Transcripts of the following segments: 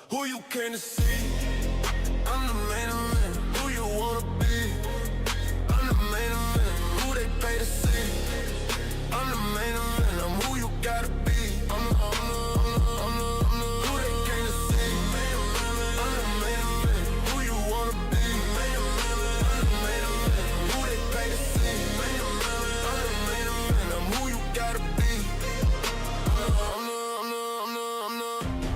Who you came to see? I'm the main event. Who you wanna be? I'm the main event. Who they pay to see? I'm the main event. I'm who you gotta be. Who they came to see? I'm the main event. Who you wanna be? I'm the main event. Who they pay to see? I'm the main event. I'm who you gotta be.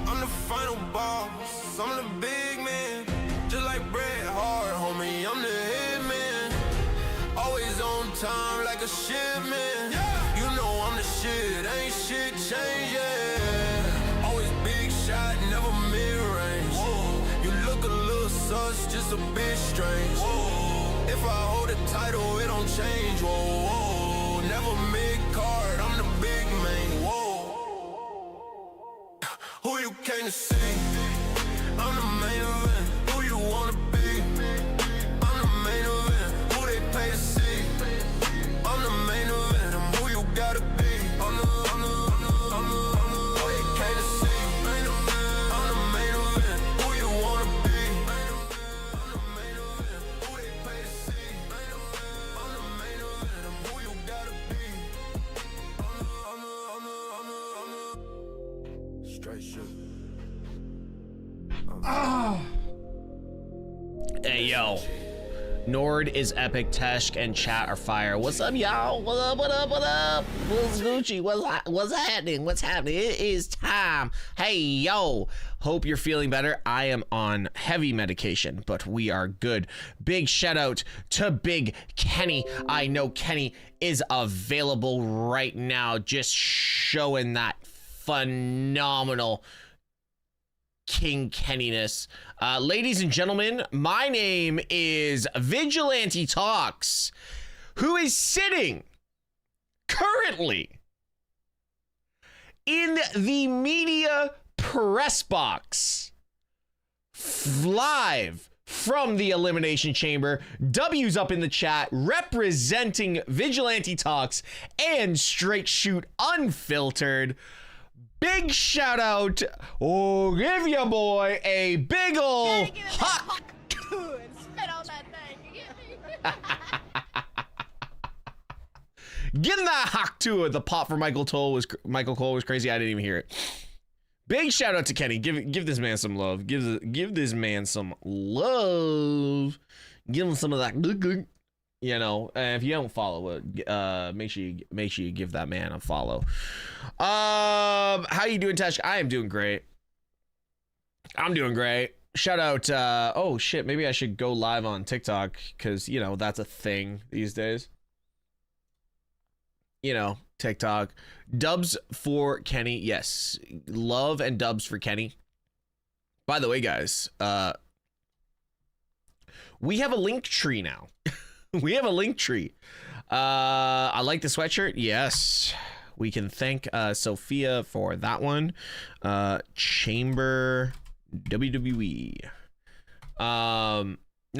I'm the final boss. I'm the big man. Just like Bret Hart, homie. I'm the head man. Always on time like a shipment. You know I'm the shit. Ain't shit changed, yeah. Always big shot, never mid-range. You look a little sus, just a bit strange. If I hold the title, it don't change. Whoa. Never mid-card, I'm the big man. Who you came to see? I'm the main event. Who you wanna be? I'm the main event. Who they pay to see? I'm the main event. I'm who you gotta be. I'm the who they came to see. I'm the main event. Who you wanna be? I'm the main event. Who they pay to see? I'm the main event. I'm who you gotta be. Straight shit. Hey, yo. Nord is epic, Teshk and chat are fire. What's up, y'all? What up, what up, what up? What's Gucci? What's happening? What's happening? It is time. Hey, yo. Hope you're feeling better. I am on heavy medication, but we are good. Big shout out to Big Kenny. I know Kenny is available right now, just showing that phenomenal King Kenniness. Ladies and gentlemen, my name is Vigilante Talks, who is sitting currently in the media press box, live from the Elimination Chamber. W's up in the chat, representing Vigilante Talks and Straight Shoot Unfiltered. Big shout out, oh, give your boy a big ol' hot. Getting that hawk to it. The pop for Michael Cole was crazy. I didn't even hear it. Big shout out to Kenny. Give this man some love. Give this man some love. Give him some of that good. You know, if you don't follow it, make sure you give that man a follow. How you doing, Tesh? I am doing great. I'm doing great. Shout out. Oh shit, maybe I should go live on TikTok because you know that's a thing these days. You know, TikTok. Dubs for Kenny. Yes, love and dubs for Kenny. By the way, guys, we have a link tree now. We have a link tree. I like the sweatshirt. Yes. We can thank Sophia for that one. Chamber WWE. No,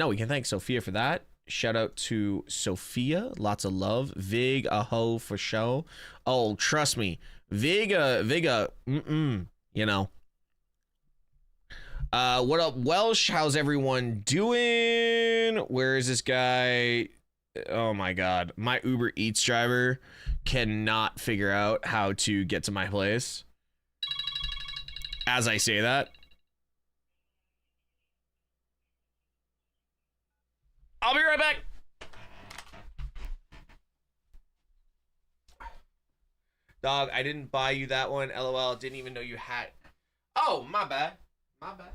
we can thank Sophia for that. Shout out to Sophia. Lots of love. Vig, a hoe for show. Oh, trust me. Viga, you know. What up, Welsh? How's everyone doing? Where is this guy? Oh my god. My Uber Eats driver cannot figure out how to get to my place. As I say that. I'll be right back. Dog, I didn't buy you that one. LOL. Didn't even know you had. Oh, my bad. My bad.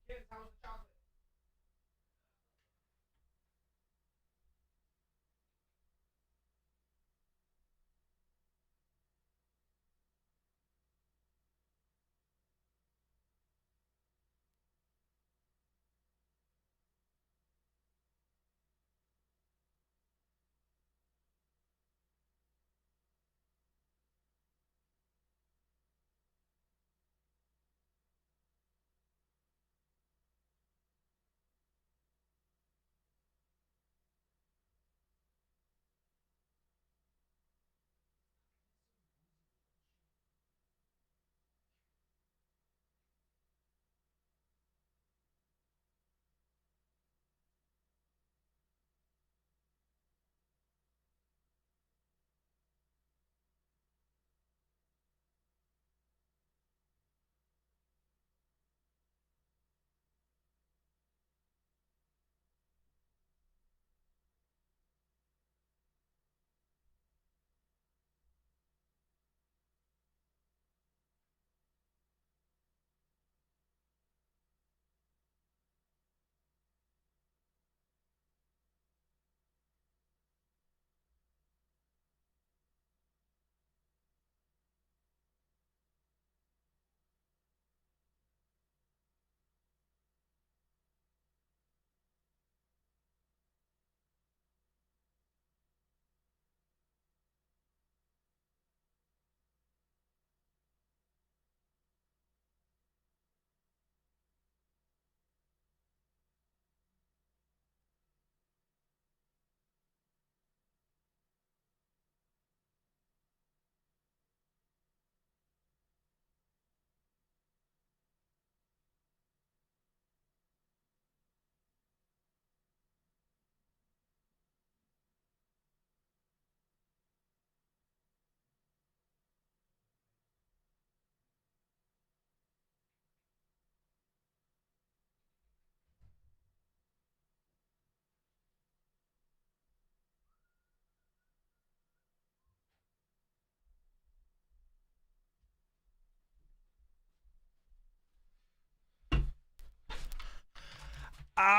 Kids, how was the chocolate?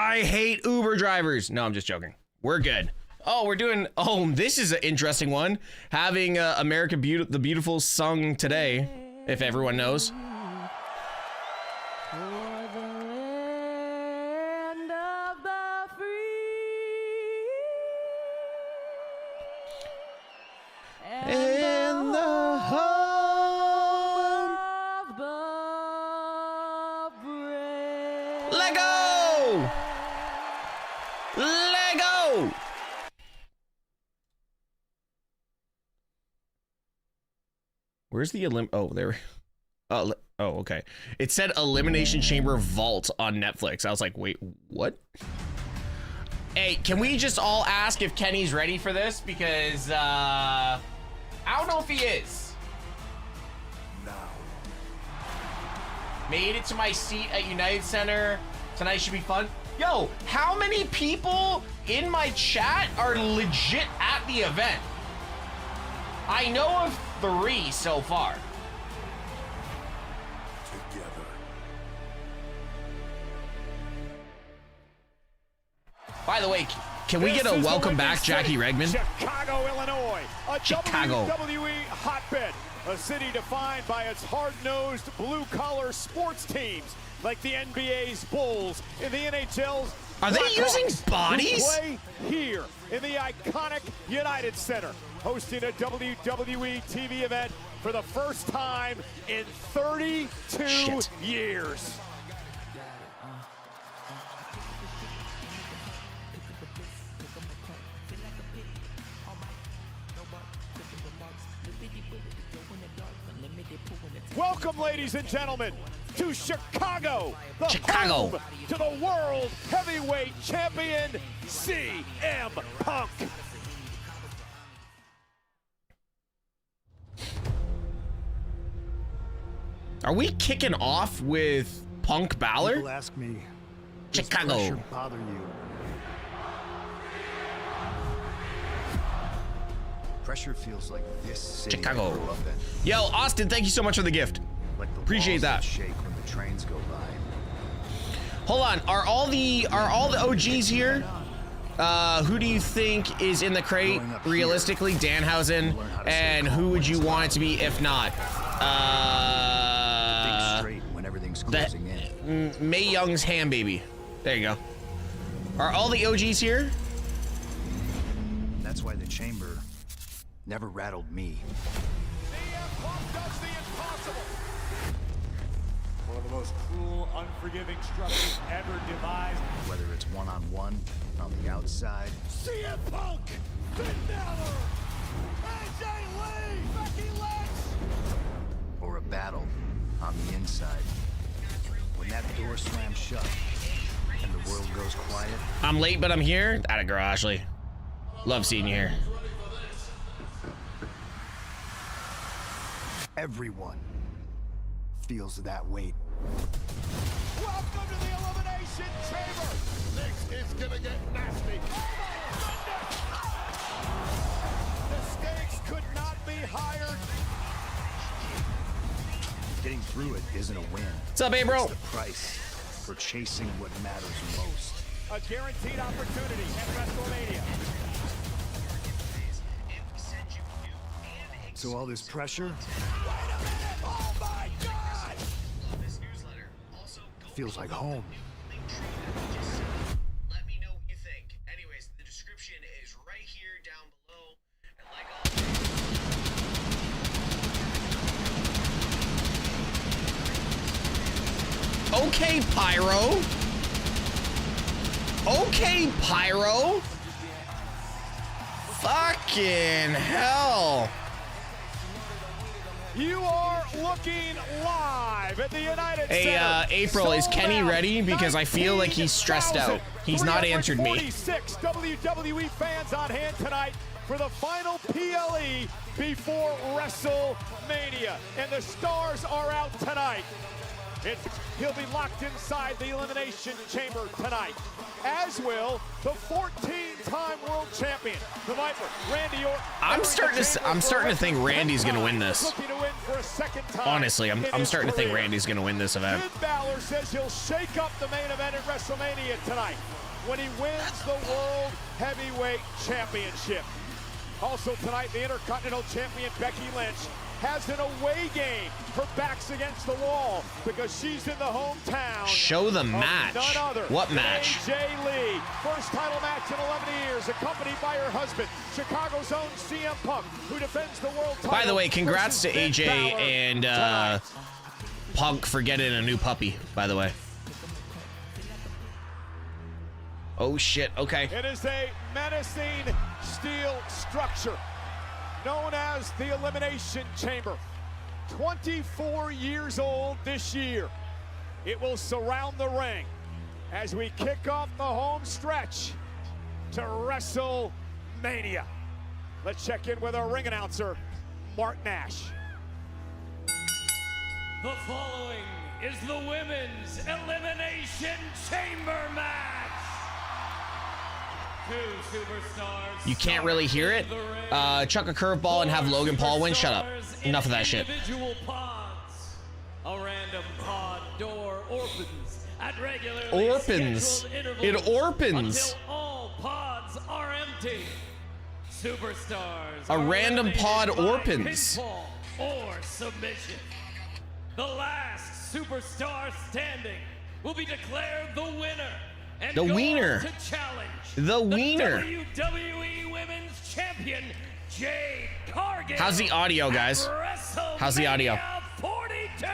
I hate Uber drivers. No, I'm just joking. We're good. Oh, we're doing, oh, this is an interesting one. Having America the Beautiful sung today, if everyone knows. Lego! Lego! Where's the oh, there. Oh, okay. It said Elimination Chamber Vault on Netflix. I was like, wait, what? Hey, can we just all ask if Kenny's ready for this? Because, I don't know if he is. Made it to my seat at United Center. Tonight should be fun. Yo, how many people in my chat are legit at the event? I know of 3 so far. Together. By the way, can we get a welcome back, Jackie Regman? Chicago, Illinois, a Chicago. WWE hotbed. A city defined by its hard-nosed, blue-collar sports teams like the NBA's Bulls and the NHL's Are they Blackhawks, using bodies? who play here in the iconic United Center, hosting a WWE TV event for the first time in 32 years. Welcome, ladies and gentlemen, to Chicago, the home to the World Heavyweight Champion, CM Punk. Are we kicking off with Punk Balor? People ask me, does Chicago. pressure bother you? Pressure feels like this city Chicago. I grew up in. Yo, Austin, thank you so much for the gift. Like the Appreciate walls that. shake when the trains go by. Hold on, are all the OGs here? Who do you think is in the crate realistically? Danhausen, and who would you want it to be if not? Think straight when everything's closing in. Mae Young's Ham Baby. There you go. Are all the OGs here? That's why the chamber never rattled me. CM Punk does the impossible. One of the most cruel, unforgiving structures ever devised. Whether it's one-on-one, on the outside, CM Punk, Finn Balor, AJ Lee, Becky Lynch. or a battle on the inside. When that door slams shut and the world goes quiet, I'm late, but I'm here. Atta girl, Ashley. Love seeing you here. everyone feels that weight. Welcome to the Elimination Chamber. This is gonna get nasty. The stakes could not be higher. Getting through it isn't a win. What's up, hey, bro? It's the price for chasing what matters most. A guaranteed opportunity at WrestleMania. So all this pressure Wait a minute! Oh my God! feels like home. Let me know what you think. Anyways, the description is right here down below. And like all... Okay, Pyro. Okay, Pyro. Fucking hell. You are looking live at the United Center. Hey, April, is Kenny ready? Because I feel like he's stressed out. He's not answered me. 46 WWE fans on hand tonight for the final PLE before WrestleMania. And the stars are out tonight. It's He'll be locked inside the Elimination Chamber tonight, as will the 14-time world champion, the Viper, Randy Orton. I'm starting to think Randy's gonna win this. Looking to win for a second time. Honestly, I'm starting to think career. Randy's gonna win this event. Finn Balor says he'll shake up the main event at WrestleMania tonight when he wins the World Heavyweight Championship. Also tonight, the Intercontinental Champion Becky Lynch has an away game. Her back's against the wall because she's in the hometown. Show the of match. None other What match? AJ Lee, first title match in 11 years, accompanied by her husband, Chicago's own CM Punk, who defends the world title. By the way, congrats to versus Finn AJ Balor and tonight. Punk for getting a new puppy, by the way. Oh shit, okay. It is a menacing steel structure known as the Elimination Chamber. 24 years old this year. It will surround the ring as we kick off the home stretch to WrestleMania. Let's check in with our ring announcer, Mark Nash. The following is the Women's Elimination Chamber match. Two superstars. You can't really hear it. Chuck a curveball and have Logan Paul win. Shut up. Enough of that shit. Individual pods. A random pod door opens at regularly scheduled intervals It opens. until all pods are empty. Superstars. A are random eliminated pod by opens. pinfall or submission. The last superstar standing will be declared the winner. And The go wiener. on to challenge The wiener. WWE Women's Champion Jade Cargill. How's the audio, guys? How's the audio? WrestleMania 42.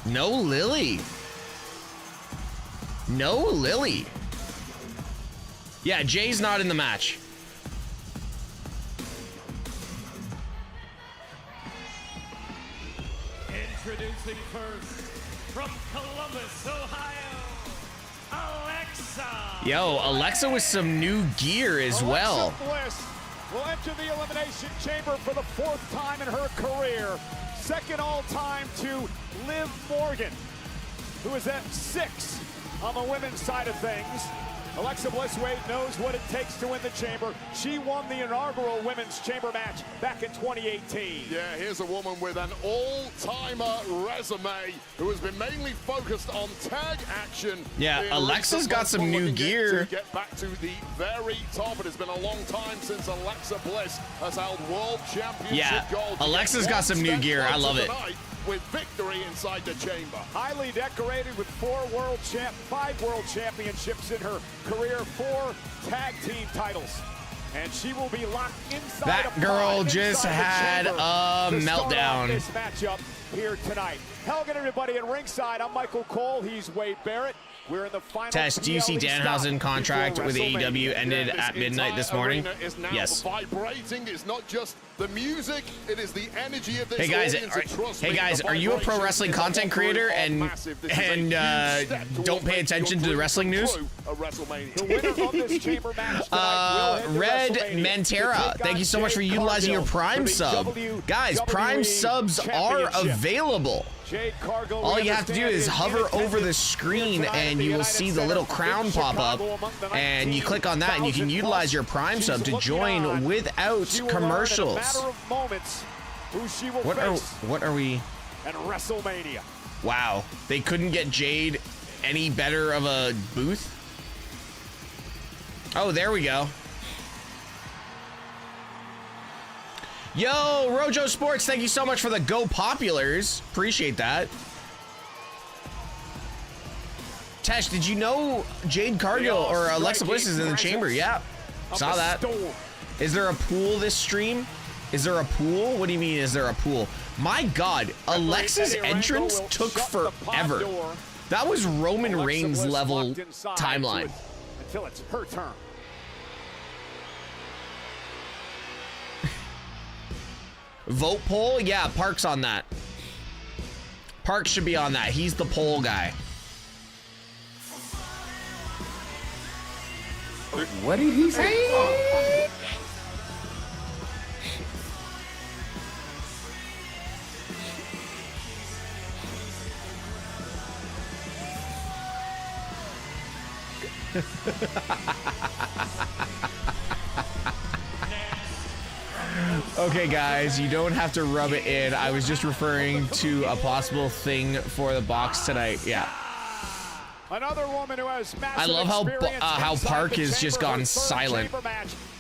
No Lily. No Lily. Yeah, Jay's not in the match. Introducing first from Columbus, Ohio, Alexa. Yo, Alexa with some new gear as well. Alexa Bliss will enter the Elimination Chamber for the 4th time in her career. Second all-time to Liv Morgan, who is at 6 on the women's side of things. Alexa Bliss knows what it takes to win the chamber. She won the inaugural women's chamber match back in 2018. Yeah, here's a woman with an all-timer resume who has been mainly focused on tag action. Yeah, in Alexa's recent got months, some but new looking gear. To get back to the very top. It has been a long time since Alexa Bliss has held world championship Yeah, gold. Alexa's got some new gear. I love it. With victory inside the chamber. Highly decorated with 5 world championships in her career, 4 tag team titles. And she will be locked inside That a girl pod just inside the had chamber a to start off meltdown. this matchup here tonight. Hello again, everybody at ringside. I'm Michael Cole. He's Wade Barrett. We're in the final. Tess, do you see PLE Danhausen stop contract before with WrestleMania. AEW ended at midnight this morning? Arena is now Yes. vibrating. It's not just the music, it is the energy of this Hey guys, audience, and trust me, the are you a pro vibration wrestling is content creator offering and are massive. This is a huge step towards don't pay making attention your to the dream wrestling come news? true at WrestleMania. The winner of this chamber match tonight will head to Red WrestleMania Mantera, to take thank on you so much for Jade utilizing your Cargill Prime for the sub. WWE Guys, Prime subs are Championship. available. Jade Cargill, All we you have to do understand, is hover in over the attendance screen here tonight at and the you will United see the Center little in crown pop up, Chicago among the and you click on that and you can 19,000 utilize your plus. Prime She's sub to looking join on. without She will learn in a commercials. matter of moments who she will What face are we? at WrestleMania. Wow, they couldn't get Jade any better of a booth? Oh, there we go. Yo, Rojo Sports, thank you so much for the Go Populars. Appreciate that. Tesh, did you know Jade Cargill or Alexa Bliss is in the chamber? Yeah, saw that. Is there a pool this stream? Is there a pool? What do you mean, is there a pool? My God, Alexa's entrance took forever. That was Roman Reigns level timeline. Until it's her turn. Vote poll? Yeah, Park's on that. Park should be on that. He's the poll guy. What did he say? Okay, guys, you don't have to rub it in. I was just referring to a possible thing for the box tonight. Yeah. Another woman who has massive I love how Park has just gone silent.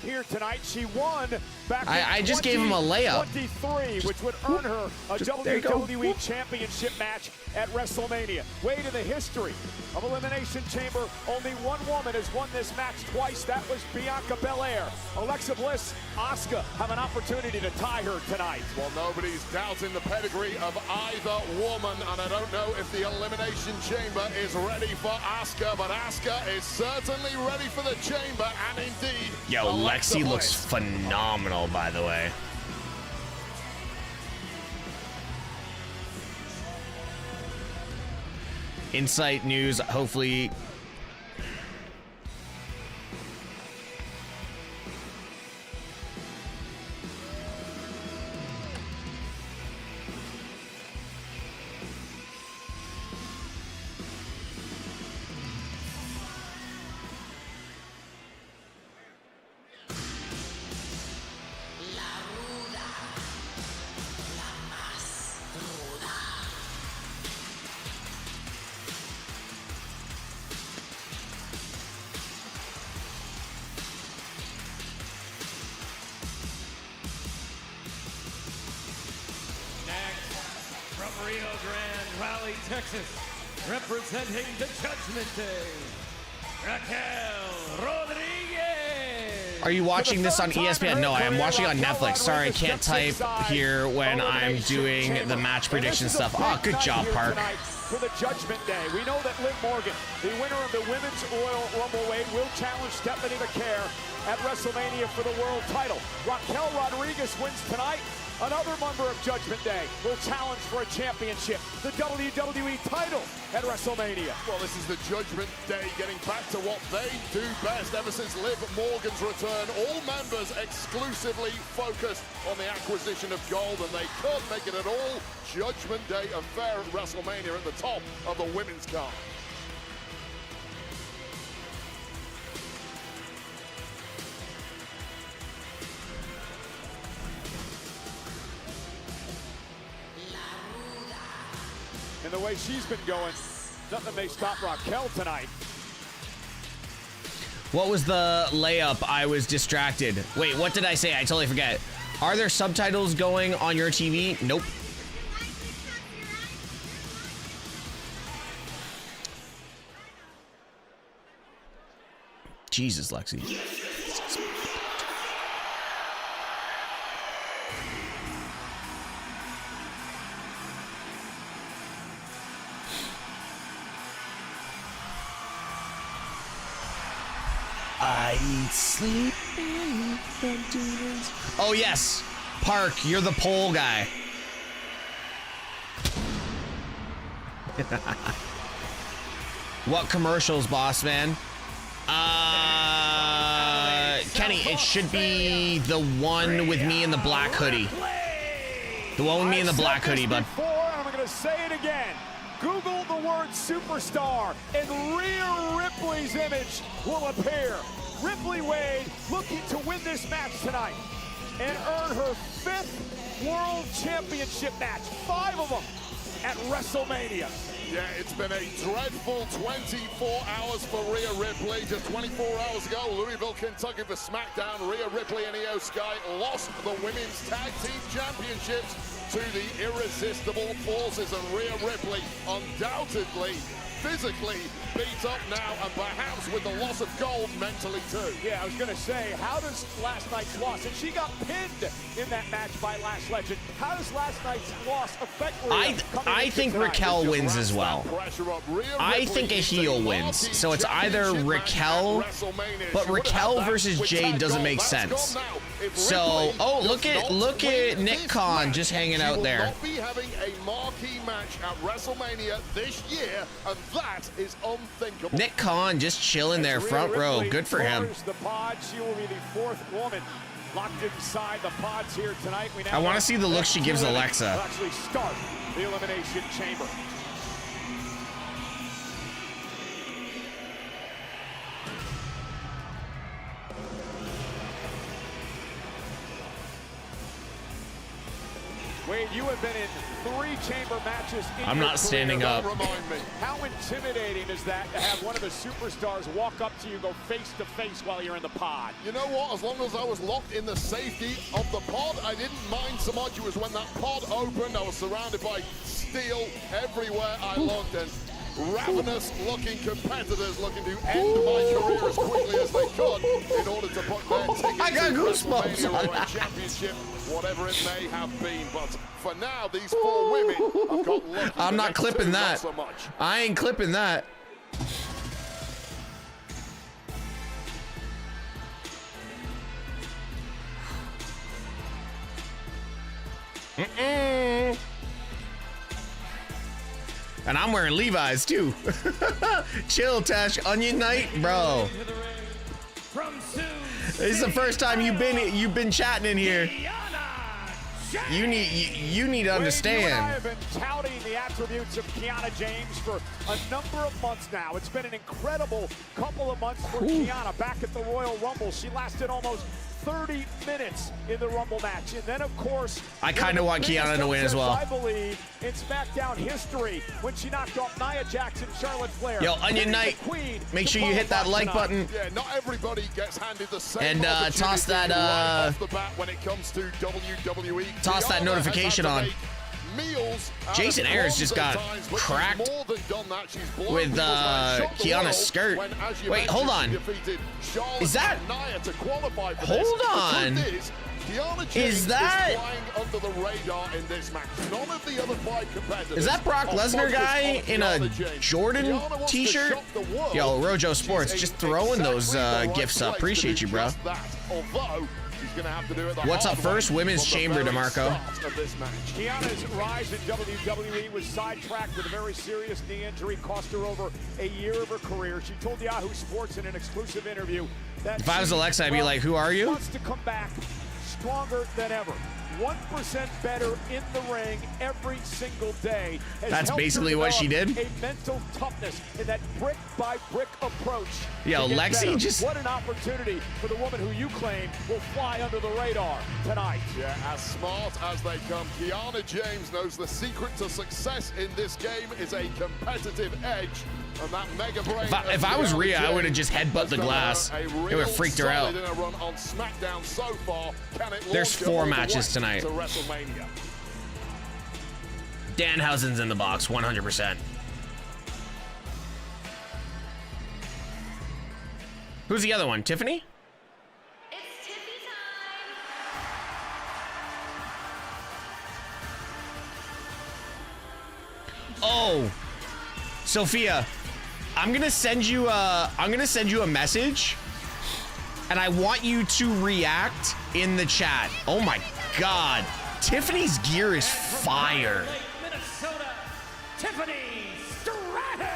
Here tonight, she won back I just gave him a layup. 23, which would earn her a WWE Championship match at WrestleMania. Way to the history of Elimination Chamber. Only one woman has won this match twice. That was Bianca Belair. Alexa Bliss, Asuka have an opportunity to tie her tonight. Well, nobody's doubting the pedigree of either woman, and I don't know if the Elimination Chamber is ready for Asuka, but Asuka is certainly ready for the Chamber, and indeed, Yo, Lexi looks phenomenal, by the way. Insight news, hopefully. From Rio Grande Valley, Texas, representing the Judgment Day, Raquel Rodriguez. Are you watching this on ESPN? No, I am watching on Netflix. Sorry, I can't type here when I'm doing the match prediction stuff. Oh, good job, Park. For the Judgment Day, we know that Liv Morgan, the winner of the Women's Royal Rumble weight, will challenge Stephanie McCare at WrestleMania for the world title. Raquel Rodriguez wins tonight. Another member of Judgment Day will challenge for a championship, the WWE title at WrestleMania. Well, this is the Judgment Day getting back to what they do best ever since Liv Morgan's return. All members exclusively focused on the acquisition of gold, and they can't make it at all. Judgment Day affair at WrestleMania at the top of the women's card. And the way she's been going, nothing may stop Raquel tonight. What was the layup? I was distracted. Wait, what did I say? I totally forget. Are there subtitles going on your TV? Nope. Jesus, Lexi. I eat, sleep, and oh yes, Park, you're the pole guy. What commercials, boss man? Kenny, it should be the one with me in the black hoodie. The one with me in the black hoodie, bud. I'm gonna say it again. Google the word superstar and Rhea Ripley's image will appear. Ripley Wade looking to win this match tonight and earn her 5th World Championship match, 5 of them at WrestleMania. Yeah, it's been a dreadful 24 hours for Rhea Ripley. Just 24 hours ago, Louisville, Kentucky for SmackDown. Rhea Ripley and Io Sky lost the Women's Tag Team Championships to the irresistible forces, and Rhea Ripley undoubtedly physically beat up now, and perhaps with the loss of gold, mentally too. Yeah, I was going to say, how does last night's loss, and she got pinned in that match by Lash Legend, how does last night's loss affect Rhea? I think Raquel wins as well. I think a heel wins. So it's either Raquel, but Raquel versus Jade doesn't make sense. So, oh, look at Nick Khan just hanging out there. Will not be having a marquee match at WrestleMania this year, and that is unthinkable. Nick Khan just chilling there, front row. Good for him. The pod. She will be the fourth woman locked inside the pods here tonight. I want to see the look she gives Alexa. Actually start the Elimination Chamber. Wade, you have been in 3 chamber matches in I'm not standing up. How intimidating is that to have one of the superstars walk up to you, go face to face while you're in the pod? You know what? As long as I was locked in the safety of the pod, I didn't mind so much. It was when that pod opened, I was surrounded by steel everywhere I looked, and ravenous-looking competitors looking to end my career as quickly as they could in order to put their tickets I got in goosebumps WrestleMania or a championship, whatever it may have been. But for now, these 4 women have got lucky. I'm not clipping that. So much. I ain't clipping that. And I'm wearing Levi's too. Chill, Tesh. Onion night, bro. This is the first time you've been chatting in here. You need to understand. You and I have been touting the attributes of Kiana James for a number of months now. It's been an incredible couple of months for Kiana back at the Royal Rumble. She lasted almost 30 minutes in the Rumble match. And then, of course, I kind of want Kiana to win as well. I believe in SmackDown history when she knocked off Nia Jax and Charlotte Flair. Yo, Onion Night, make sure you hit that like button. Yeah, not everybody gets handed the same and toss that right off the bat when it comes to WWE. Toss that notification on. Jason Ayers just got cracked with Kiana's skirt. Wait, hold on. Is that? Hold on. Is that? Is that Brock Lesnar guy in a Jordan t-shirt? Yo, Rojo Sports, just throwing those gifts up. Appreciate you, bro. What's up first? Women's Chamber, DeMarco. Kiana's rise in WWE was sidetracked with a very serious knee injury, cost her over a year of her career. She told Yahoo Sports in an exclusive interview that if I was Alexa, I'd be like, who are you? Wants to come back stronger than ever. 1% better in the ring every single day. That's basically what she did. A mental toughness in that brick by brick approach. Yo, Lexi just. What an opportunity for the woman who you claim will fly under the radar tonight. Yeah, as smart as they come. Kiana James knows the secret to success in this game is a competitive edge. And that mega brain if I was Rhea, I would have just headbutt the glass. It would have freaked her out. There's 4 matches tonight. To WrestleMania. Danhausen's in the box, 100%. Who's the other one? Tiffany? It's Tiffany time. Oh, Sophia, I'm gonna send you a message, and I want you to react in the chat. Oh my God, Tiffany's gear is fire. Minnesota, Tiffany Stratton.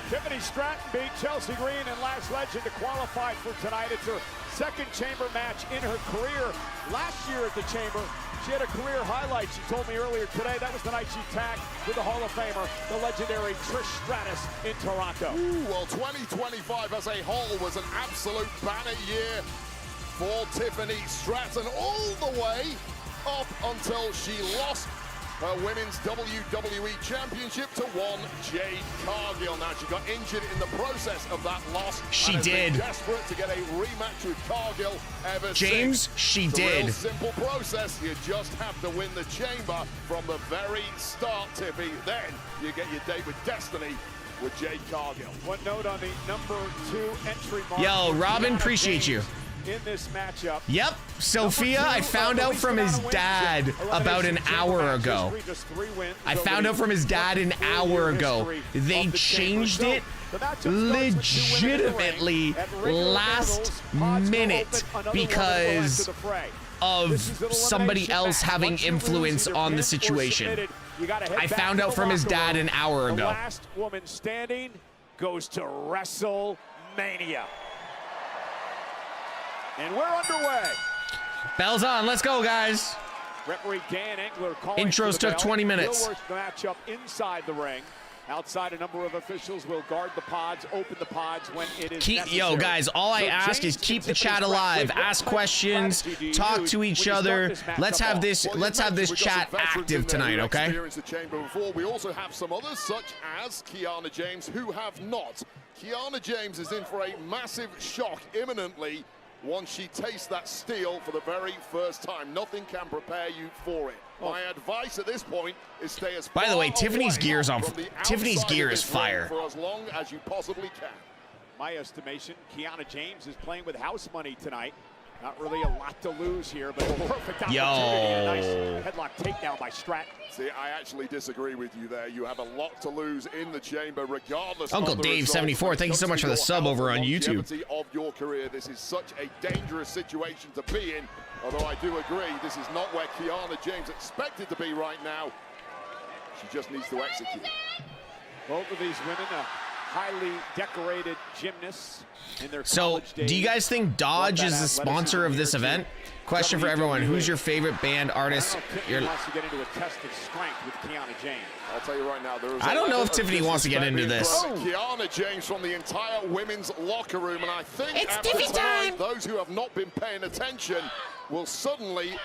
Tiffany Stratton beat Chelsea Green and Lash Legend to qualify for tonight. It's her second chamber match in her career. Last year at the chamber, she had a career highlight. She told me earlier today that was the night she tagged with the Hall of Famer, the legendary Trish Stratus in Toronto. Ooh, well, 2025 as a whole was an absolute banner year for Tiffany Stratton, all the way up until she lost her Women's WWE Championship to one Jade Cargill. Now, she got injured in the process of that loss. She and has been did. Desperate to get a rematch with Cargill ever James, since. she It's a did. real simple process. You just have to win the chamber from the very start, Tiffy. Then you get your date with Destiny with Jade Cargill. One note on the number 2 entry mark. Yo, Robin, appreciate you. In this matchup. Yep, Sophia, I found out from his dad about an hour ago. I found out from his dad an hour ago. They changed it legitimately last minute because of somebody else having influence on the situation. I found out from his dad an hour ago. The last woman standing goes to WrestleMania. And we're underway. Bell's on. Let's go, guys. Referee Dan Engler calling. Intros took 20 minutes. We'll work the matchup inside the ring. Outside, a number of officials will guard the pods, open the pods when it is necessary. Yo, guys, all I ask is keep the chat alive. Ask questions, talk to each other. Let's have this chat active tonight, okay? We also have some others, such as Kiana James, who have not. Kiana James is in for a massive shock imminently once she tastes that steel for the very first time. Nothing can prepare you for it. My advice at this point is stay as far By the way, Tiffany's away gear's on. from the Tiffany's outside gear of is this ring fire. for as long as you possibly can. My estimation, Kiana James is playing with house money tonight. Not really a lot to lose here, but a perfect opportunity. A nice headlock takedown by Stratton. See, I actually disagree with you there. You have a lot to lose in the chamber, regardless. Uncle of the Dave result. 74, thank you so much for the sub over on YouTube. Of your career, this is such a dangerous situation to be in. Although I do agree, this is not where Kiana James expected to be right now. She just needs to execute. Both of these women, highly decorated gymnasts in their So, college days. do you guys think Dodge is the sponsor of this event? Question for everyone: who's your favorite band artist? Tiffany wants to get into a test of strength with Kiana James. I'll tell you right now, there is I don't know if Tiffany wants to get into this. Kiana James from the entire women's locker room, and I think It's after Tiffy tonight, time. those who have not been paying attention will suddenly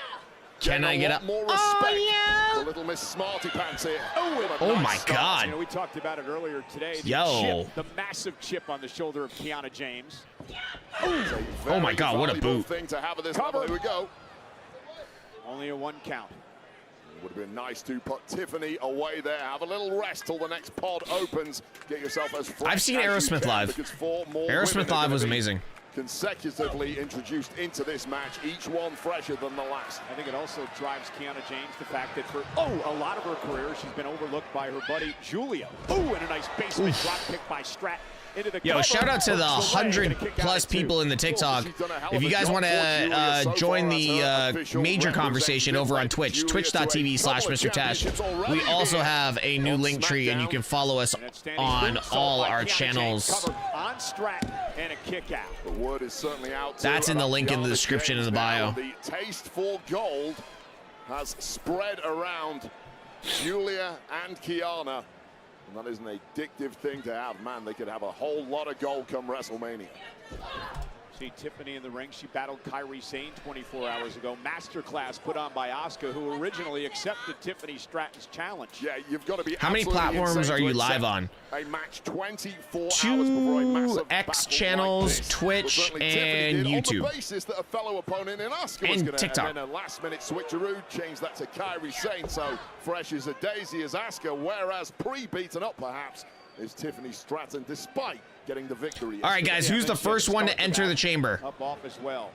Can I get up? more respect Oh, for little Miss Smarty Pants here. Oh my God. You know, we talked about it earlier today. The Yo. chip, the massive chip on the shoulder of Kiana James. Oh my God, what a boot. Thing to have at this Cover. level. Here we go. Only a 1 count. Would have been nice to put Tiffany away there. Have a little rest till the next pod opens. Get yourself as fresh I've seen as you Aerosmith can, live. because 4 more Aerosmith women are live gonna was be amazing. consecutively introduced into this match, each one fresher than the last. I think it also drives Kiana James the fact that for a lot of her career, she's been overlooked by her buddy Julia. And a nice basement drop kick by Strat. Into the Yo, cover. shout out to the Hooks away, 100 gonna kick out plus at 2. people in the TikTok. If you guys want to join the major conversation over on Twitch, twitch.tv/MrTeshk. We also have a new link tree, and you can follow us on all our channels. On Strat and a kick out. The word is certainly out. That's in the link in the description in the bio. The taste for gold has spread around Julia and Kiana. And that is an addictive thing to have. Man, they could have a whole lot of gold come WrestleMania. See Tiffany in the ring. She battled Kairi Sane 24 hours ago. Masterclass put on by Asuka, who originally accepted Tiffany Stratton's challenge. Yeah, you've got to be. How many platforms insane are to you live accept on? A match 24 hours before a 2 massive X battle channels, like this. Twitch, But certainly and Tiffany did YouTube. on the basis that a fellow opponent in Asuka was And gonna, TikTok. And then a last-minute switcheroo changed that to Kairi Sane. So fresh as a daisy as Asuka, whereas pre-beaten up perhaps is Tiffany Stratton, despite getting the victory. All right, guys, who's the first one to enter the chamber? Up off as well.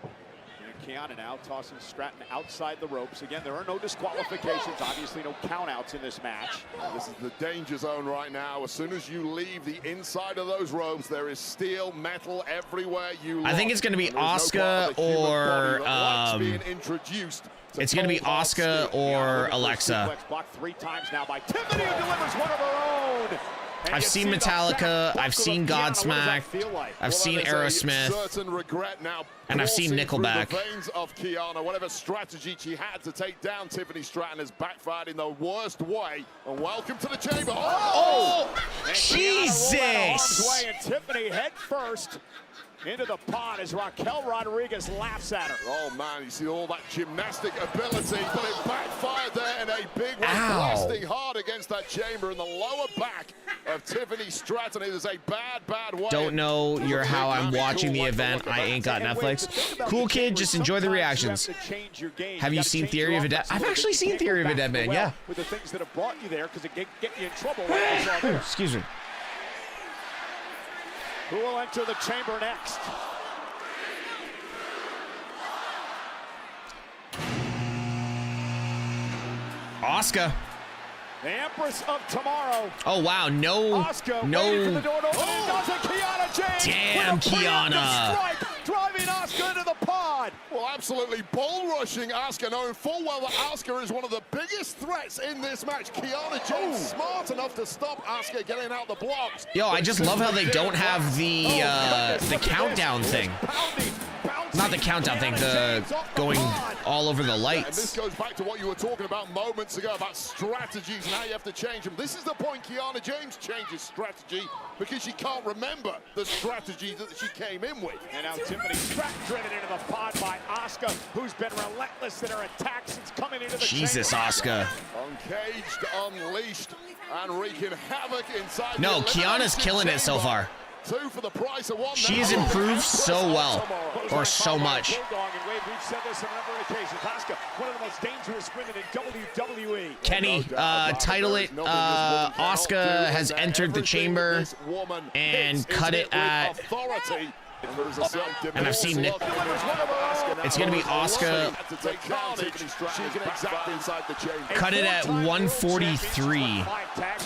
And Kiana now tossing Stratton outside the ropes. Again, there are no disqualifications, obviously no countouts in this match. This is the danger zone right now. As soon as you leave the inside of those ropes, there is steel, metal everywhere you look. I think it's going to be And there is no Asuka part of the human or body that likes being introduced to it's going to be cold hard Asuka steel. or Alexa. Suplex blocked 3 times now by Tiffany, who delivers one of her own. And I've you seen see the Metallica, back I've seen buckle of Kiana. What does that Godsmack, feel like? I've seen Well, that is a Aerosmith, certain regret now and I've seen coursing through Nickelback. The veins of Kiana, whatever strategy she had to take down Tiffany Stratton has backfired in the worst way. And welcome to the chamber. Oh, And Kiana rolled out of harm's Jesus! way, and Tiffany head first into the pod as Raquel Rodriguez laughs at her. Oh man, you see all that gymnastic ability, but it backfired there in a big way, Ow. blasting hard against that chamber in the lower back of Tiffany Stratton. It is a bad way. Don't know how I'm watching the event. I ain't got Netflix. Cool kid, just enjoy the reactions. Have you seen Theory of a Dead? I've actually seen Theory of a Dead Man, yeah. With the things that have brought you there, because it get you in trouble. Like you saw there. Excuse me. Who will enter the chamber next? Asuka. The Empress of Tomorrow. Oh wow, no, Asuka waiting for the no. door to open. And does it. Kiana James. Damn, with a preemptive Kiana. strike, driving Asuka into the pod. Well, absolutely bull-rushing Asuka, knowing full well that Asuka is one of the biggest threats in this match. Kiana James smart enough to stop Asuka getting out the blocks. Yo, I just love how they don't have the countdown thing. Not the countdown thing, the going all over the And this lights. goes back to what you were talking about moments ago, about strategies and how you have to change them. This is the point Kiana James changes strategy because she can't remember the strategy that she came in with. And now Tiffany Stratton driven into the pod by Asuka, who's been relentless in her attacks since coming into the Jesus, chamber. Asuka. Uncaged, unleashed, and wreaking havoc inside. No, the Kiana's elimination killing it so chamber. far. 2 for the price of 1. She has improved so well, or so much. Bulldog, and Wade, we've said this on a number of occasions. Asuka, one of the most dangerous women in WWE. Kenny, title it, Asuka has entered the chamber and cut it at, and I've seen it. It's gonna be Asuka. Cut it at 143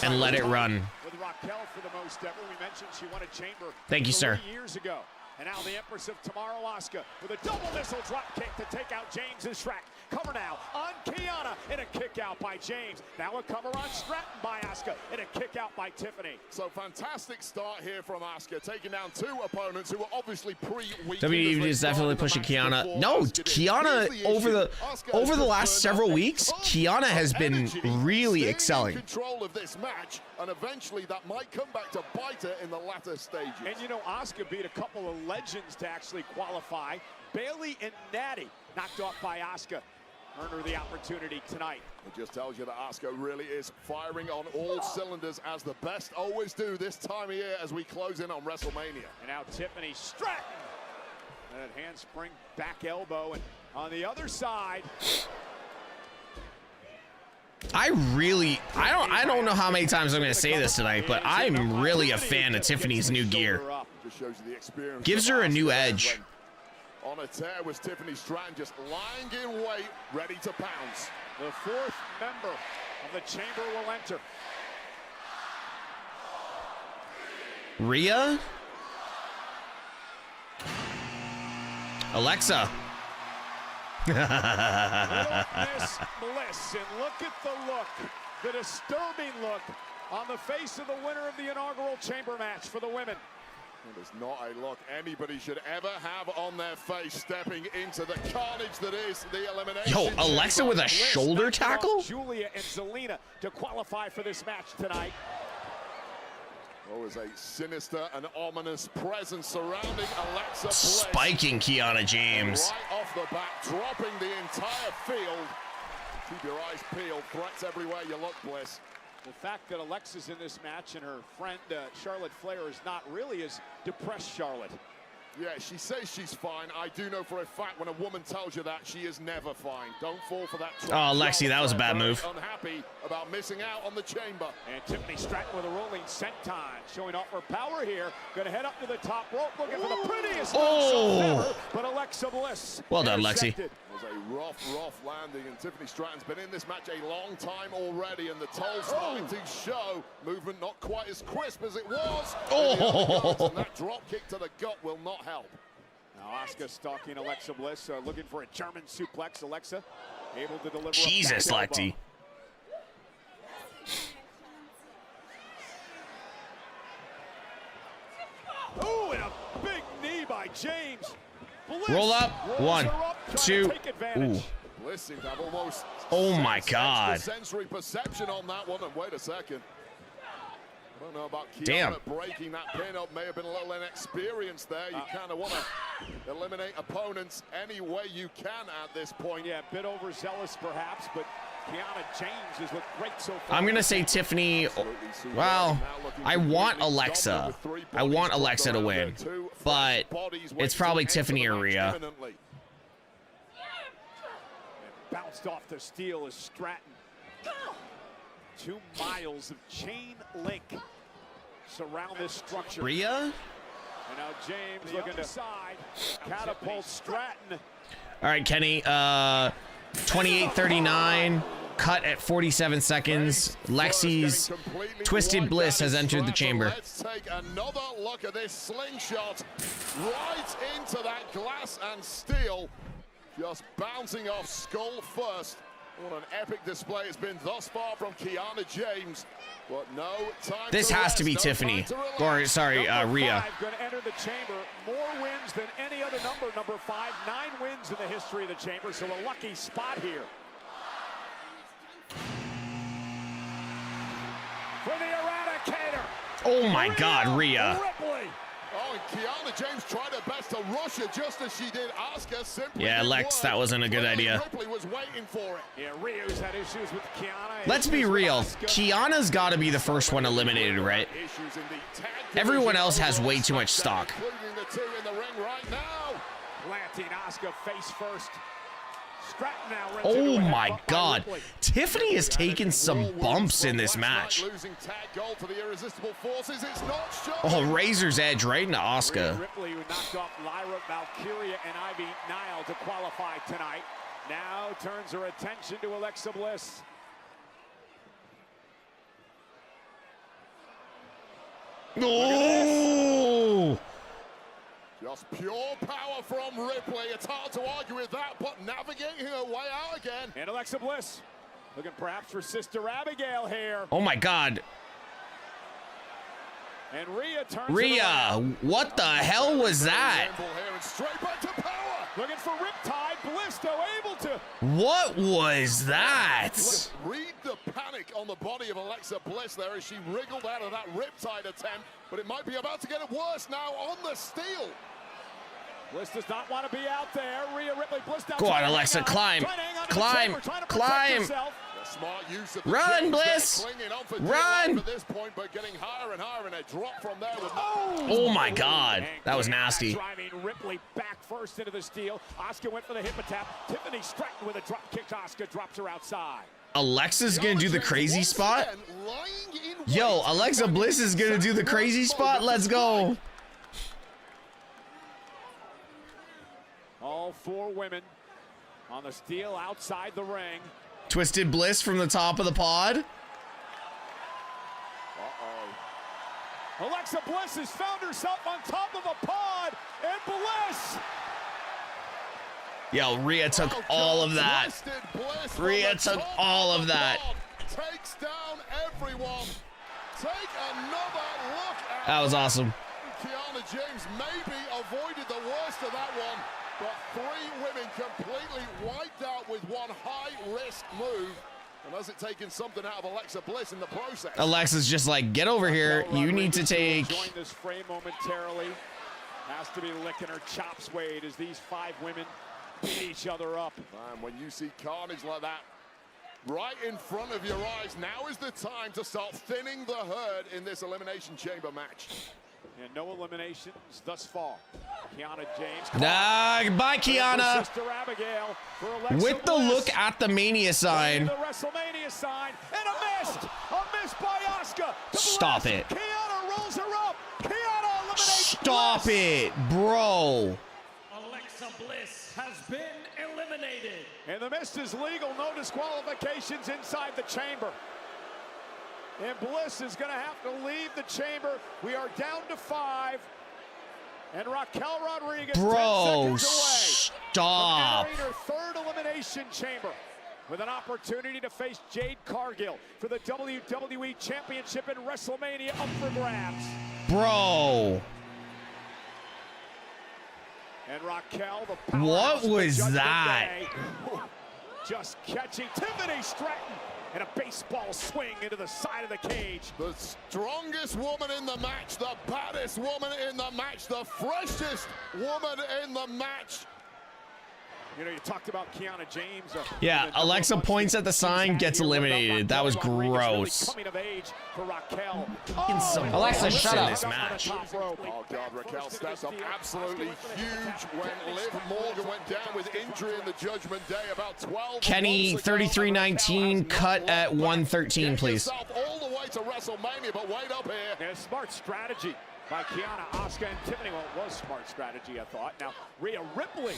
and let it run. With Raquel for the most ever. We mentioned she won a chamber Thank you, sir. 3 years ago. And now the Empress of Tomorrow, Asuka, with a double missile drop kick to take out James and Shrek. Cover now on Kiana, and a kick out by James. Now a cover on Stratton by Asuka, and a kick out by Tiffany. So fantastic start here from Asuka, taking down 2 opponents who were obviously pre-weakened. WWE is definitely pushing Kiana. No, Kiana over the last several weeks, Kiana has been really excelling. Control of this match, and eventually that might come back to bite her in the latter stages. And you know, Asuka beat a couple of legends to actually qualify. Bailey and Natty knocked off by Asuka. Earn her the opportunity tonight. It just tells you that Asuka really is firing on all cylinders, as the best always do this time of year as we close in on WrestleMania. And now Tiffany Stratton. That handspring back elbow, and on the other side. I don't know how many times I'm going to say this tonight, but I'm really a fan of Tiffany's new gear. Just shows you the experience. Gives her a new edge. On a tear was Tiffany Stratton, just lying in wait, ready to pounce. The 4th member of the chamber will enter. Rhea? Alexa. We don't miss Bliss, and look at the look, the disturbing look on the face of the winner of the inaugural chamber match for the women. It is not a look anybody should ever have on their face stepping into the carnage that is the elimination. Yo, Alexa with a shoulder tackle? Julia and Zelina to qualify for this match tonight. Always a sinister and ominous presence surrounding Alexa Bliss. Spiking Kiana James. Right off the bat, dropping the entire field. Keep your eyes peeled. Threats everywhere you look, Bliss. The fact that Alexa's in this match and her friend Charlotte Flair is not really has depressed Charlotte. Yeah, she says she's fine. I do know for a fact when a woman tells you that, she is never fine. Don't fall for that trap. Oh, Lexi, that was a bad move. Unhappy about missing out on the chamber. And Tiffany Stratton with a rolling senton, showing off her power here. Gonna head up to the top rope, looking for the prettiest moonsault ever, but Alexa Bliss. Well done, Lexi. It was a rough landing, and Tiffany Stratton's been in this match a long time already, and the toll starting to show. Movement not quite as crisp as it was. And that drop kick to the gut will not help. Now Asuka stalking Alexa Bliss, looking for a German suplex. Alexa able to deliver. Jesus, Lexi. Oh, and a big knee by James. Bliss Roll up. rolls 1, her up, trying to 2. take advantage. Ooh. Bliss seemed to have almost Oh my God. sensory perception on that one, and wait a second. I don't know about Kiana Damn. breaking that pin up. May have been a little inexperienced there. You kind of want to eliminate opponents any way you can at this point. Yeah, a bit overzealous perhaps, but Kiana James has looked great so far. I'm going to say Tiffany. Well, I want Alexa. I want Alexa to win, but it's probably Tiffany or Rhea. Bounced off the steel as Stratton. 2 miles of chain link surround this structure. Rhea? And now James looking to side. Catapult Stratton. All right, Kenny. 28:39. Cut at 47 seconds. Lexi's Twisted Bliss has entered the chamber. Let's take another look at this slingshot right into that glass and steel, just bouncing off skull first. What an epic display it's been thus far from Kiana James. But no time. This has to be Tiffany. Or sorry, Rhea. Going to enter the chamber. More wins than any other number. Number 5, 9 wins in the history of the chamber. So a lucky spot here. For the Eradicator. Oh my God, Rhea. Ripley. Oh, and Kiana James tried her best to rush her just as she did Asuka. Simply Yeah, didn't Lex, work. that wasn't a good idea. Ripley was waiting for it. Yeah, Rio's had issues with Kiana. Let's be real. Kiana's got to be the first one eliminated, right? Issues in the tag Everyone division else has overall way too much SmackDown, stock. Including the two in the ring right now. Planting Asuka face first. Stratton now runs Oh into a my headbutt by God. Ripley. Tiffany has taken some bumps in this match. Losing tag goal to the irresistible forces. It's not showing. Oh, Razor's Edge right into Asuka. Ripley, who knocked off Lyra, Valkyria, and Ivy Nile to qualify tonight, now turns her attention to Alexa Bliss. Oh! Just pure power from Ripley. It's hard to argue with that, but navigating her way out again. And Alexa Bliss looking perhaps for Sister Abigail here. Oh my God. And Rhea turns Rhea, what the hell was that? Example here and straight back to power. looking for Riptide. Bliss though able to. What was that? Read the panic on the body of Alexa Bliss there as she wriggled out of that Riptide attempt, but it might be about to get worse now on the steel. Bliss does not want to be out there. Rhea Ripley, Bliss down. Go on, Alexa, climb, climb, climb. Smart use of the Run, chains Bliss. there, clinging on for Run. dear life at this point, but getting higher and higher, and a drop from there with Oh my God, that was nasty. Driving Ripley back first into the steel. Asuka went for the hip tap. Tiffany Stratton with a drop kick. Asuka drops her outside. Alexa's gonna do the crazy spot. Yo, Alexa Bliss is gonna do the crazy spot. Let's go. All 4 women on the steel outside the ring. Twisted Bliss from the top of the pod. Alexa Bliss has found herself on top of a pod, and Bliss. Yo, Rhea took all of that. Rhea took all of that. Takes down everyone. Take another look at That was awesome. Kiana James maybe avoided the worst of that one, but 3 women completely wiped out with one high-risk move. And has it taken something out of Alexa Bliss in the process? Alexa's just like, get over here. You need to take. Join this frame momentarily. Has to be licking her chops, Wade, as these 5 women beat each other up. Man, when you see carnage like that right in front of your eyes, now is the time to start thinning the herd in this Elimination Chamber match. And no eliminations thus far. Kiana James. Bye, Kiana. Sister Abigail for Alexa With the Bliss. look at the Mania sign. The WrestleMania sign. And a miss. A miss by Asuka. Stop it. Kiana rolls her up. Kiana eliminates Stop Bliss. it, bro. Alexa Bliss has been eliminated. And the miss is legal. No disqualifications inside the chamber. And Bliss is going to have to leave the chamber. We are down to 5. And Raquel Rodriguez 10 Bro, seconds away stop. from entering her 3rd elimination chamber with an opportunity to face Jade Cargill for the WWE Championship in WrestleMania up for grabs. Bro. And Raquel, the powerhouse What of the was Judgment that? Day, just catching Tiffany Stratton. And a baseball swing into the side of the cage. The strongest woman in the match, the baddest woman in the match, the freshest woman in the match. You know, you talked about Kiana James. Yeah, Alexa points at the sign, gets eliminated. That was gross. Coming of age for Raquel. Alexa, shut up. This match. Oh God, Raquel stepped up absolutely huge when Liv Morgan went down with injury in the Judgment Day about 12 Kenny, months ago. 3319, cut at 113, Get please. yourself all the way to WrestleMania, but wait up here. Yeah, smart strategy. by Kiana, Asuka, and Tiffany. Well, it was smart strategy, I thought. Now, Rhea Ripley.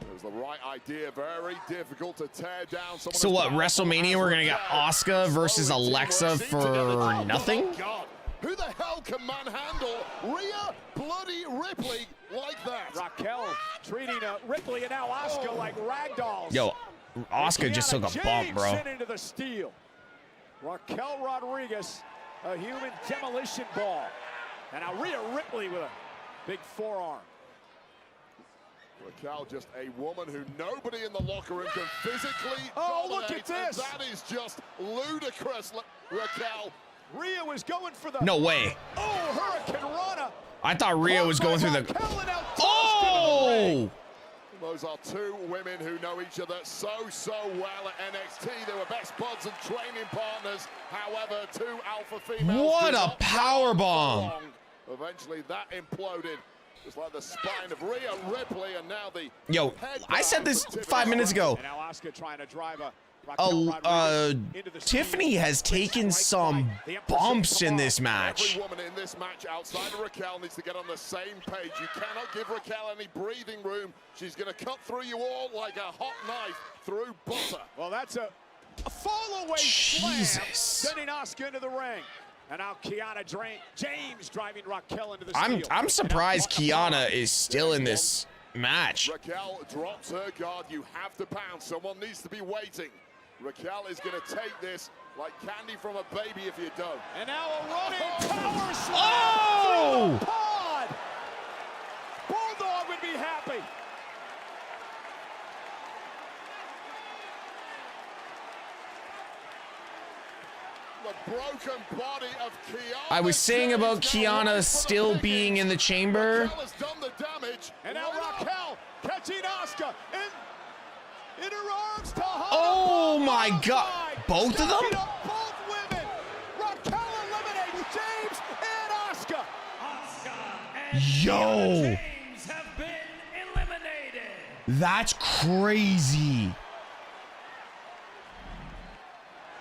It was the right idea. Very difficult to tear down someone. So what, WrestleMania, we're gonna get Asuka versus Alexa for nothing? Oh God. Who the hell can manhandle Rhea bloody Ripley like that? Raquel treating Ripley and now Asuka like ragdolls. Yo, Asuka just took a bump, bro. Sent into the steel. Raquel Rodriguez, a human demolition ball. And now Rhea Ripley with a big forearm. Raquel, just a woman who nobody in the locker room can physically look dominate, at this. and that is just ludicrous, Raquel. Rhea was going for the... No way. Oh, Hurricane Rana. I thought Rhea was going through the... Raquel and now tossed Oh! into the ring. Those are two women who know each other so well at NXT. They were best buds and training partners. However, two alpha females. What a power bomb. Eventually, that imploded. Just like the spine of Rhea Ripley, and now the... Yo, I said this 5 minutes ago. And now Asuka trying to drive a Raquel Rodriguez into the Tiffany has taken some bumps in this match. Every woman in this match outside of Raquel needs to get on the same page. You cannot give Raquel any breathing room. She's going to cut through you all like a hot knife through butter. Well, that's a fall away slam, sending Asuka into the ring. And now Kiana James driving Raquel into the steel. I'm surprised Kiana is still in this match. Raquel drops her guard. You have to pound. Someone needs to be waiting. Raquel is going to take this like candy from a baby if you don't. And now a running power slam. Oh! Through the pod. Bulldog would be happy. The broken body of Kiana. I was saying about James now Kiana ready for still the being in the chamber. Raquel has done the damage. And now Raquel catching Asuka in her arms to hug. Oh my God. Both of them? Stacking up both women. Raquel eliminates James and Asuka. Asuka and Yo. Kiana James have been eliminated. That's crazy.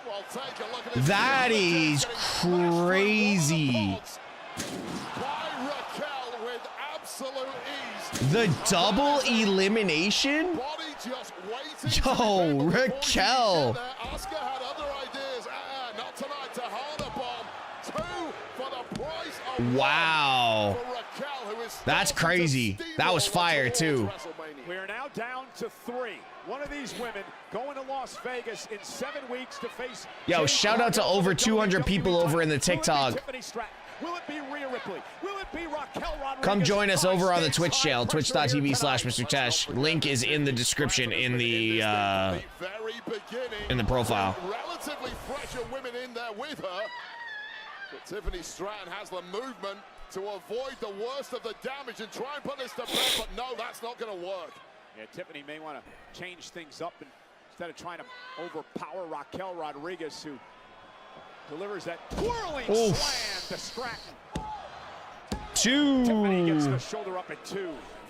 Well, take a look at it. That is crazy. By Raquel with absolute ease. The double elimination? Body just waiting. Yo, Raquel. Asuka had other ideas. Not tonight to harder bomb. Two for the price of Wow. one for Raquel, who is That's starting to crazy. That was steamroll fire, towards too. WrestleMania. We are now down to 3. One of these women going to Las Vegas in 7 weeks to face. Yo, Jade shout out to Cargill over for the 200 WWE people over in the title. TikTok. Will it be Tiffany Stratton? Will it be Rhea Ripley? Will it be Raquel Rodriguez? Come join us over on the Twitch channel, Twitch.tv twitch.tv/MrTeshk. Link is in the description in the profile. Relatively fresher women in there with her. But Tiffany Stratton has the movement to avoid the worst of the damage and try and put this to bed, but no, that's not going to work. Yeah, Tiffany may want to change things up and instead of trying to overpower Raquel Rodriguez, who delivers that twirling slam to Stratton. Tiffany gets the shoulder up at 2.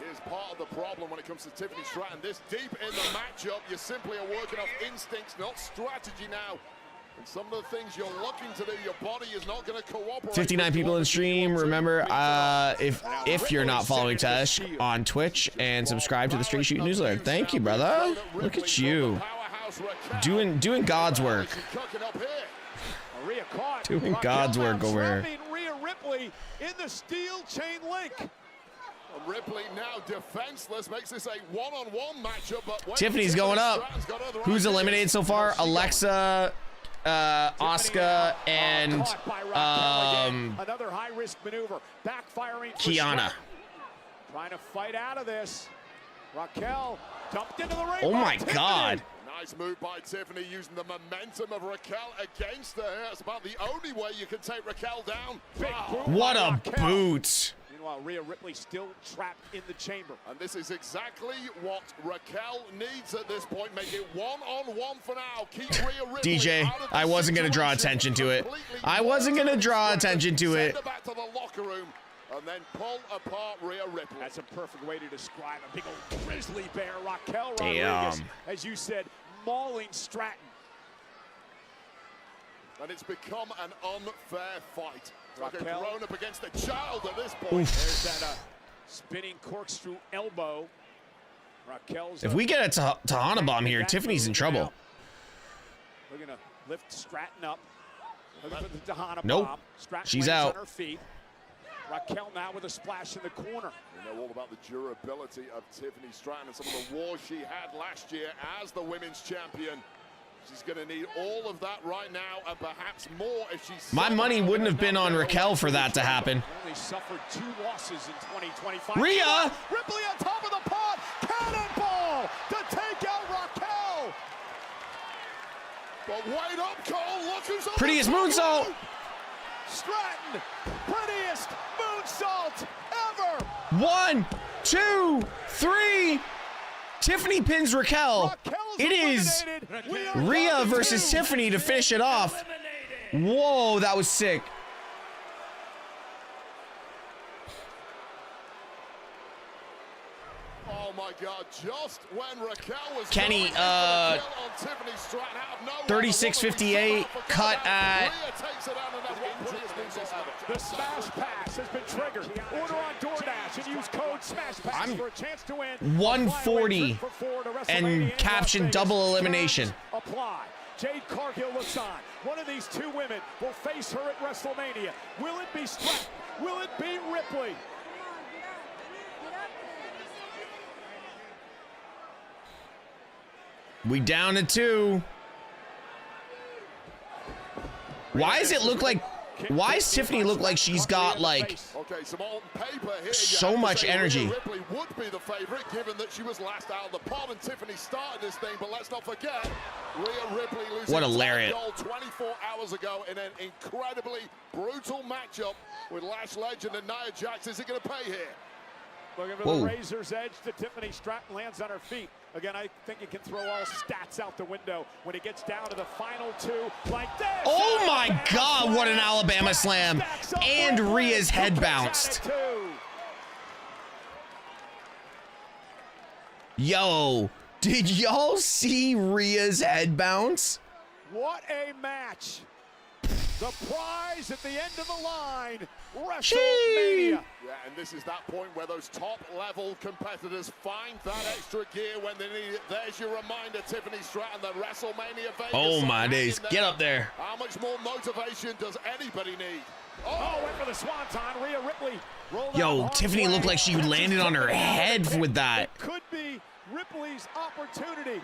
Here's part of the problem when it comes to Tiffany Stratton. This deep in the matchup, you simply are working off instincts, not strategy now. And some of the things you're looking to do, your body is not going to cooperate. 59 people in stream. Remember, if you're not following Tesh on Twitch and subscribe to the Straight Shoot newsletter. Thank you, brother. Look at you. Doing God's work. Doing God's work over here. Rhea Ripley in the steel chain link. Ripley now defenseless, makes this a one-on-one matchup. But Tiffany's going up. Who's eliminated so far? Alexa, Asuka, and another high-risk maneuver, backfiring. Kiana. Trying to fight out of this. Raquel dumped into the ring. Oh my Tiffany. God. Nice move by Tiffany, using the momentum of Raquel against her. That's about the only way you can take Raquel down. What a boot. Meanwhile, Rhea Ripley still trapped in the chamber. And this is exactly what Raquel needs at this point. Make it one-on-one for now. Keep Rhea Ripley DJ, out of the I wasn't going to draw situation. attention to it. Completely I wasn't going to draw attention to it. Send her back to the locker room and then pull apart Rhea Ripley. That's a perfect way to describe a big old grizzly bear. Raquel Damn. Rodriguez, as you said, mauling Stratton. And it's become an unfair fight. Raquel. Grown up against a child at this point. There's that spinning corkscrew elbow. Raquel's If we get a Tahana bomb here, Tiffany's in trouble. We're gonna lift Stratton up. Looking for the Tahana Nope. bomb. Stratton She's lands out. on her feet. Raquel now with a splash in the corner. We know all about the durability of Tiffany Stratton and some of the wars she had last year as the women's champion. She's going to need all of that right now and perhaps more if she's... My money wouldn't have been on Raquel for that to happen. Only suffered 2 losses in 2025. Rhea! Ripley on top of the pod. Cannonball to take out Raquel. But wait up, Cole. Look who's on Prettiest the moonsault. Stratton, prettiest moonsault ever. 1, 2, 3. Tiffany pins Raquel. Raquel's It is eliminated. We are Rhea down to versus 2. Tiffany to finish it off. Eliminated. Whoa, that was sick. Oh my God, just when Raquel was Kenny, going in for the kill on Tiffany Stratton out of nowhere, 36-58, cut at... Rhea takes it out, and that's one prettiest moonsault ever. The smash pass has been triggered. Order on DoorDash and use code SMASHPASS for a chance to win. 140 and caption double elimination. Apply. Jade Cargill looks on. One of these 2 women will face her at WrestleMania. Will it be Stratton? Will it be Ripley? We down to 2. Why does it look like... Why does Tiffany look like she's got, like, Okay, some on paper here. so much energy? Rhea Ripley would be the favorite, given that she was last out of the pod and Tiffany started this thing. But let's not forget, Rhea Ripley losing What a lariat. goal 24 hours ago in an incredibly brutal matchup with Lash Legend and Nia Jax. Is it going to pay here? Looking for Whoa. the razor's edge to Tiffany Stratton, lands on her feet. Again, I think he can throw all stats out the window when he gets down to the final 2 like this. Oh my God, what an Alabama slam. And Rhea's head bounced. Yo, did y'all see Rhea's head bounce? What a match. The prize at the end of the line, Chee. WrestleMania. Yeah, and this is that point where those top-level competitors find that extra gear when they need it. There's your reminder, Tiffany Stratton, the WrestleMania Vegas. Oh my hang days, in there. get up there. How much more motivation does anybody need? Oh, went for the swanton. Rhea Ripley rolled Yo, out Tiffany hard looked like she landed on her head with that. It could be Ripley's opportunity.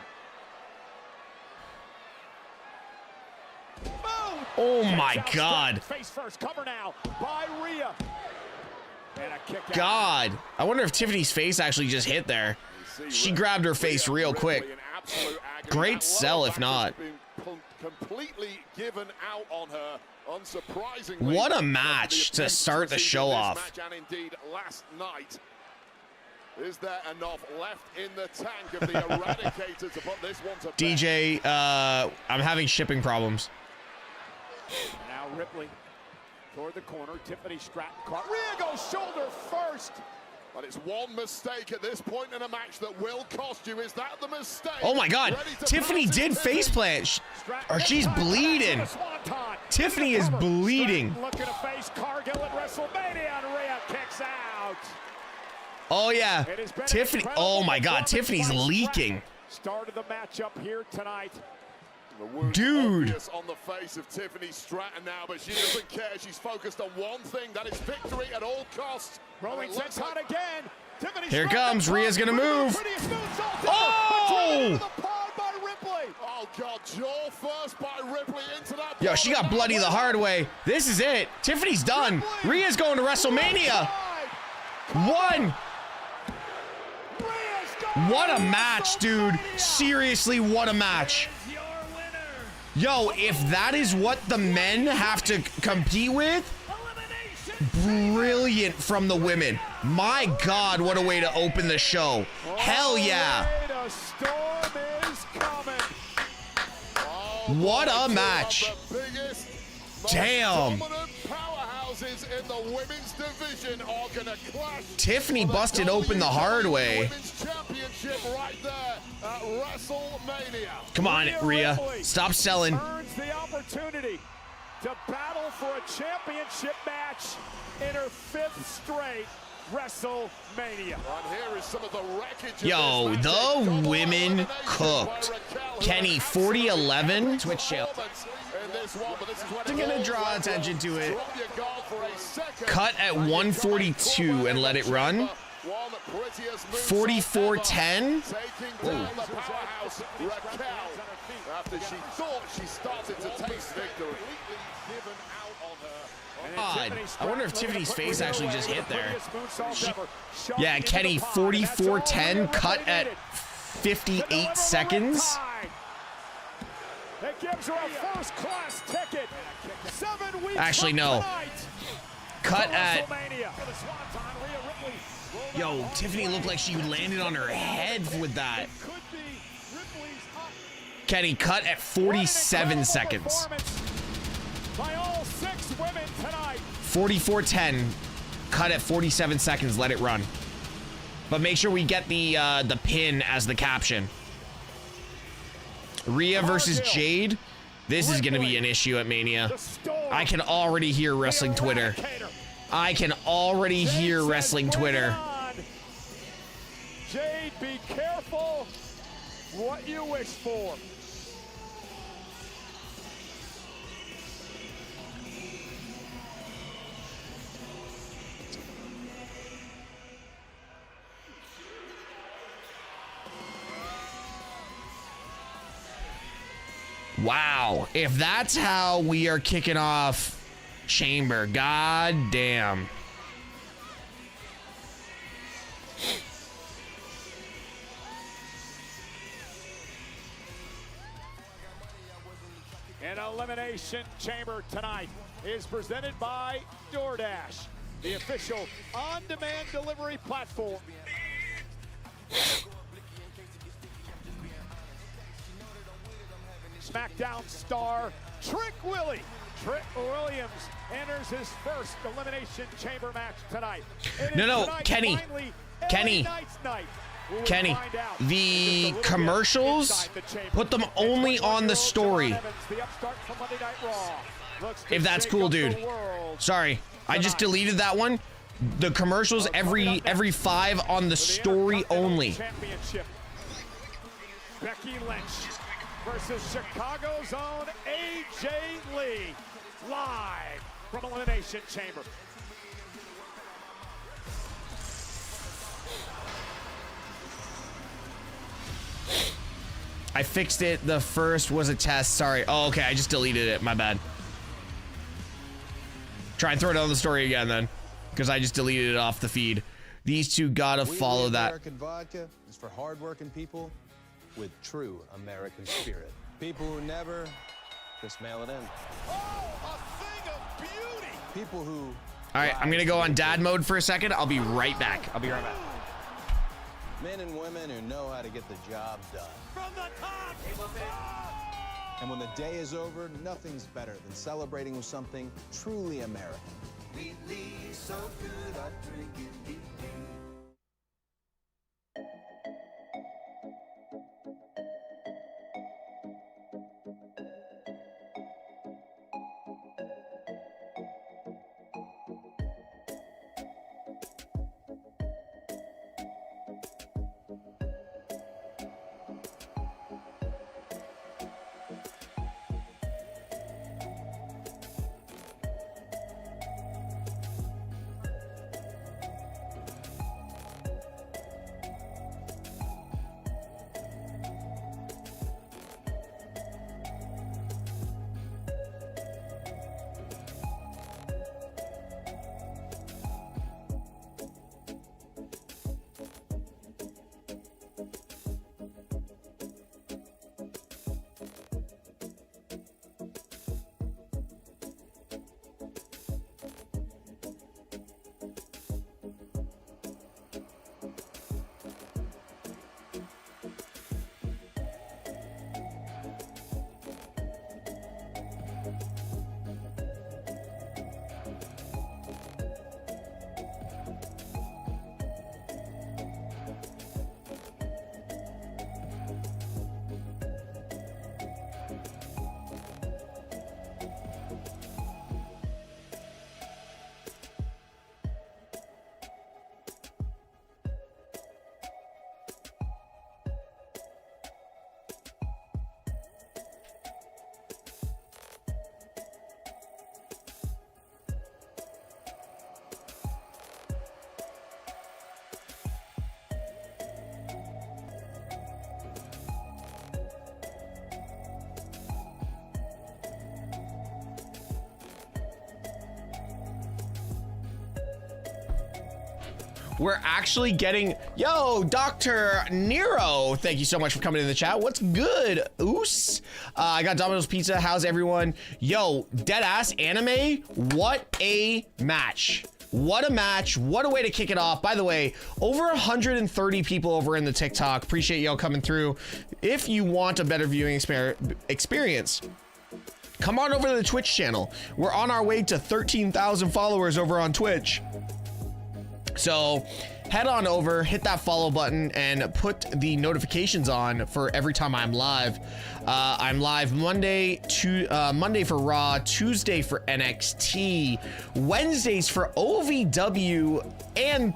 Boom! Oh my Takes out God. Stratton. Face first, cover now by Rhea. And a kick out. God, I wonder if Tiffany's face actually just hit there. She grabbed her face real quick. Ripley in absolute agony. Great That sell, lower if back not. has been completely given out on her, unsurprisingly. What a match to start the show off. Match and indeed last night. Is there enough left in the tank of the Eradicator to put this one to bed? DJ, I'm having shipping problems. Now Ripley toward the corner. Tiffany Stratton caught. Rhea goes shoulder first. But it's one mistake at this point in a match that will cost you. Is that the mistake? Oh my God, Ready to Tiffany pass it, did Tiffany. faceplant. Stratton Or she's bleeding. Tiffany is bleeding. Stratton looking to face Cargill at WrestleMania, and Rhea kicks out. Oh yeah, It has been Tiffany. incredible Oh my God, performance Tiffany's by leaking. Stratton. Started the matchup here tonight. The wound Dude. obvious on the face of Tiffany Stratton now, but she doesn't care. She's focused on one thing, that is victory at all costs. Rolling And it looks sets hot like- again. Tiffany Here Stratton comes, up Rhea's top. gonna Rhea, move. prettiest moonsault ever, Oh! but driven into the pod by Ripley. Oh God, jaw first by Ripley into that. Yo, she got bloody the hard way. This is it. Tiffany's done. Rhea's going to WrestleMania. One. What a match, dude. Seriously, what a match. Is your winner. Yo, if that is what the men have to compete with, Elimination. brilliant from the women. My God, what a way to open the show. Hell yeah. Wait, a storm is coming. What a Two match. of the biggest, most Damn. dominant powerhouses in the women's division are gonna clash. Tiffany for the busted open the hard way. Women's Championship right there at WrestleMania. Come on, Rhea. Stop selling. Earns the opportunity. to battle for a championship match in her 5th straight WrestleMania. And here is some of the wreckage of Yo, this match. the women cooked. Kenny, 40-11. Twitch chill. They're gonna draw attention to it. Cut at 142 and let it run. 44-10. After she thought she started to taste victory. God, I wonder if Tiffany's face actually just hit there. Yeah, Kenny, 44-10, cut at 58 seconds. That gives her a first-class ticket. 7 weeks Actually, no. Cut at... WrestleMania. Yo, Tiffany looked like she landed on her head with that. Kenny, cut at 47 seconds. By all 6 women tonight. 44-10, cut at 47 seconds, let it run. But make sure we get the pin as the caption. Rhea versus Jade. This is gonna be an issue at Mania. I can already hear wrestling Twitter. I can already hear wrestling Twitter. Jade, be careful what you wish for. Wow, if that's how we are kicking off Chamber, god damn. An Elimination Chamber tonight is presented by DoorDash, the official on-demand delivery platform. SmackDown star Trick Williams enters his first Elimination Chamber match tonight. No, Kenny, the commercials, put them only on the story. If that's cool, dude. Sorry, I just deleted that one. The commercials every 5 on the story only. Becky Lynch versus Chicago's own AJ Lee, live from Elimination Chamber. I fixed it. The first was a test. Sorry. Oh, okay. I just deleted it. My bad. Try and throw it on the story again then, because I just deleted it off the feed. These two gotta follow that. American vodka is for hardworking people with true American spirit. People who never just mail it in. Oh, a thing of beauty! People who... All right, I'm gonna go on dad mode for a second. I'll be right back. Men and women who know how to get the job done. From the top! And when the day is over, nothing's better than celebrating with something truly American. we're actually getting, yo, Dr. Nero, thank you so much for coming in the chat. What's good, Oos? I got Domino's Pizza. How's everyone? Yo, deadass anime. What a match. What a match. What a way to kick it off. By the way, over 130 people over in the TikTok. Appreciate y'all coming through. If you want a better viewing experience, come on over to the Twitch channel. We're on our way to 13,000 followers over on Twitch. So head on over, hit that follow button, and put the notifications on for every time I'm live. I'm live Monday for Raw, Tuesday for NXT, Wednesdays for OVW, and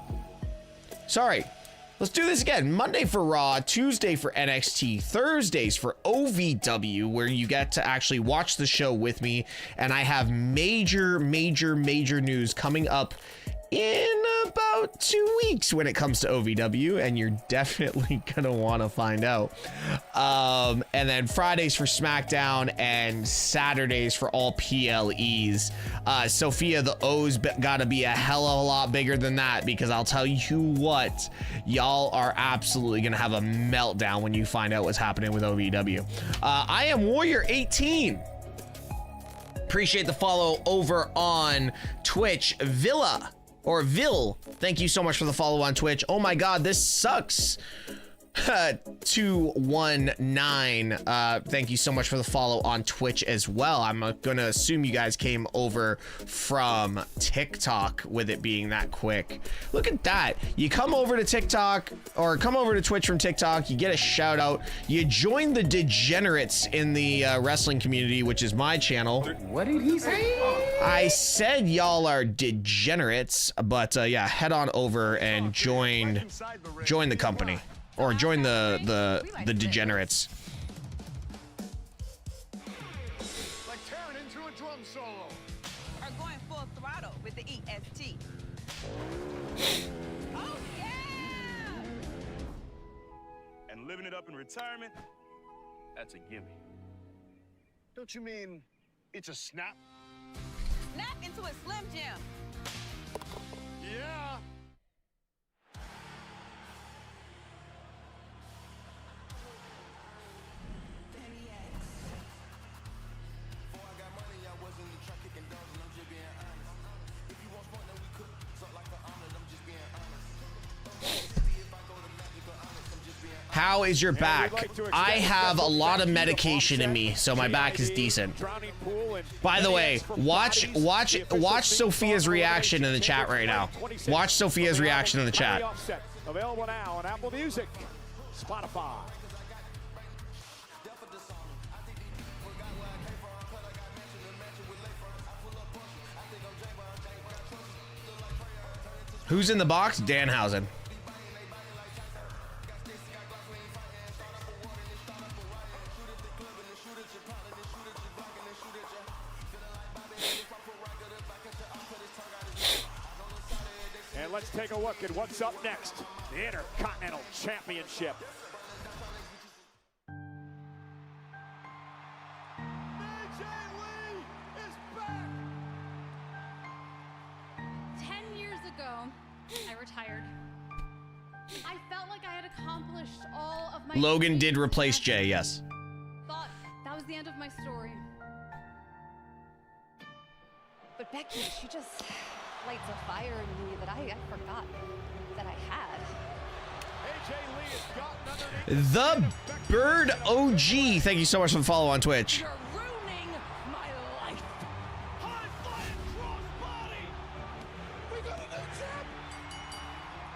sorry, let's do this again. Monday for Raw, Tuesday for NXT, Thursdays for OVW, where you get to actually watch the show with me. And I have major news coming up in about 2 weeks when it comes to OVW, and you're definitely gonna want to find out. And then Fridays for SmackDown and Saturdays for all PLEs. Sophia, the O's gotta be a hell of a lot bigger than that, because I'll tell you what, y'all are absolutely gonna have a meltdown when you find out what's happening with OVW. I am Warrior 18. Appreciate the follow over on Twitch. Villa, or Vil, thank you so much for the follow on Twitch. Oh my God, this sucks. 219, thank you so much for the follow on Twitch as well. I'm gonna assume you guys came over from TikTok with it being that quick. Look at that. You come over to TikTok, or come over to Twitch from TikTok, you get a shout out, you join the degenerates in the wrestling community, which is my channel. What did he say? I said y'all are degenerates, but yeah, head on over and join the company. Or join the degenerates. Like tearing into a drum solo. Are going full throttle with the EST. Oh yeah! And living it up in retirement, that's a gimme. Don't you mean it's a snap? Snap into a Slim Jim. Yeah. How is your back? I have a lot of medication in me, so my back is decent. By the way, watch Sophia's reaction in the chat right now. Watch Sophia's reaction in the chat. Available now on Apple Music, Spotify. Who's in the box? Danhausen. And let's take a look at what's up next. The Intercontinental Championship. AJ Lee is back! 10 years ago, I retired. I felt like I had accomplished all of my Logan did replace Jay, yes. Thought that was the end of my story. But Becky, she just lights a fire in me that I forgot that I had. AJ Lee has gotten underneath. The Bird OG, thank you so much for the follow on Twitch. You're ruining my life. High flying crossbody. We got a new champ.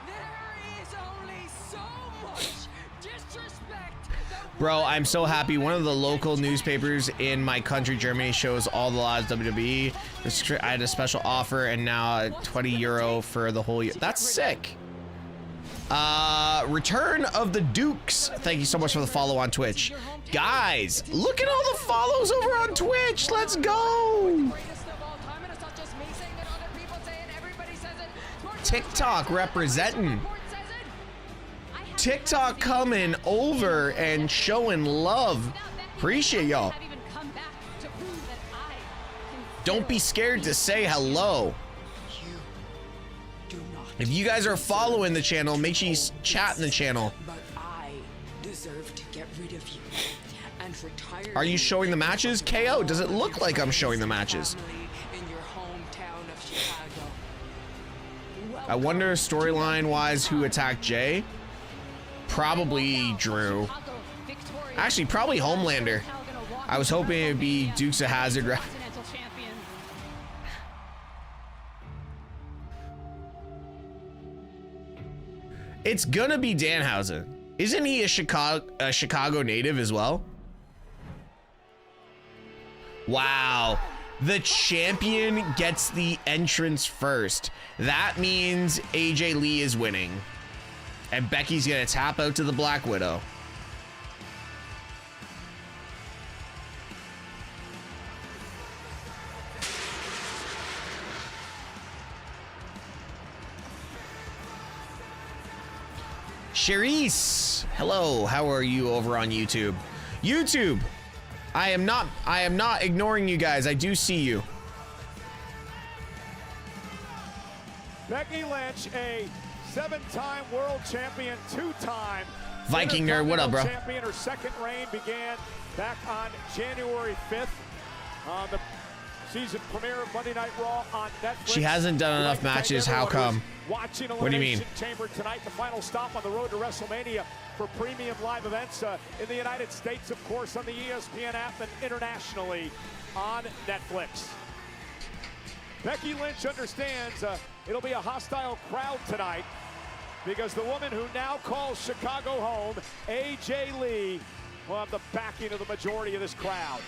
There is only so much disrespect. Bro, I'm so happy. One of the local newspapers in my country, Germany, shows all the lives WWE. I had a special offer, and now €20 for the whole year. That's sick. Return of the Dukes. Thank you so much for the follow on Twitch. Guys, look at all the follows over on Twitch. Let's go. TikTok representing. TikTok coming over and showing love. Appreciate y'all. Don't be scared to say hello. You do not If you guys are following the channel, make sure you chat in the channel. But I deserve to get rid of you and retire. Are you showing the matches? KO, does it look like I'm showing the matches? In your hometown of Chicago. I wonder storyline wise who attacked Jay? Probably Drew. Actually, probably Homelander. I was hoping it'd be Dukes of Hazzard. It's gonna be Danhausen. Isn't he a Chicago native as well? Wow. The champion gets the entrance first. That means AJ Lee is winning. And Becky's gonna tap out to the Black Widow. Charisse, hello, how are you over on YouTube? YouTube, I am not ignoring you guys. I do see you. Becky Lynch, a 7-time world champion, 2-time Viking nerd, what up, bro? Champion. Her second reign began back on January 5th on the season premiere of Monday Night Raw on Netflix. She hasn't done enough matches. How come? Watching What do you mean? Chamber tonight, the final stop on the road to WrestleMania for premium live events in the United States, of course, on the ESPN app and internationally on Netflix. Becky Lynch understands it'll be a hostile crowd tonight because the woman who now calls Chicago home, AJ Lee, will have the backing of the majority of this crowd.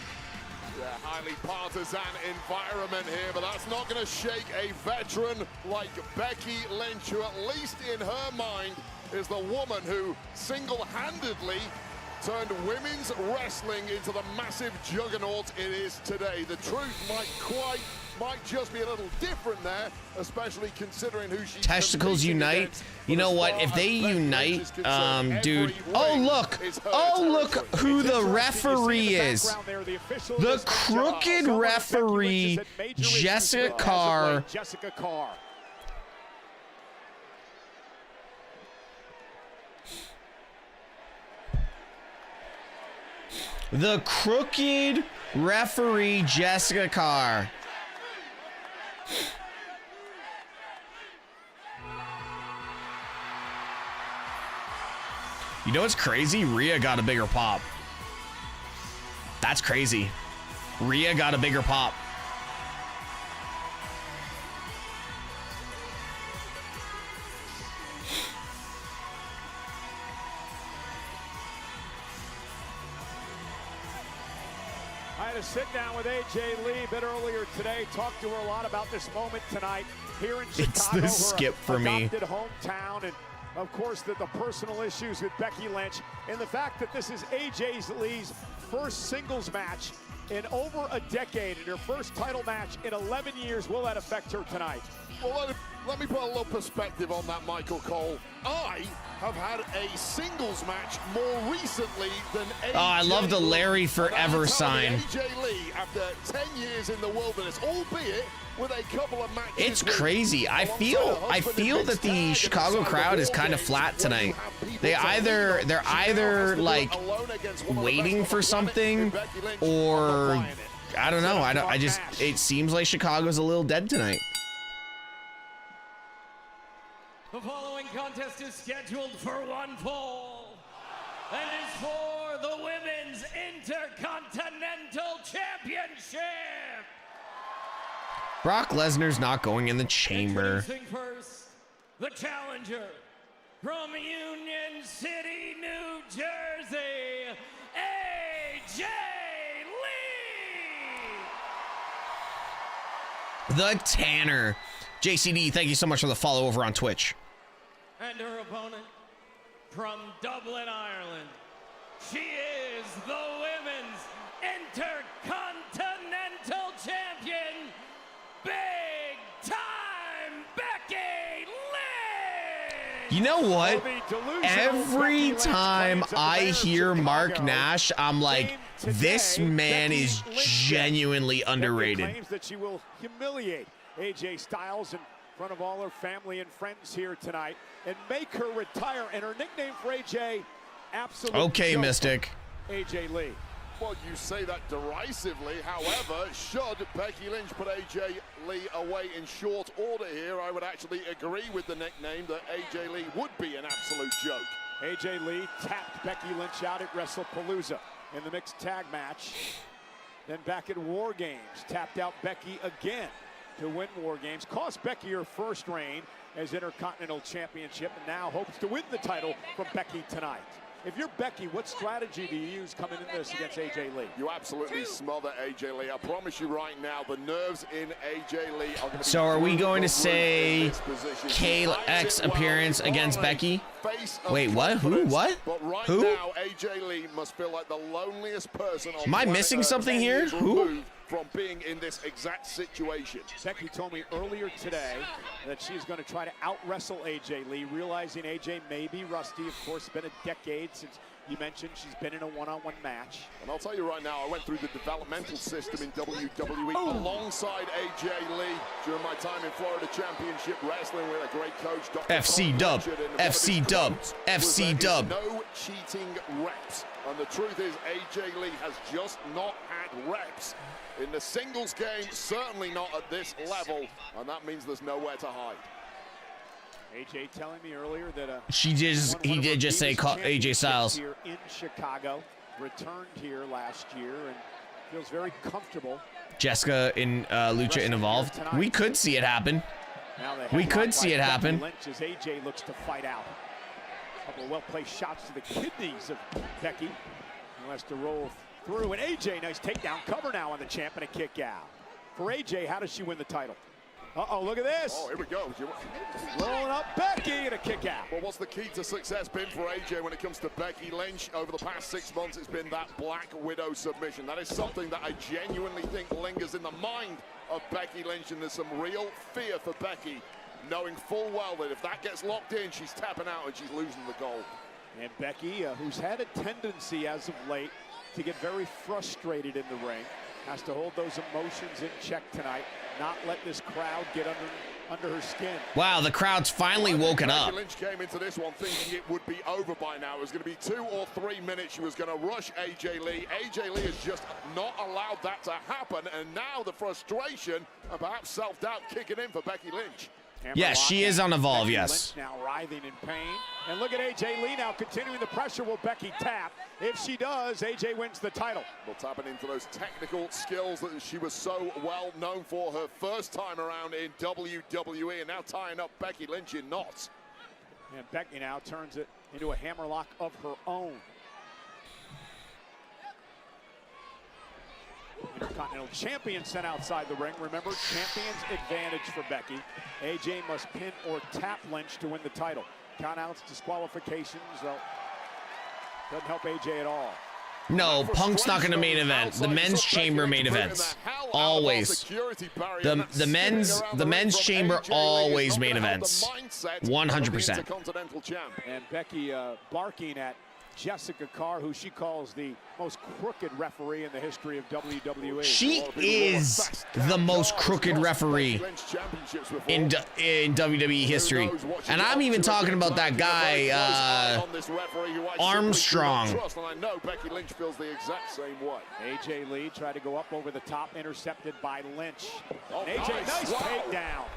Yeah, highly partisan environment here, but that's not going to shake a veteran like Becky Lynch, who at least in her mind is the woman who single-handedly turned women's wrestling into the massive juggernaut it is today. The truth might just be a little different there, especially considering who she Testicles unite. You know what? If they unite, dude. Oh look who the referee is. The crooked referee, Jessica Carr. The crooked referee, Jessica Carr. You know what's crazy? Rhea got a bigger pop. That's crazy. Rhea got a bigger pop. I had a sit down with AJ Lee a bit earlier today, talked to her a lot about this moment tonight here in Chicago. It's the skip for me. Hometown, and of course the personal issues with Becky Lynch, and the fact that this is AJ Lee's first singles match in over a decade, and her first title match in 11 years. Will that affect her tonight? Well, let me put a little perspective on that, Michael Cole. I have had a singles match more recently than AJ. Oh, I love the Larry Forever Lee. sign. AJ Lee, after 10 years in the wilderness, albeit with a couple of matches. It's crazy. I feel that the Chicago crowd is kind of flat tonight. They're either like waiting for something, or I don't know. It seems like Chicago's a little dead tonight. The following contest is scheduled for one fall and is for the Women's Intercontinental Championship. Brock Lesnar's not going in the chamber. Introducing first, the challenger from Union City, New Jersey, AJ Lee. The Tanner. JCD, thank you so much for the follow over on Twitch. And her opponent from Dublin, Ireland. She is the Women's Intercontinental Champion, Big Time Becky Lynch! You know what? Every time I hear Mark Nash, I'm like, this man is genuinely underrated. Claims that she will humiliate AJ Styles and front of all her family and friends here tonight and make her retire. And her nickname for AJ, absolute Okay, joke. Mystic. AJ Lee. Well, you say that derisively. However, should Becky Lynch put AJ Lee away in short order here, I would actually agree with the nickname that AJ Lee would be an absolute joke. AJ Lee tapped Becky Lynch out at WrestlePalooza in the mixed tag match. Then back at War Games, tapped out Becky again to win War Games. Cost Becky her first reign as Intercontinental Championship, and now hopes to win the title from Becky tonight. If you're Becky, what strategy do you use coming in this against AJ Lee? You absolutely smother AJ Lee. I promise you right now, the nerves in AJ Lee are going to be... So are we going to say KX appearance against Becky? Wait, what? Who? What? But right Who? now, AJ Lee must feel like the loneliest person on Am I planet missing Earth, something 10 here? years Who? removed from being in this exact situation. Becky told me earlier today that she's going to try to out-wrestle AJ Lee, realizing AJ may be rusty. Of course, it's been a decade since you mentioned she's been in a one-on-one match. And I'll tell you right now, I went through the developmental system in WWE alongside AJ Lee during my time in Florida Championship Wrestling with a great coach, Dr. FC Tom Dub, Richard, and one of FC his Dub, quotes FC was that Dub. no cheating reps. And the truth is, AJ Lee has just not had reps in the singles game, certainly not at this level, and that means there's nowhere to hide. AJ telling me earlier that He did just say call AJ Styles. Here in Chicago, returned here last year and feels very comfortable. Jessica in Lucha and Evolve. We could see it happen. We could see it happen. Lynch as AJ looks to fight out. A couple of well-placed shots to the kidneys of Becky. Who has to roll through, and AJ, nice takedown cover now on the champ and a kick out. For AJ, how does she win the title? Uh-oh, look at this. Oh, here we go. Rolling up Becky and a kick out. Well, what's the key to success been for AJ when it comes to Becky Lynch? Over the past 6 months, it's been that Black Widow submission. That is something that I genuinely think lingers in the mind of Becky Lynch, and there's some real fear for Becky, knowing full well that if that gets locked in, she's tapping out and she's losing the gold. And Becky, who's had a tendency as of late to get very frustrated in the ring, has to hold those emotions in check tonight, not let this crowd get under her skin. Wow, the crowd's finally woken up. Becky Lynch came into this one thinking it would be over by now. It was going to be 2 or 3 minutes. She was going to rush AJ Lee. AJ Lee has just not allowed that to happen, and now the frustration and perhaps self-doubt kicking in for Becky Lynch. Yes, she is on Evolve, Becky yes. Lynch now writhing in pain. And look at AJ Lee now continuing the pressure. Will Becky tap? If she does, AJ wins the title. Well, tapping into those technical skills that she was so well known for her first time around in WWE, and now tying up Becky Lynch in knots. And Becky now turns it into a hammerlock of her own. Intercontinental champion sent outside the ring. Remember, champion's advantage for Becky. AJ must pin or tap Lynch to win the title. Countouts, disqualifications, doesn't help AJ at all. No, Punk's not going to main event. The men's chamber main events. Always. The men's chamber always main events. 100%. And Becky barking at Jessica Carr, who she calls the most crooked referee in the history of WWE. She is the most crooked referee in WWE history. And I'm even talking about that guy, Armstrong. I know Becky Lynch feels the exact same way. AJ Lee tried to go up over the top, intercepted by Lynch. And AJ, nice takedown.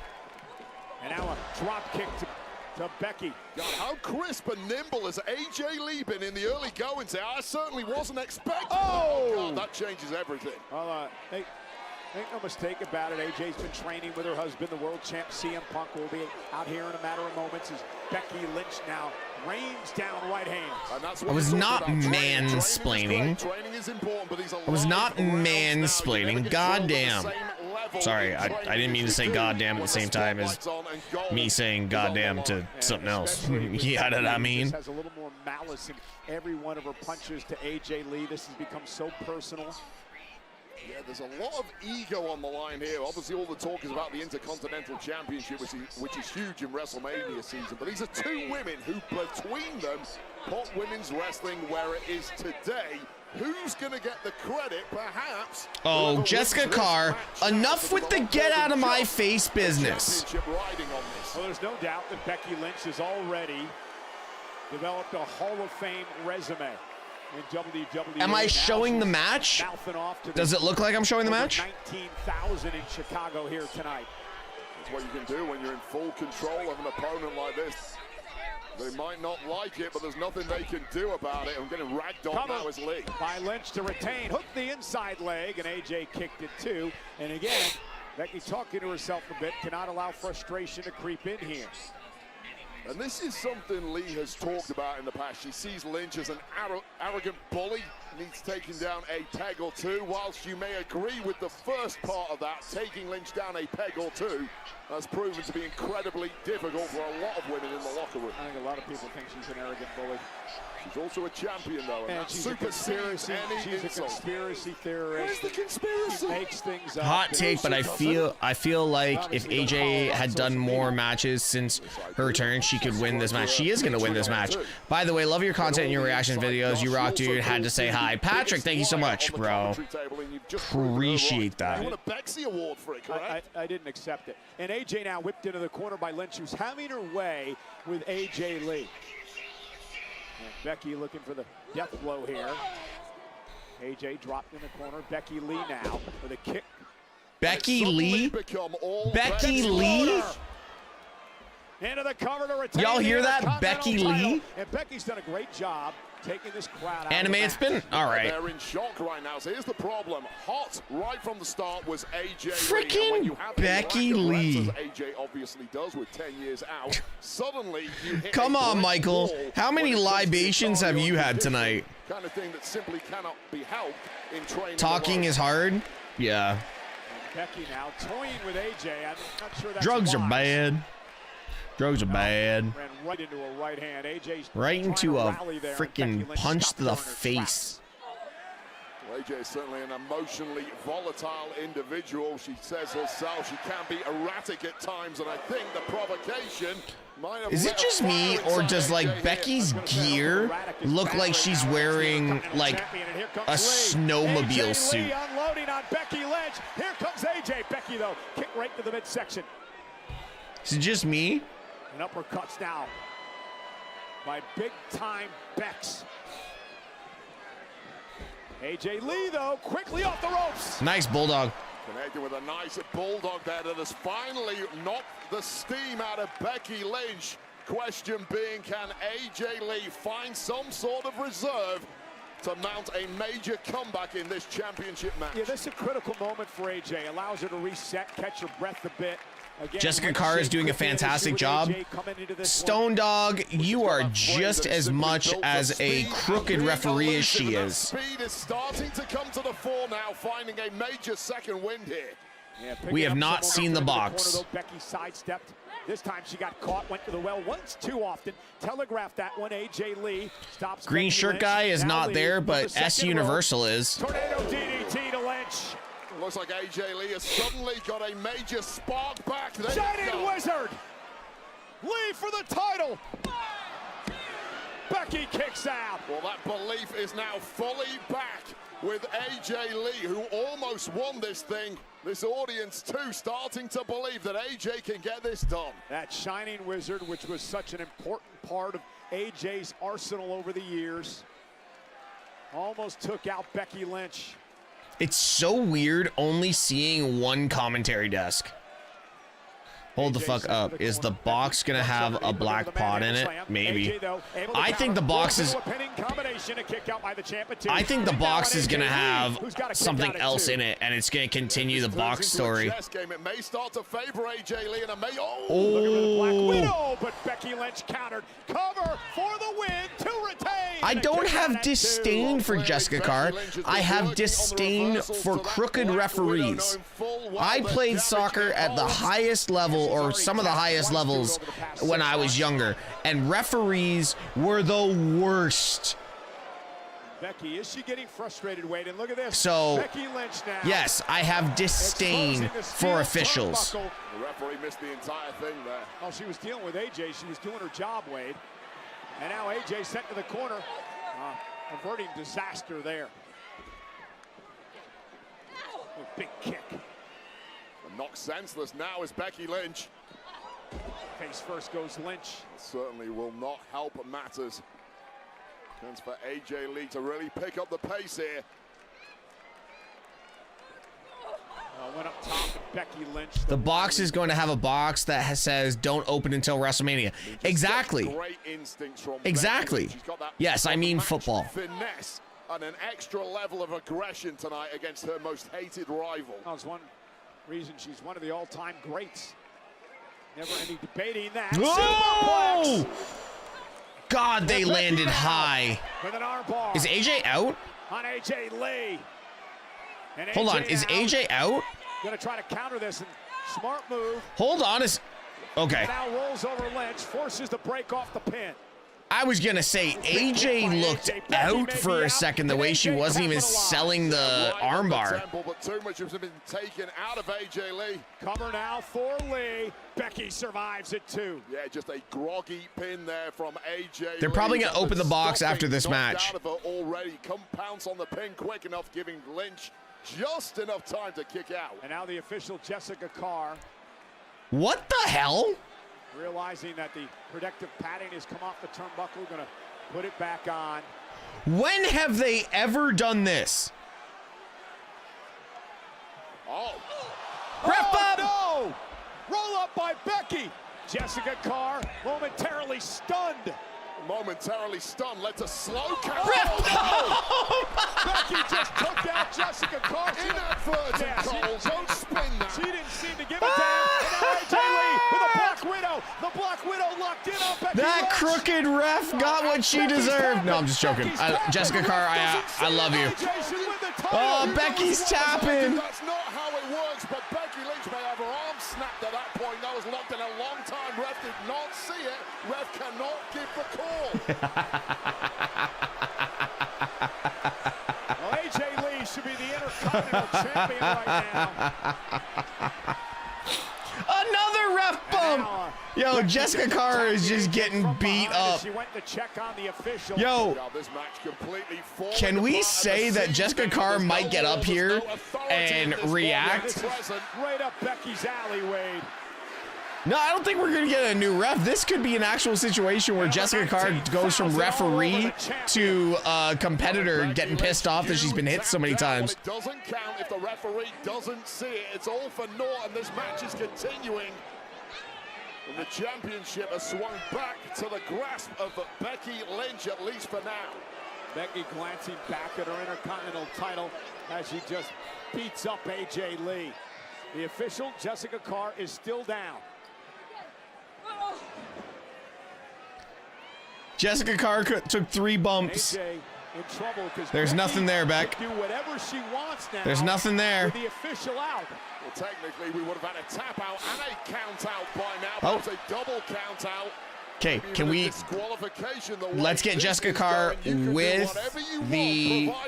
And now a drop kick to Becky. God, how crisp and nimble has AJ Lee been in the early goings there? I certainly wasn't expecting. Oh! God, that changes everything. Well, make no mistake about it. AJ's been training with her husband, the world champ CM Punk, will be out here in a matter of moments as Becky Lynch now rains down right hands. And that's I what was not mansplaining. I was not mansplaining. Goddamn. Sorry, I didn't mean to say goddamn at the same time as me saying goddamn to something else. Yeah, that I mean. Has a little more malice in every one of her punches to AJ Lee. This has become so personal. Yeah, there's a lot of ego on the line here. Obviously, all the talk is about the Intercontinental Championship, which is huge in WrestleMania season. But these are two women who, between them, put women's wrestling where it is today. Who's going to get the credit, perhaps? Oh, Jessica Carr, enough with the get out of my face business. Well, there's no doubt that Becky Lynch has already developed a Hall of Fame resume in WWE. Am I showing the match? Does it look like I'm showing the match? 19,000 in Chicago here tonight. That's what you can do when you're in full control of an opponent like this. They might not like it, but there's nothing they can do about it. I'm getting ragged on now as Lee. By Lynch to retain, hooked the inside leg, and AJ kicked it too. And again, Becky talking to herself a bit, cannot allow frustration to creep in here. And this is something Lee has talked about in the past. She sees Lynch as an arrogant bully, needs taking down a peg or two. Whilst you may agree with the first part of that, taking Lynch down a peg or two has proven to be incredibly difficult for a lot of women in the locker room. I think a lot of people think she's an arrogant bully. She's also a champion, though, and she's a conspiracy. She's a conspiracy theorist. Where's the conspiracy? She makes things up. Hot take, but I feel like if AJ had done more matches since her return, she could win this match. She is going to win this match. By the way, love your content and your reaction videos. You rock, dude. Had to say hi. Patrick, thank you so much, bro. Appreciate that. You won a Bexy Award for it, correct? I didn't accept it. And AJ now whipped into the corner by Lynch, who's having her way with AJ Lee. And Becky looking for the death blow here. AJ dropped in the corner. Becky Lee now with a kick. Becky Lee? Becky Lee? Into the cover to retain. Y'all hear that? Becky Lee? And Becky's done a great job taking this crowd out. Animated spin? All right. They're in shock right now. So here's the problem. Hot right from the start was AJ Freaking Lee. Becky Lee. AJ obviously does with 10 years out. Suddenly you hit Come on, Michael. How many libations have you had tonight? Kind of thing that simply cannot be helped in training. Talking is hard? Yeah. Becky now toying with AJ. I'm not sure that's Drugs are bad. Drugs are bad. Ran right into a right hand. AJ's right into a freaking punch to the face. Well, AJ is certainly an emotionally volatile individual. She says herself she can be erratic at times, and I think the provocation might have. Is it just me, or does like Becky's gear look like she's wearing like a snowmobile suit? Unloading on Becky Lynch. Here comes AJ. Becky though, kick right to the midsection. Is it just me? And uppercuts now by big-time Bex. AJ Lee, though, quickly off the ropes. Nice bulldog. Connected with a nice bulldog there that has finally knocked the steam out of Becky Lynch. Question being, can AJ Lee find some sort of reserve to mount a major comeback in this championship match? Yeah, this is a critical moment for AJ. Allows her to reset, catch her breath a bit. Again, Jessica Carr is doing a fantastic job. Stone Dog, you are just as much as a crooked referee as she is. Speed is starting to come to the fore now, finding a major second wind here. Yeah, we have not seen the box. Corner, though, Becky sidestepped. This time she got caught, went to the well once too often. Telegraphed that one. AJ Lee stops. Green Becky shirt Lynch. guy is Now not Lee there, from but the S second Universal row. is. Tornado DDT to Lynch. Looks like AJ Lee has suddenly got a major spark back. There Shining Wizard! Lee for the title! Becky kicks out. Well, that belief is now fully back with AJ Lee, who almost won this thing. This audience, too, starting to believe that AJ can get this done. That Shining Wizard, which was such an important part of AJ's arsenal over the years, almost took out Becky Lynch. It's so weird only seeing one commentary desk. Hold the fuck up. Is the box gonna have a black pot in it? Maybe. I think the box is. I think the box is gonna have something else in it, and it's gonna continue the box story. It may start to favor AJ Lee, and it may. Oh. But Becky Lynch countered. Cover for the win to retain. I don't have disdain for Jessica Carr. I have disdain for crooked referees. I played soccer at the highest level, or some of the highest levels, when I was younger, and referees were the worst. Becky, is she getting frustrated, Wade? And look at this. So, Becky Lynch now. yes, I have disdain for officials. The referee missed the entire thing there. Oh, she was dealing with AJ. She was doing her job, Wade. And now AJ sent to the corner. Averting disaster there. A big kick. Knocked senseless now is Becky Lynch. Face first goes Lynch. Certainly will not help matters. Chance for AJ Lee to really pick up the pace here. Went up top, Becky Lynch. The box is going to have a box that says "Don't open until WrestleMania." Exactly. Great instincts from Exactly. Becky. She's got that Yes, I mean football. finesse and an extra level of aggression tonight against her most hated rival. That's one reason she's one of the all-time greats. Never any debating that. Whoa! God, they Becky landed now high. with an arm bar. Is AJ out? On AJ Lee. And Hold on, AJ is AJ out? Gonna try to counter this, and smart move. Hold on, okay. Now rolls over Lynch, forces the break off the pin. I was gonna say AJ looked out for a second, the way she wasn't even selling the armbar. Temple, but too much has been taken out of AJ Lee. Cover now for Lee. Becky survives it too. Yeah, just a groggy pin there from AJ. They're probably gonna open the box after this Knocked match. Out of her already. Come pounce on the pin quick enough, giving Lynch just enough time to kick out. And now the official Jessica Carr. What the hell? Realizing that the protective padding has come off the turnbuckle, gonna put it back on. When have they ever done this? Oh. Ref up! No! Roll up by Becky. Jessica Carr momentarily stunned. Momentarily stunned, led to slow count. Becky just took out Jessica Carr. Inadvertent, Cole. Don't spin that. She didn't seem to give a damn. And now AJ Lee with a Black Widow. The Black Widow locked in on Becky That Lynch. crooked ref got what she deserved. No, I'm just joking. Jessica Carr, I love you. Oh, Becky's tapping. That's not how it works, but Becky Lynch may have her arm snapped at that point. That was locked in a long time. Ref did not see it. Ref cannot give the call. Well, AJ Lee should be the Intercontinental Champion right now. Another ref bump. Yo, Jessica Carr is just getting beat up. She went to check on the official. Yo, can we say that Jessica Carr might get up here and react? Right up Becky's alley, Wade. No, I don't think we're going to get a new ref. This could be an actual situation where Jessica Carr goes from referee to competitor getting pissed off that she's been hit so many times. It doesn't count if the referee doesn't see it. It's all for naught, and this match is continuing. And the championship has swung back to the grasp of Becky Lynch, at least for now. Becky glancing back at her Intercontinental title as she just beats up AJ Lee. The official, Jessica Carr, is still down. Jessica Carr took 3 bumps. AJ in trouble because there's nothing there, Beck. Do whatever she wants now. There's nothing there. With the official out. Well, technically, we would have had a tap out and a count out by now. But it's a double count out. Okay, can we? Let's get Jessica Carr with the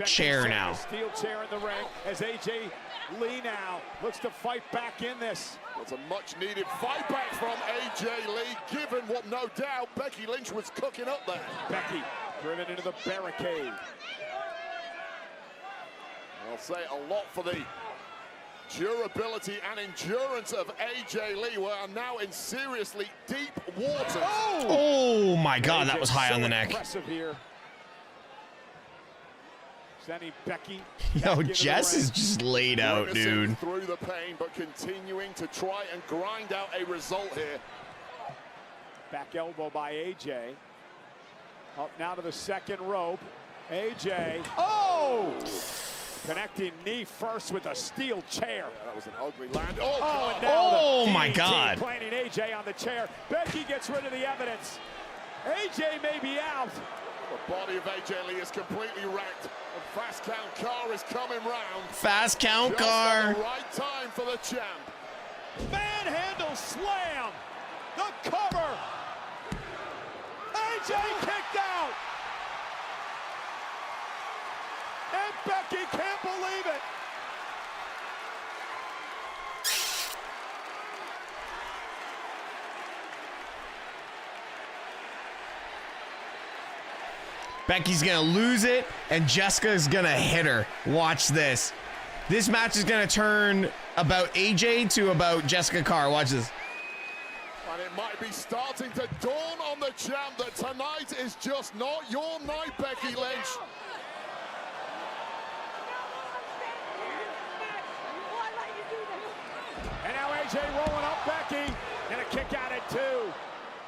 chair now. Steel chair in the ring as AJ Lee now looks to fight back in this. It's a much-needed fight back from AJ Lee, given what no doubt Becky Lynch was cooking up there. Becky driven into the barricade. I'll say a lot for the durability and endurance of AJ Lee. We are now in seriously deep waters. Oh my God, that was high on the neck. Impressive here. Sending Becky. Yo, Jess is just laid out, dude. Through the pain, but continuing to try and grind out a result here. Back elbow by AJ. Up now to the second rope. AJ. Oh! Connecting knee first with a steel chair. Yeah, that was an ugly land. Oh my God. Planting AJ on the chair. Becky gets rid of the evidence. AJ may be out. The body of AJ Lee is completely wrecked. And fast count Carr is coming round. Fast count Just Carr. at the right time for the champ. Manhandle slam. The cover. AJ kicked out. Becky can't believe it. Becky's gonna lose it, and Jessica's gonna hit her. Watch this. This match is gonna turn about AJ to about Jessica Carr. Watch this. And it might be starting to dawn on the champ that tonight is just not your night, Becky Lynch. And now AJ rolling up Becky, and a kick out at 2.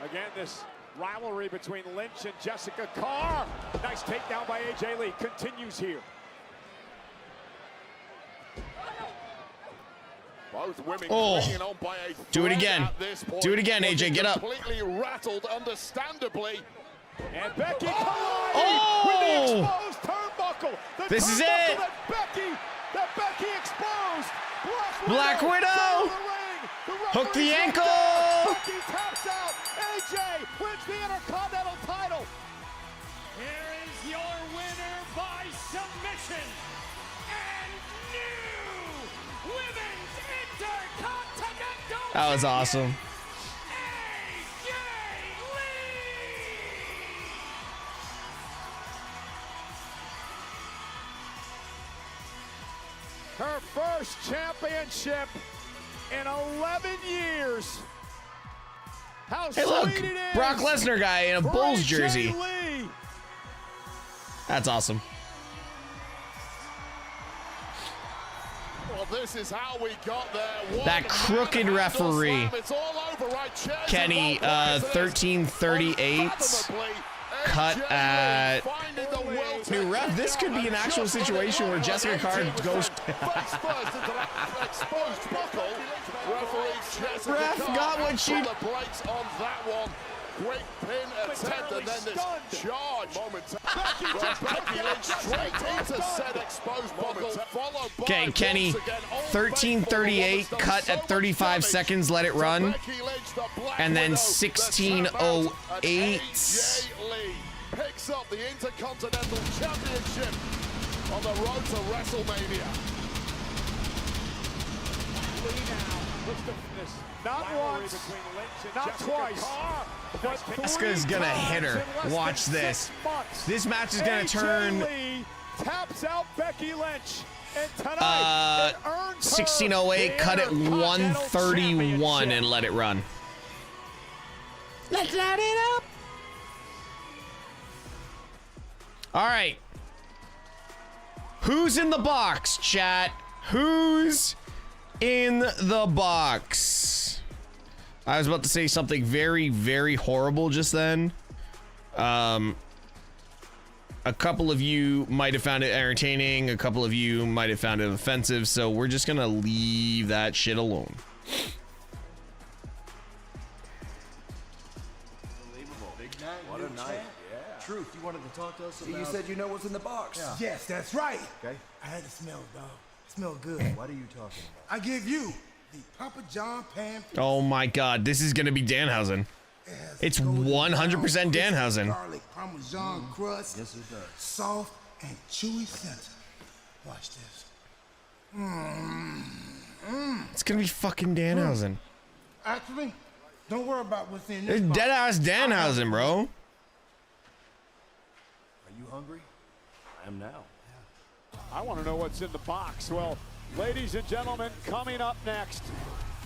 Again, this rivalry between Lynch and Jessica Carr. Nice takedown by AJ Lee. Continues here. Both women Oh, on by a do it again. Do it again, AJ. Get up. Completely rattled, understandably. And Becky colliding with the exposed turnbuckle. This is it. That Becky exposed. Black Widow. Hook the ankle. Becky taps out. AJ wins the Intercontinental title. Here is your winner by submission and new Women's Intercontinental That was awesome. AJ Lee. Her first championship in 11 years. How Hey, look, sweet it is. Brock Lesnar guy in a for Bulls AJ jersey. Lee. That's awesome. Well, this is how we got there. That crooked referee, It's all over, right? Chairs Kenny, above prizes. 1338, cut at. New ref. This could be an actual situation where Jessica Carr goes. Ref got what she. The brakes on that one. Quick pin attempt and then this charge. Becky Lynch straight into said exposed buckle. Followed by Okay, Kenny, 1338, cut at 35 seconds, let it run. And then 1608. Picks up the Intercontinental Championship on the road to WrestleMania. Not once, not twice, but Jessica's gonna hit her. Watch this. This match is gonna turn. Lee taps out Becky Lynch, and tonight it earns 1608, cut at 131 and let it run. Let's light it up. All right. Who's in the box, chat? Who's in the box? I was about to say something very, very horrible just then. A couple of you might have found it entertaining. A couple of you might have found it offensive. So we're just gonna leave that shit alone. What a night. Yeah. Truth, you wanted to talk to us about... You said you know what's in the box. Yeah. Yes, that's right. Okay. I had to smell it, dog. It smelled good. What are you talking about? I give you the Papa John Pan. Oh my God, this is gonna be Danhausen. It's 100% Danhausen. Garlic Parmesan crust. Yes, it does. Soft and chewy center. Watch this. It's gonna be fucking Danhausen. Actually, don't worry about what's in this It's box. dead ass Danhausen, bro. Are you hungry? I am now. I want to know what's in the box. Well, ladies and gentlemen, coming up next,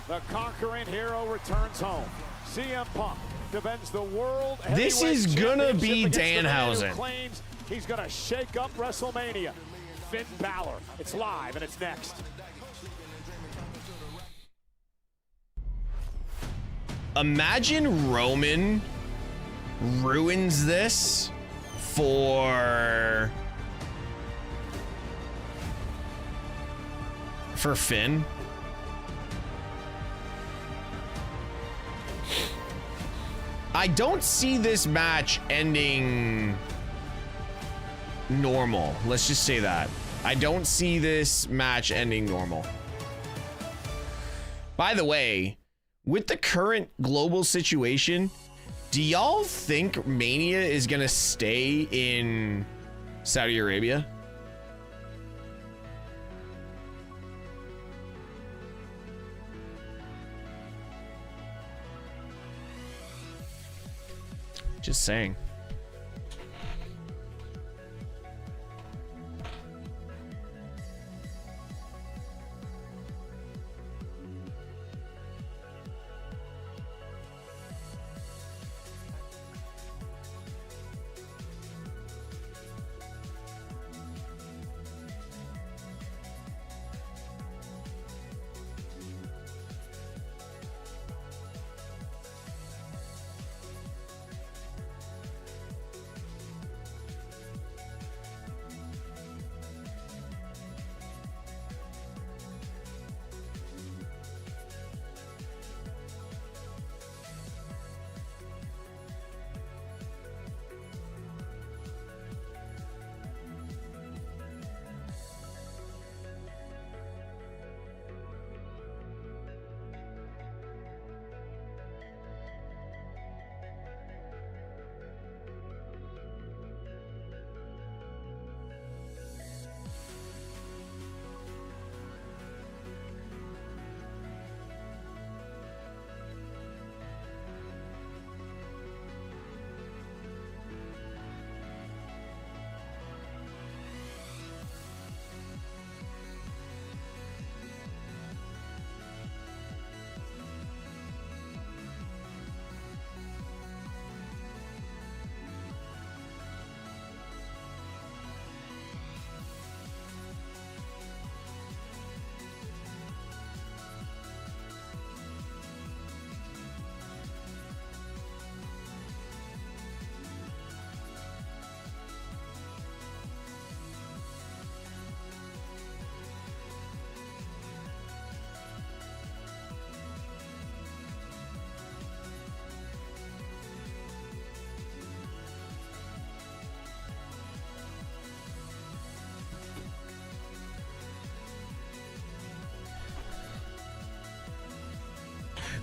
the conquering hero returns home. CM Punk defends the world This is heavyweight gonna championship be against the man who Danhausen. claims he's gonna shake up WrestleMania. Finn Balor. It's live and it's next. Imagine Roman ruins this for Finn. I don't see this match ending normal. Let's just say that. I don't see this match ending normal. By the way, with the current global situation, do y'all think Mania is gonna stay in Saudi Arabia? Just saying.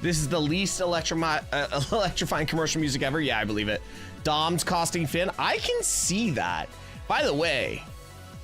This is the least electrifying commercial music ever. Yeah, I believe it. Dom's costing Finn. I can see that. By the way,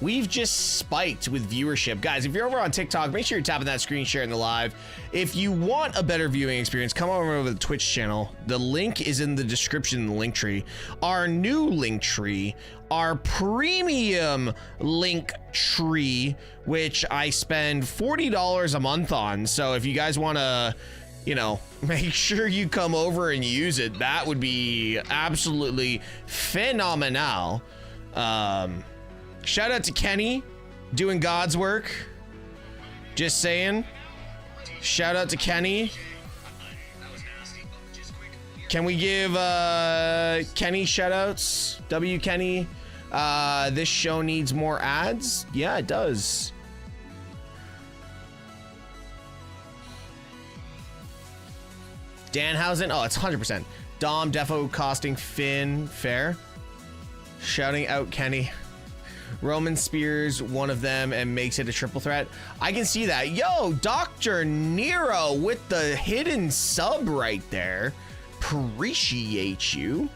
we've just spiked with viewership. Guys, if you're over on TikTok, make sure you're tapping that screen share in the live. If you want a better viewing experience, come over to the Twitch channel. The link is in the description in the link tree. Our new link tree, our premium link tree, which I spend $40 a month on. So if you guys want to, you know, make sure you come over and use it, that would be absolutely phenomenal. Shout out to Kenny doing God's work. Just saying. Shout out to Kenny. Can we give Kenny shout outs? W Kenny. This show needs more ads. Yeah, it does. Danhausen. Oh, it's 100%. Dom defo costing Finn. Fair. Shouting out Kenny. Roman spears one of them and makes it a triple threat. I can see that. Yo, Dr. Nero with the hidden sub right there. Appreciate you.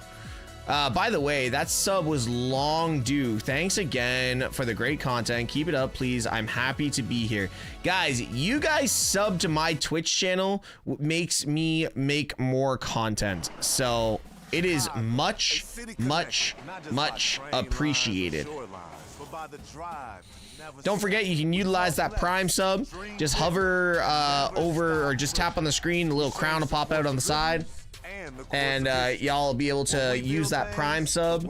By the way, that sub was long due. Thanks again for the great content. Keep it up, please. I'm happy to be here. Guys, you guys sub to my Twitch channel makes me make more content. So it is much, much, much appreciated. Don't forget, you can utilize that Prime sub. Just hover over or just tap on the screen. A little crown will pop out on the side. And y'all will be able to use that Prime sub.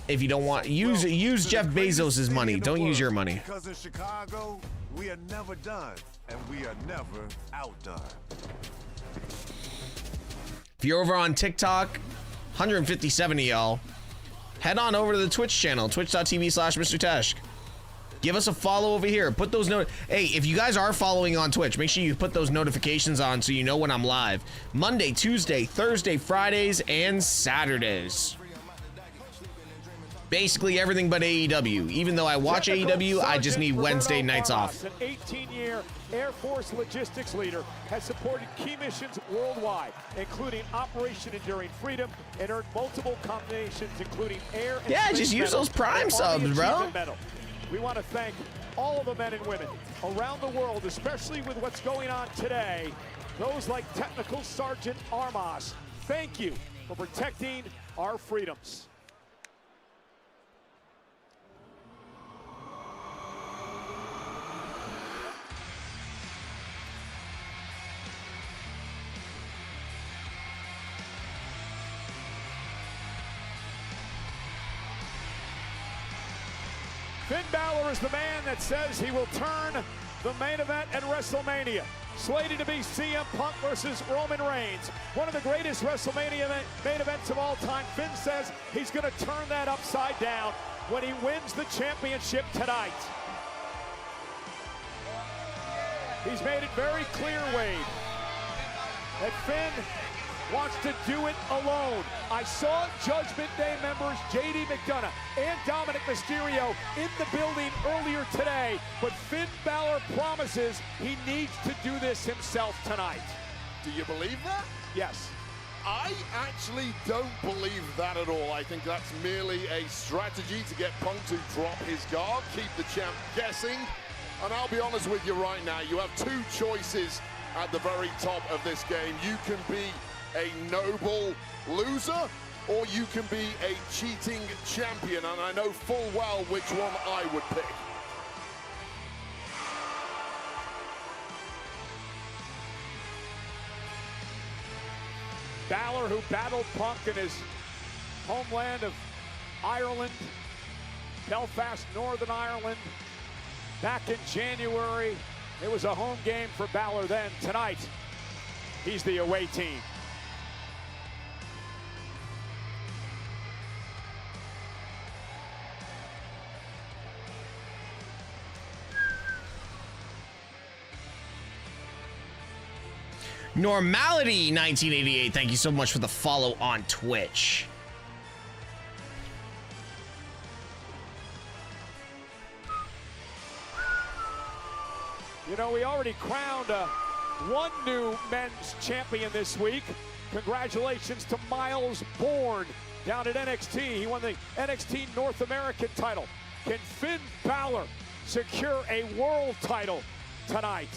If you don't want, use Jeff Bezos's money. Don't use your money. Because in Chicago, we are never done, and we are never outdone. If you're over on TikTok, 157 of y'all, head on over to the Twitch channel, twitch.tv/MrTeshk. Give us a follow over here. Put those Hey, if you guys are following on Twitch, make sure you put those notifications on so you know when I'm live. Monday, Tuesday, Thursday, Fridays, and Saturdays. Basically everything but AEW. Even though I watch AEW, I just need Wednesday nights off. An 18-year Air Force logistics leader, has supported key missions worldwide, including Operation Enduring Freedom, and earned multiple combinations, including air and yeah, just use those Prime subs, bro. We want to thank all of the men and women around the world, especially with what's going on today. Those like Technical Sergeant Armas. Thank you for protecting our freedoms. Finn Balor is the man that says he will turn the main event at WrestleMania. Slated to be CM Punk versus Roman Reigns. One of the greatest WrestleMania main events of all time. Finn says he's going to turn that upside down when he wins the championship tonight. He's made it very clear, Wade, that Finn wants to do it alone. I saw Judgment Day members JD McDonough and Dominic Mysterio in the building earlier today, but Finn Balor promises he needs to do this himself tonight. Do you believe that? Yes. I actually don't believe that at all. I think that's merely a strategy to get Punk to drop his guard, keep the champ guessing. And I'll be honest with you right now, you have two choices at the very top of this game. You can be a noble loser, or you can be a cheating champion, and I know full well which one I would pick. Balor, who battled Punk in his homeland of Ireland, Belfast, Northern Ireland, back in January. It was a home game for Balor then. Tonight, he's the away team. Normality 1988, thank you so much for the follow on Twitch. You know, we already crowned one new men's champion this week. Congratulations to Miles Bourne down at NXT. He won the NXT North American title. Can Finn Balor secure a world title tonight?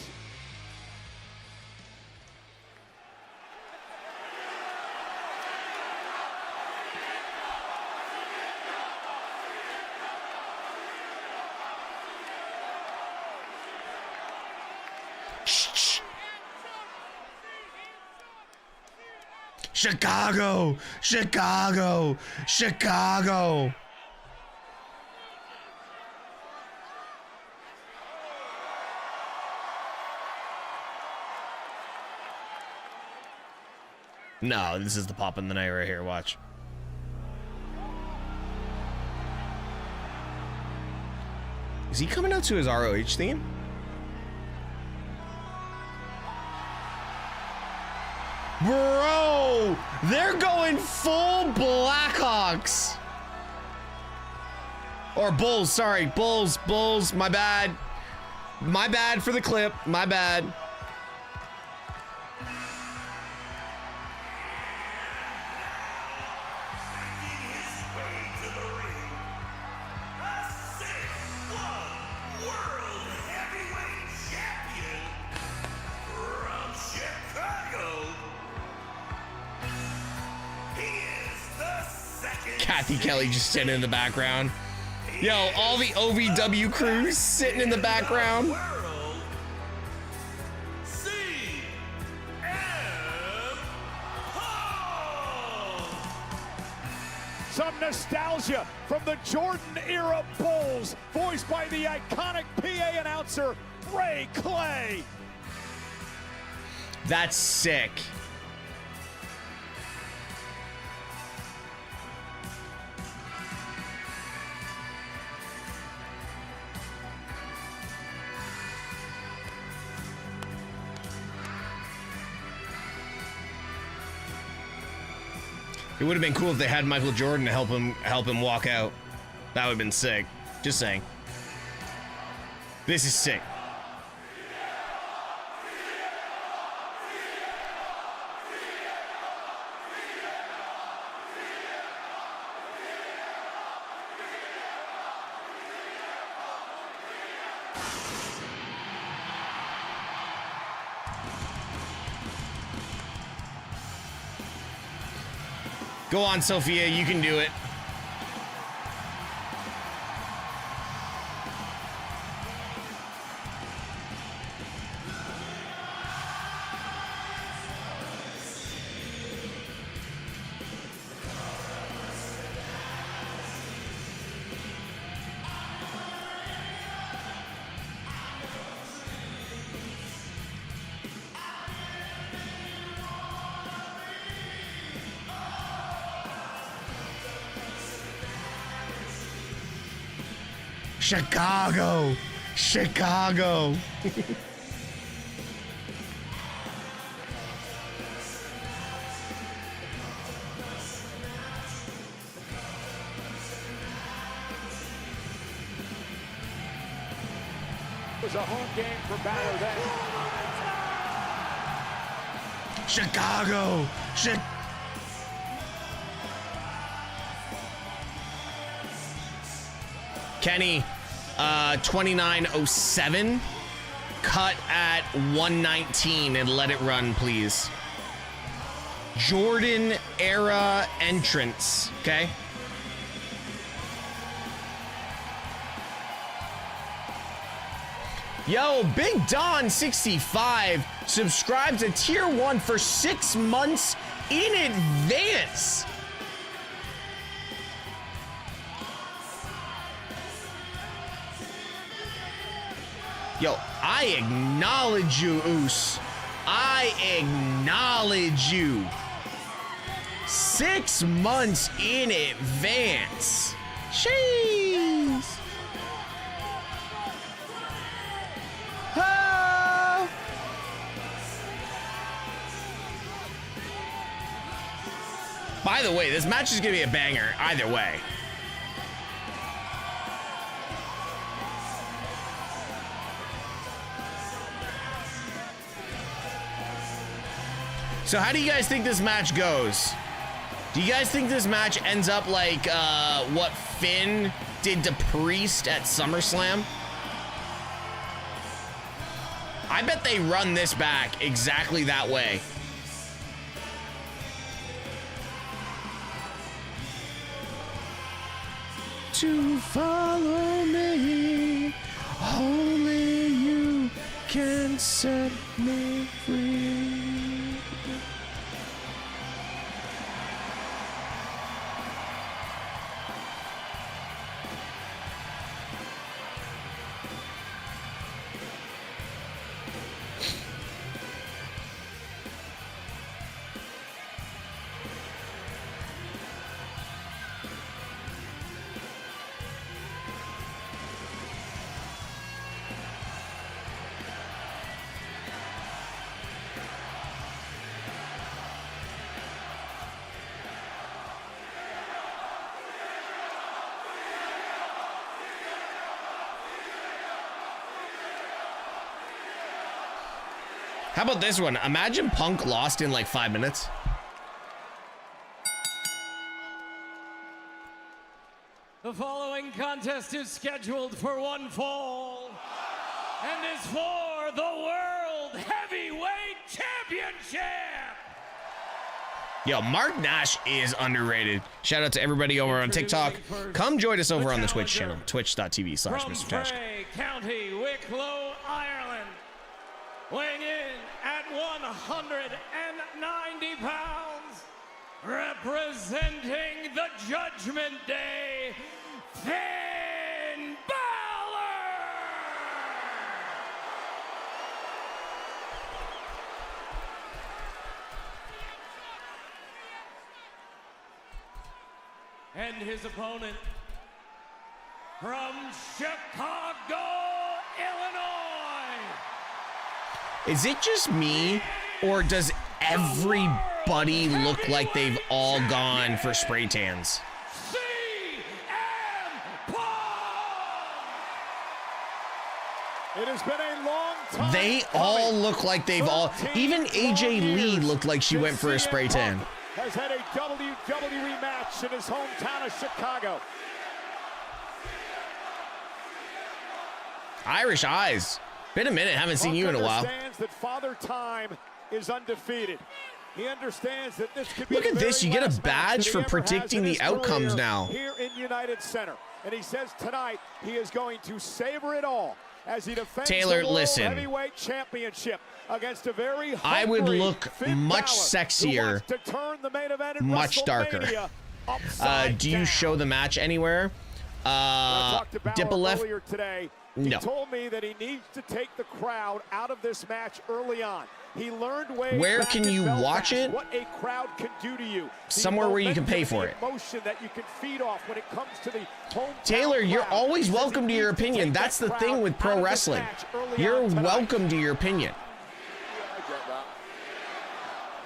Chicago, Chicago, Chicago. No, this is the pop in the night right here. Watch. Is he coming out to his ROH theme? Bro, they're going full Blackhawks. Or Bulls, sorry. Bulls, my bad. My bad for the clip, my bad. Kathy Kelly just sitting in the background. Yo, all the OVW crews sitting in the background. Some nostalgia from the Jordan-era Bulls, voiced by the iconic PA announcer, Ray Clay. That's sick. It would have been cool if they had Michael Jordan to help him walk out. That would have been sick. Just saying. This is sick. Go on, Sophia. You can do it. Chicago. Chicago. It was a home game for Balor then. Chicago. Kenny, 2907. Cut at 119 and let it run, please. Jordan era entrance, okay? Yo, Big Don 65 subscribed to Tier 1 for 6 months in advance. Yo, I acknowledge you, Oos. I acknowledge you. 6 months in advance. Jeez. Oh. By the way, this match is gonna be a banger either way. So how do you guys think this match goes? Do you guys think this match ends up like what Finn did to Priest at SummerSlam? I bet they run this back exactly that way. To follow me, only you can set me free. How about this one? Imagine Punk lost in like 5 minutes. The following contest is scheduled for one fall and is for the World Heavyweight Championship. Yo, Mark Nash is underrated. Shout out to everybody over on TikTok. Come join us over on the Twitch channel, twitch.tv/MrTeshk. Bray County, Wicklow, Ireland, weighing in at 190 pounds, representing the Judgment Day, Finn Balor! And his opponent from Chicago, Illinois. Is it just me, or does everybody look like they've all gone for spray tans? It has been a long time. They all look like they've all, even AJ Lee looked like she went for a spray tan. Has had a WWE match in his hometown of Chicago. Irish eyes. Been a minute, haven't seen you in a while. Understands that Father Time is undefeated. He understands that this could be Look at this. You get a badge for predicting the outcomes now. Here in United Center. And he says tonight he is going to savor it all as he defends Taylor, the World listen. Heavyweight Championship against a very I would look Finn much Balor, sexier, who wants to turn the main event in much darker. Do you show the match anywhere? Dipalef? Earlier today, No. He told me that he needs to take the crowd out of this match early on. He learned way Where back can in you Belfast watch it? what a crowd can do to you. Somewhere where you can pay for it. Emotion that you can feed off when it comes to the hometown Taylor, you're crowd. always He says welcome to he your needs opinion. take That's that the thing crowd with out pro of this wrestling. match early You're on tonight. welcome to your opinion. I get that.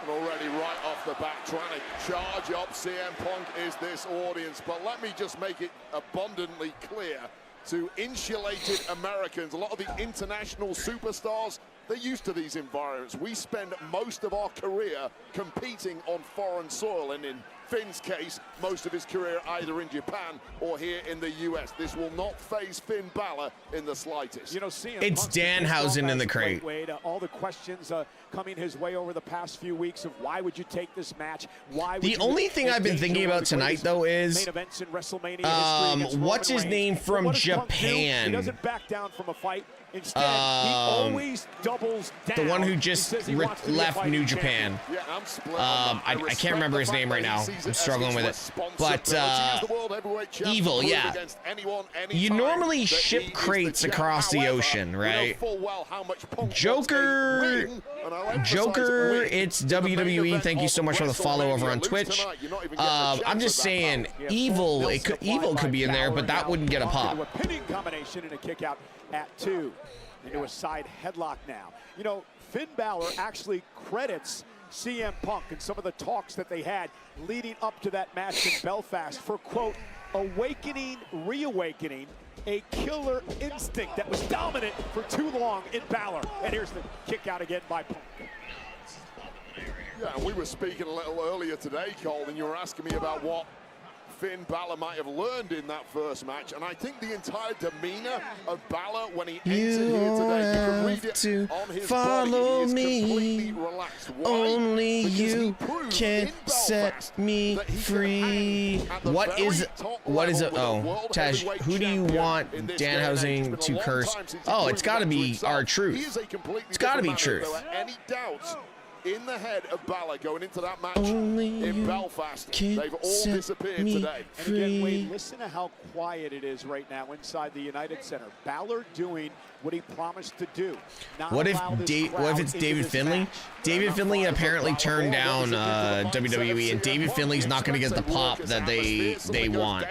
And already right off the bat, trying to charge up CM Punk is this audience. But let me just make it abundantly clear to insulated Americans, a lot of the international superstars, they're used to these environments. We spend most of our career competing on foreign soil, and in Finn's case, most of his career either in Japan or here in the US. This will not faze Finn Balor in the slightest. You know, CM It's Punk's Danhausen in the a great crate. way to all the questions coming his way over the past few weeks of why would you take this match? Why would The you only thing I've been engage thinking in one about of the tonight, greatest though, is main events in WrestleMania history against what's Roman his name Reigns. from What does Punk do? Japan? He doesn't back down from a fight. Instead, he always doubles down. The one who He just says he wants to be a left fighting New champion. Japan. Yeah, I'm split on that. I can't remember his name right now. I'm struggling with it. But Evil, yeah. You normally ship crates across the ocean, right? Joker, it's WWE. Thank you so much for the follow over on Twitch. I'm just saying, Evil could be in there, but that wouldn't get a pop. A pinning combination and a kick out at 2. Into a side headlock now. You know, Finn Balor actually credits CM Punk and some of the talks that they had leading up to that match in Belfast for, quote, reawakening a killer instinct that was dominant for too long in Balor. And here's the kick out again by Punk. Yeah, and we were speaking a little earlier today, Cole, and you were asking me about what Finn Balor might have learned in that first match, and I think the entire demeanor of Balor when he entered here today, you can read it on his follow body. He is completely me. relaxed. Why? Only Because he you proved can in set Belfast me that he can free. hang at the What is very top it? level with a Oh, world Tesh, heavyweight who do you champion want in this day and age. It's Danhausen been a to long curse? time since Oh, he's it's got to proven that be himself. our He truth. is a completely It's got to be different man. truth. If there were any doubts in the head of Balor going into that match Only in you Belfast, can they've all set disappeared me today. And again, Wade, listen to how quiet it is right now inside the United Center. Balor doing what he promised to do. What if it's David Finlay? David Finlay apparently turned down WWE, and David Finlay's not going to get the pop that they want.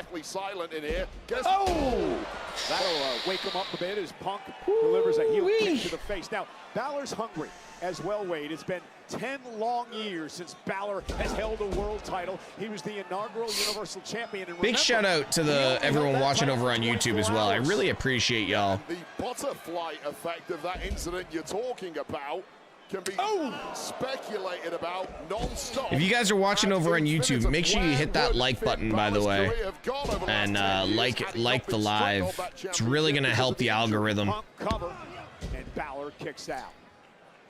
Oh! That'll wake him up a bit as Punk delivers a heel kick to the face. Now, Balor's hungry as well, Wade. It's been 10 long years since Balor has held a world title. He was the inaugural Universal Champion. And Big shout out to everyone watching over on YouTube as well. I really appreciate y'all. The butterfly effect of that incident you're talking about can be speculated about non-stop. If you guys are watching over on YouTube, make sure you hit that like button, by the way, and like the live. It's really gonna help the algorithm. Cover, and Balor kicks out.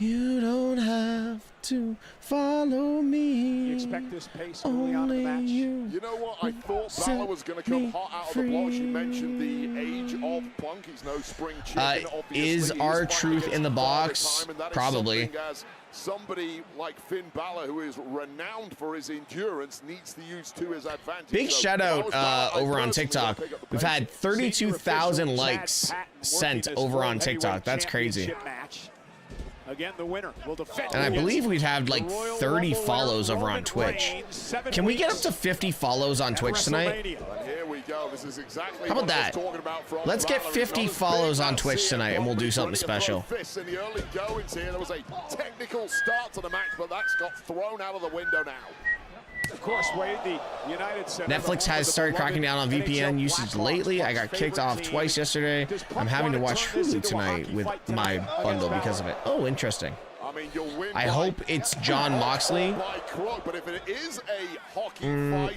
You don't have to follow me. You expect this pace early on in the match? You know what? I thought Balor was going to come hot out of the blocks. You mentioned the age of Punk. He's no spring chicken. Is our truth in the box? Probably. Somebody like Finn Balor, who is renowned for his endurance, needs to use to his advantage. Big shout out over on TikTok. We've had 32,000 likes sent over on TikTok. That's crazy. Again, the winner will defend. And I believe we've had like 30 follows over on Twitch. Can we get up to 50 follows on Twitch tonight? Here we go. This is exactly How about that? Let's get 50 follows on Twitch tonight and we'll do something special. In the early goings here, there was a technical start to the match, but that's got thrown out of the window now. Of course, Wade, the United Center. Netflix has started cracking down on VPN usage lately. I got kicked off twice yesterday. I'm having to watch Hulu tonight with my bundle because of it. Oh, interesting. I hope it's John Moxley.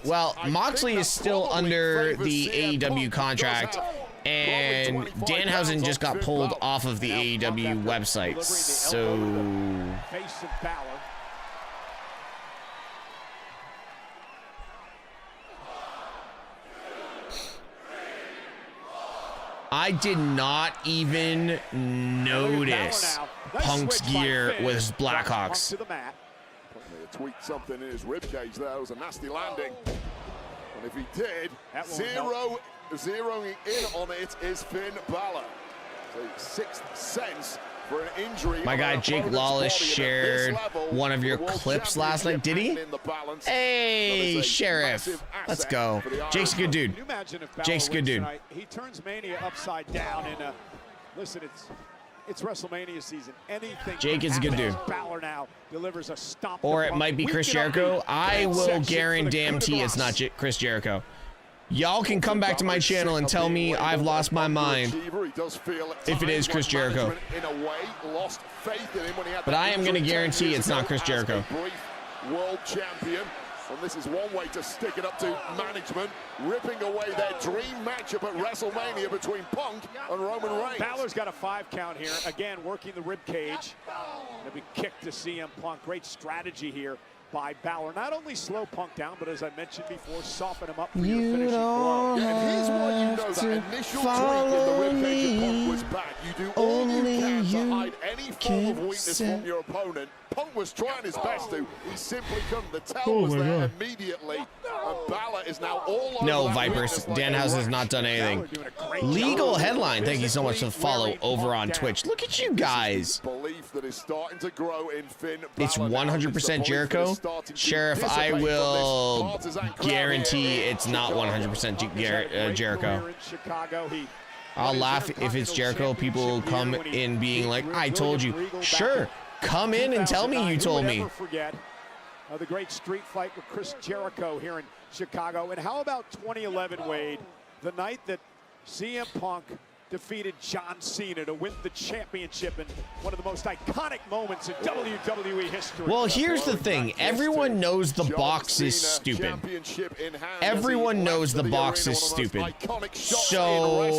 Well, Moxley is still under the AEW contract, and Danhausen just got pulled off of the AEW website. So I did not even notice Punk's gear with his Blackhawks. Tweaked something in his ribcage there. It was a nasty landing. And if he did, zeroing in on it is Finn Balor. So sixth sense for an injury. My guy Jake Lawless shared one of your clips last night. Did he? Hey, Sheriff. Let's go. Jake's a good dude. Jake's a good dude. He turns Mania upside down. And listen, it's WrestleMania season. Anything. Jake is a good dude. Balor now delivers a stomp. Or it might be Chris Jericho. I will guarantee it's not Chris Jericho. Y'all can come back to my channel and tell me I've lost my mind if it is Chris Jericho. But I am going to guarantee it's not Chris Jericho. World champion. And this is one way to stick it up to management, ripping away their dream matchup at WrestleMania between Punk and Roman Reigns. Balor's got a 5 count here. Again, working the rib cage. A big kick to CM Punk. Great strategy here by Balor. Not only slow Punk down, but as I mentioned before, soften him up for your finishing blow. Yeah, and here's why you know that initial tweak in the rib cage of Punk was bad. You do all you can to hide any form of weakness from your opponent. Punk was trying his best to. He simply couldn't. The tell was there immediately. And Balor is now all over. No, Vipers. Danhausen has not done anything. Legal headline. Thank you so much for the follow over on Twitch. Look at you guys. Belief that is starting to grow in Finn Balor. It's 100% Jericho. Sheriff, I will guarantee it's not 100% Jericho. I'll laugh if it's Jericho. People will come in being like, I told you. Sure. Come in and tell me you told me. Never forget the great street fight with Chris Jericho here in Chicago. And how about 2011, Wade? The night that CM Punk defeated John Cena to win the championship in one of the most iconic moments in WWE history. Well, here's the thing. Everyone knows the box is stupid. Everyone knows the box is stupid. So...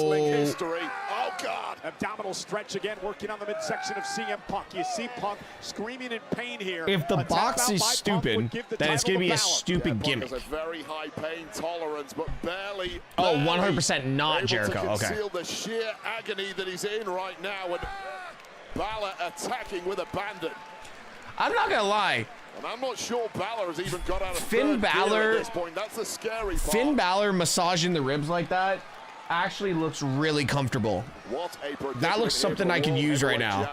Oh, God. Abdominal stretch again, working on the midsection of CM Punk. You see Punk screaming in pain here. If the box is stupid, then it's going to be a stupid gimmick. Punk has a very high pain tolerance, but barely Oh, 100% not Jericho. Okay. Conceal the sheer agony that he's in right now, and Balor attacking with abandon. I'm not going to lie. And I'm not sure Balor has even got out of Finn Balor at this point. That's the scary part. Finn Balor massaging the ribs like that actually looks really comfortable. That looks something I could use right now.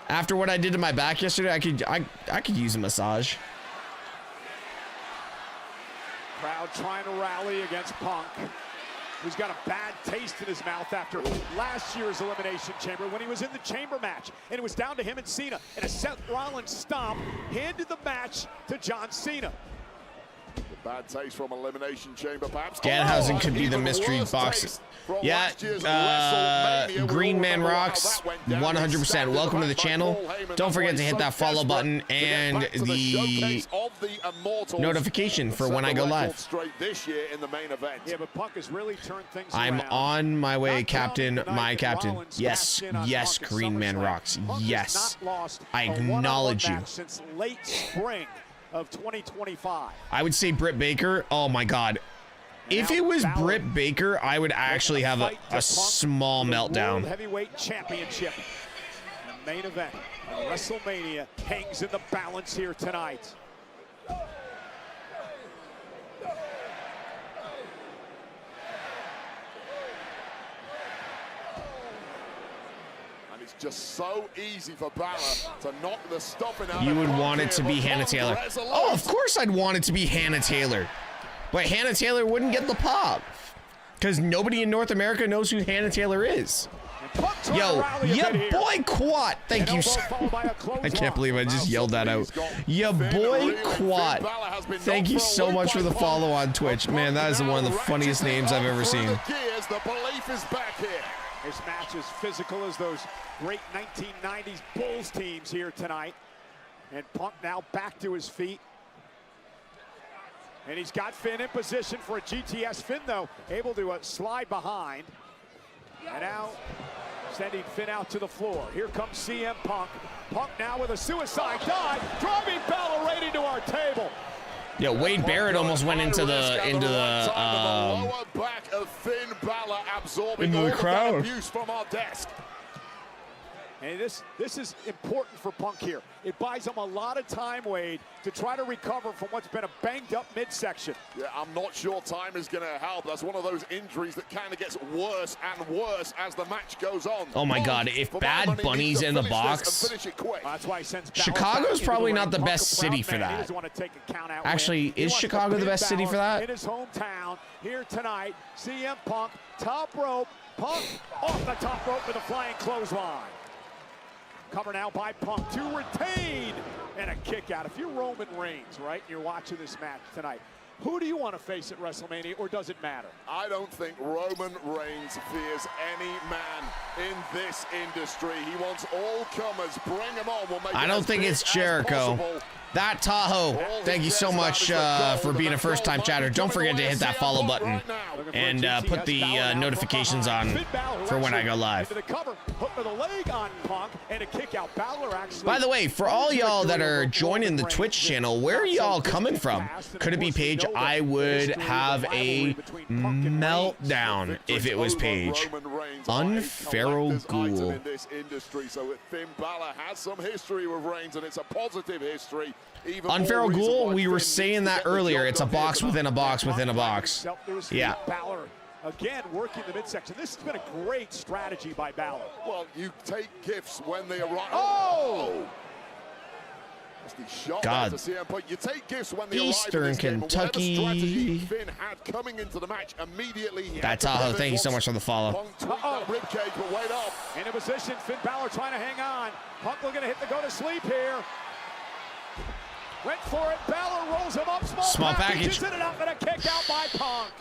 After what I did to my back yesterday, I could use a massage. Crowd trying to rally against Punk, who's got a bad taste in his mouth after last year's Elimination Chamber when he was in the chamber match. And it was down to him and Cena. And a Seth Rollins stomp handed the match to John Cena. Bad taste from Elimination Chamber, perhaps. Danhausen could be the mystery box. Yeah, Green Man Rocks, 100%. Welcome to the channel. Don't forget to hit that follow button and the notification for when I go live. Yeah, but Punk has really turned things I'm around. on my way, Captain, my Captain. Yes, yes, Green Man Rocks. Yes, I acknowledge you. Since late spring of 2025. I would say Britt Baker. Oh my God. If it was Britt Baker, I would actually have a small meltdown. Heavyweight championship. The main event of WrestleMania hangs in the balance here tonight. Just so easy for Balor to knock the stuffing out. You would want it to be Hannah Taylor. Oh, of course I'd want it to be Hannah Taylor. But Hannah Taylor wouldn't get the pop. Because nobody in North America knows who Hannah Taylor is. Yo, ya boy Quat. Thank you, sir. I can't believe I just yelled that out. Ya boy Quat. Thank you so much for the follow on Twitch. Man, that is one of the funniest names I've ever seen. The belief is back here. This match is physical as those great 1990s Bulls teams here tonight. And Punk now back to his feet. And he's got Finn in position for a GTS. Finn, though, able to slide behind. And now sending Finn out to the floor. Here comes CM Punk. Punk now with a suicide dive, driving Balor right into our table. Yo, Wade Barrett almost went into the lower back of Finn Balor absorbing Into all the of crowd. that abuse from our desk. And this is important for Punk here. It buys him a lot of time, Wade, to try to recover from what's been a banged-up midsection. Yeah, I'm not sure time is going to help. That's one of those injuries that kind of gets worse and worse as the match goes on. Oh my God, if Bad Bunny's in the box, That's why he sends Chicago's probably not the best city for that. Actually, is Chicago the best city for that? In his hometown, here tonight, CM Punk, top rope, Punk off the top rope with a flying clothesline. Cover now by Punk to retain and a kick out. If you're Roman Reigns, right, and you're watching this match tonight, who do you want to face at WrestleMania, or does it matter? I don't think Roman Reigns fears any man in this industry. He wants all comers. Bring them on. We'll make I don't think it's Jericho. That Tahoe, thank you so much for being a first-time chatter. Don't forget to hit that follow button and put the notifications on for when I go live. By the way, for all y'all that are joining the Twitch channel, where are y'all coming from? Could it be Paige? I would have a meltdown if it was Paige. Unferal Ghoul. So Finn Balor has some history with Reigns, and it's a positive history. Unferal Ghoul, we were saying that earlier. It's a box within a box within a box. Yeah. Balor again working the midsection. This has been a great strategy by Balor. Well, you take gifts when they arrive. Oh! God. You take gifts when they Eastern arrive in this Kentucky. game, strategy Finn had coming into the match immediately. That Tahoe, thank you so much for the follow. Ribcage, but wait up. In a position, Finn Balor trying to hang on. Punk looking to hit the go to sleep here. Went for it. Balor rolls him up. Small package. Hit it up and a kick out by Punk.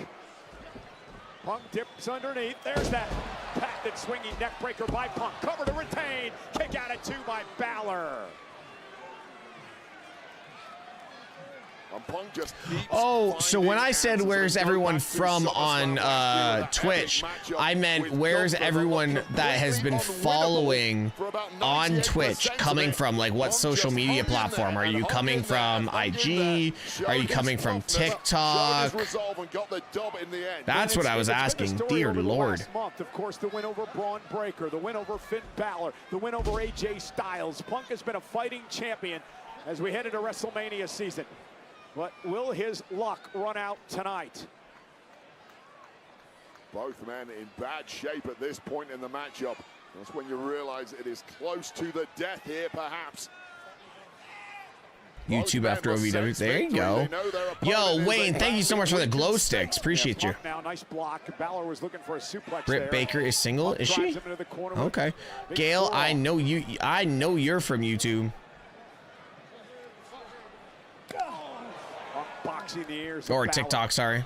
Punk dips underneath. There's that patented swinging neck breaker by Punk. Cover to retain. Kick out at 2 by Balor. Oh, so when I said where's everyone from on Twitch, I meant where's everyone that has been following on Twitch coming from? Like, what social media platform? Are you coming from IG? Are you coming from TikTok? That's what I was asking. Dear Lord. Of course, the win over Braun Breaker, the win over Finn Balor, the win over AJ Styles. Punk has been a fighting champion as we head into WrestleMania season. But will his luck run out tonight? Both men in bad shape at this point in the matchup. That's when you realize it is close to the death here, perhaps. YouTube after OVW. There you go. Yo, Wayne, thank you so much for the glow sticks. Appreciate you. Now, nice block. Balor was looking for a suplex Britt there. Baker is single, is she? Okay. Gail, I know you. I know you're from YouTube. Boxing the ears Or TikTok, sorry.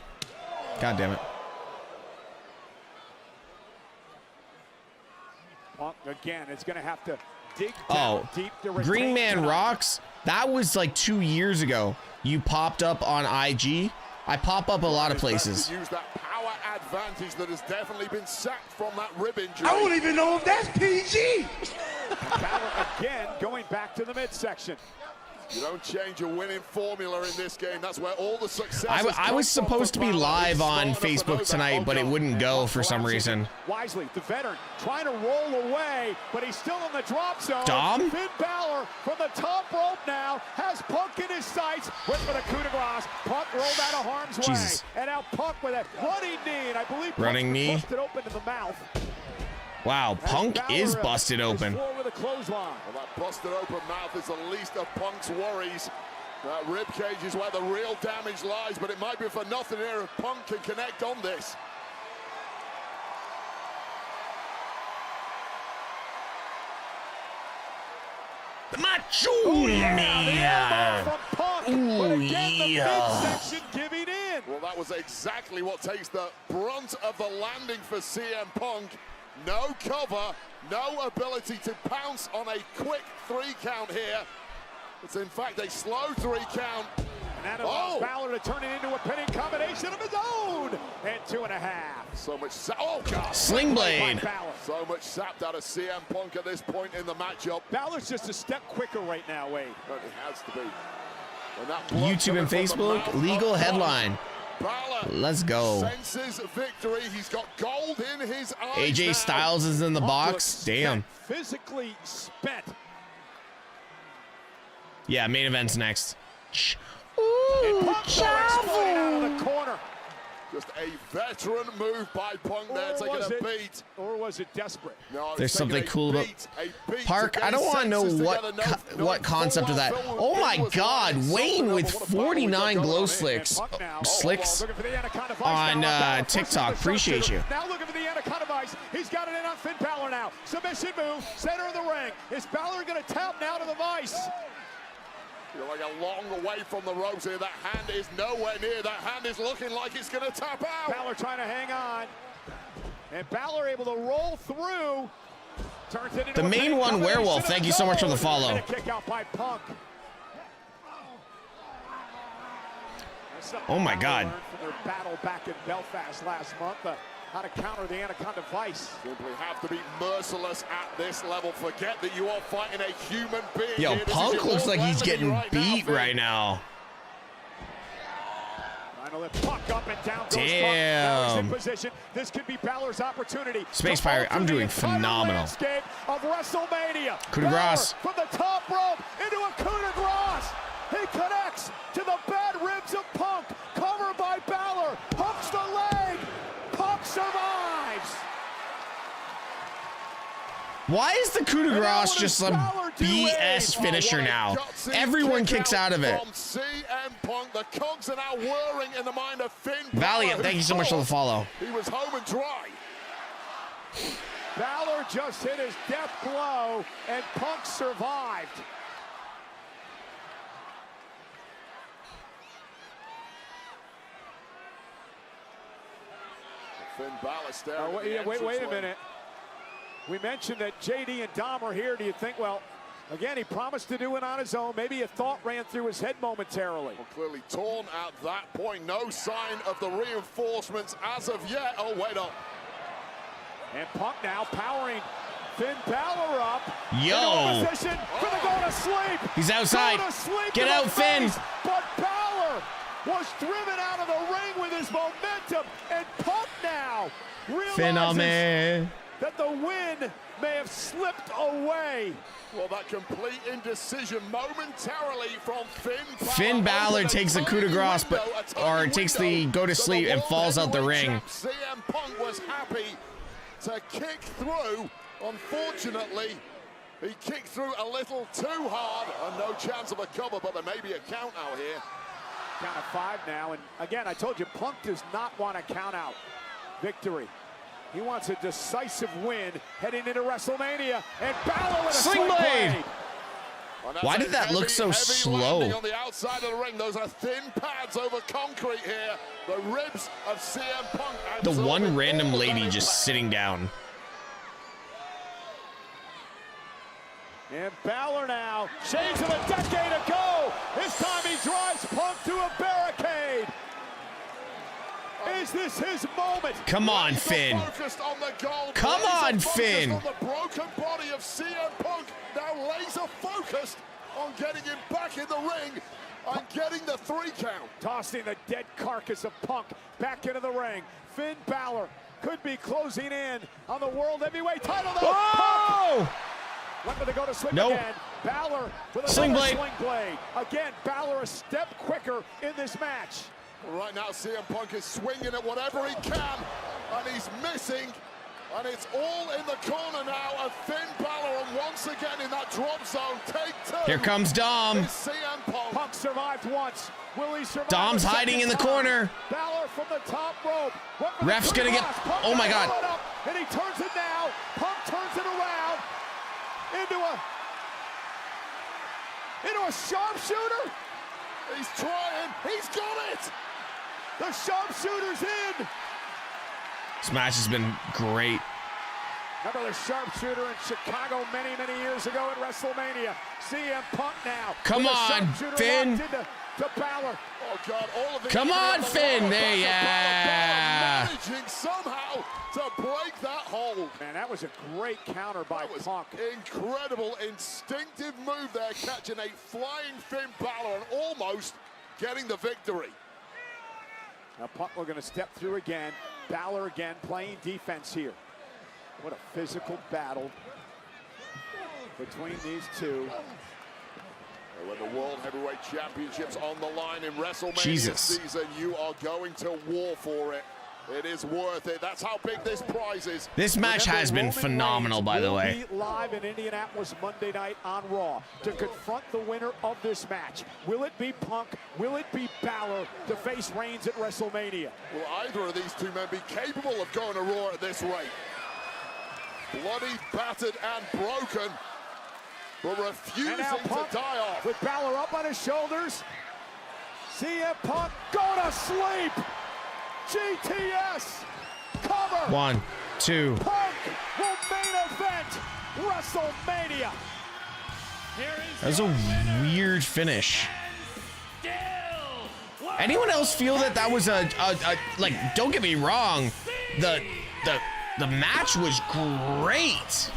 God damn it. Punk again, it's going to have to dig down deep to Green Man Rocks. That was like 2 years ago. You popped up on IG. I pop up a lot of places. Use that power advantage that has definitely been sacked from that rib injury. I don't even know if that's PG. Balor again going back to the midsection. You don't change a winning formula in this game. That's where all the success. I was supposed to be live on Facebook tonight, but it wouldn't go for some reason. Wisely, the veteran trying to roll away, but he's still in the drop zone. Dom? Finn Balor from the top rope now has Punk in his sights. Went for the coup de grace. Punk rolled out of harm's Jesus. way. And now Punk with a running knee, and I believe Running knee. busted open in the mouth. Wow, Punk is busted open. With a clothesline. Well, that busted open mouth is the least of Punk's worries. That rib cage is where the real damage lies, but it might be for nothing here if Punk can connect on this. The Macho Man. Ooh, yeah. Giving in. Well, that was exactly what takes the brunt of the landing for CM Punk. No cover, no ability to pounce on a quick 3 count here. It's in fact a slow 3 count. And that allows Balor to turn it into a pinning combination of his own. And 2.5. So much God. Sling blade. So much sapped out of CM Punk at this point in the matchup. Balor's just a step quicker right now, Wade. But it has to be. YouTube and Facebook, legal headline. Balor Let's go. senses victory. He's got gold in his eyes AJ now. Styles is in the box. Damn. Physically spent. Yeah, main event's next. And Punk exploding out of the corner. Just a veteran move by Punk there, taking a beat. Or was it desperate? No, There's something cool about Park. I don't want to know what concept of that. Oh my God, Wayne with 49 glow slicks on TikTok. Appreciate you. Now looking for the Anaconda Vice. He's got it in on Finn Balor now. Submission move, center of the ring. Is Balor going to tap now to the Vice? You're like a long way from the ropes here. That hand is nowhere near. That hand is looking like it's going to tap out. Balor trying to hang on. And Balor able to roll through. Turns it into The main one, Werewolf. Thank you so much for the follow. And a kick out by Punk. Oh my God. From their battle back in Belfast last month. How to counter the Anaconda Vice. Simply have to be merciless at this level. Forget that you are fighting a human being. Yo, here. Punk looks like he's getting beat right now. Trying to lift Punk up and down. Damn. Now he's in position. This could be Balor's opportunity. Space Pirate, I'm doing phenomenal. Landscape of WrestleMania. Coup de grace. From the top rope into a coup de grace. He connects to the bad ribs of Punk. Covered by Balor. Hooks the leg. Punk survives. Why is the coup de grace just some BS finisher now? Everyone kicks out of it. CM Punk, the cogs are now whirring in the mind of Finn Valiant, Balor, thank you so much for the follow. He was home and dry. Balor just hit his death blow, and Punk survived. Finn Balor staring wait a minute. We mentioned that JD and Dom are here. Do you think, well, again, he promised to do it on his own. Maybe a thought ran through his head momentarily. Well, clearly torn at that point. No sign of the reinforcements as of yet. Oh, wait up. And Punk now powering Finn Balor up. Yo. Position for the go to sleep. He's outside. Get out, Finn. But Balor was driven out of the ring with his momentum. And Punk now realizes that the win may have slipped away. Well, that complete indecision momentarily from Finn Balor. Finn Balor takes the coup de grace, or takes the go to sleep and falls out the ring. CM Punk was happy to kick through. Unfortunately, he kicked through a little too hard, and no chance of a cover, but there may be a count out here. Count of 5 now, and again, I told you, Punk does not want a count out victory. He wants a decisive win heading into WrestleMania, and Balor with a sling blade. Why did that look so slow? On the outside of the ring, those are thin pads over concrete here. The ribs of CM Punk. The one random lady just sitting down. And Balor now, shades of a decade ago. This time he drives Punk to a barricade. Is this his moment? Come on, Finn. Come on, Finn. On the broken body of CM Punk, now laser focused on getting him back in the ring and getting the 3 count. Tossing the dead carcass of Punk back into the ring. Finn Balor could be closing in on the World Heavyweight title. Oh! Went for the go to sleep Nope. again. Balor with a Sling blade. Again, Balor a step quicker in this match. Right now, CM Punk is swinging at whatever he can, and he's missing. And it's all in the corner now of Finn Balor, and once again in that drop zone. Take 2. Here comes Dom. It's CM Punk. Punk survived once. Will he survive? Dom's hiding in the corner. Balor from the top rope. Ref's gonna get. Oh my God. Up, and he turns it now. Punk turns it around into a sharpshooter. He's trying. He's got it. The sharpshooter's in. This match has been great. Remember the sharpshooter in Chicago many, many years ago at WrestleMania. CM Punk now. Come on, Finn. To Balor. Oh God, all of it. Come on, Finn. There, yeah. Managing somehow to break that hold. Man, that was a great counter by Punk. Incredible, instinctive move there, catching a flying Finn Balor and almost getting the victory. Now Punk, we're going to step through again. Balor again playing defense here. What a physical battle between these two. When the World Heavyweight Championship's on the line in WrestleMania season, you are going to war for it. It is worth it. That's how big this prize is. This match has been phenomenal, by the way. Will be live in Indianapolis Monday night on Raw to confront the winner of this match. Will it be Punk? Will it be Balor to face Reigns at WrestleMania? Will either of these two men be capable of going to Raw at this rate? Bloody, battered, and broken, but refusing to die off. With Balor up on his shoulders. CM Punk, go to sleep. GTS, cover. 1, 2. Punk will main event WrestleMania. That was a weird finish. Anyone else feel that that was a like? Don't get me wrong, the match was great,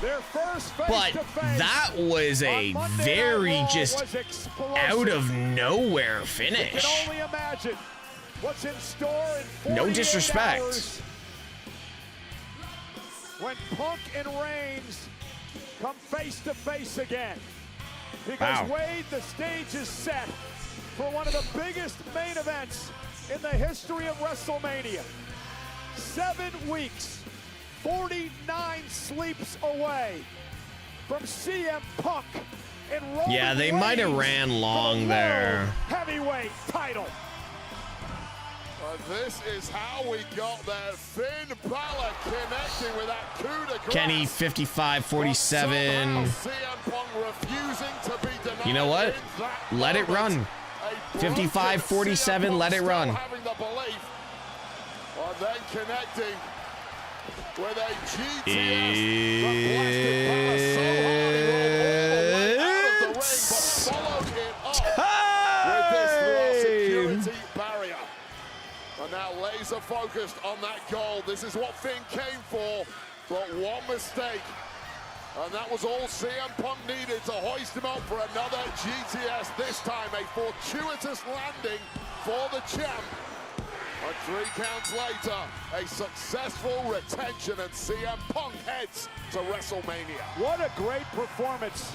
but that was a very just out of nowhere finish. You can only imagine what's in store in 48 No disrespect. hours when Punk and Reigns come face to face again. Because Wade, the stage is set for one of the biggest main events in the history of WrestleMania. 7 weeks, 49 sleeps away from CM Punk and Roman Yeah, they might have ran long there. Heavyweight title. This is how we got there. Finn Balor connecting with that coup de grace. Kenny 55-47. You know what? Let it run. 55-47. Let it run. Having the belief, and then connecting with a It's and now laser focused on that goal. This is what Finn came for, but one mistake. And that was all CM Punk needed to hoist him up for another GTS. This time a fortuitous landing for the champ. And 3 counts later, a successful retention, and CM Punk heads to WrestleMania. What a great performance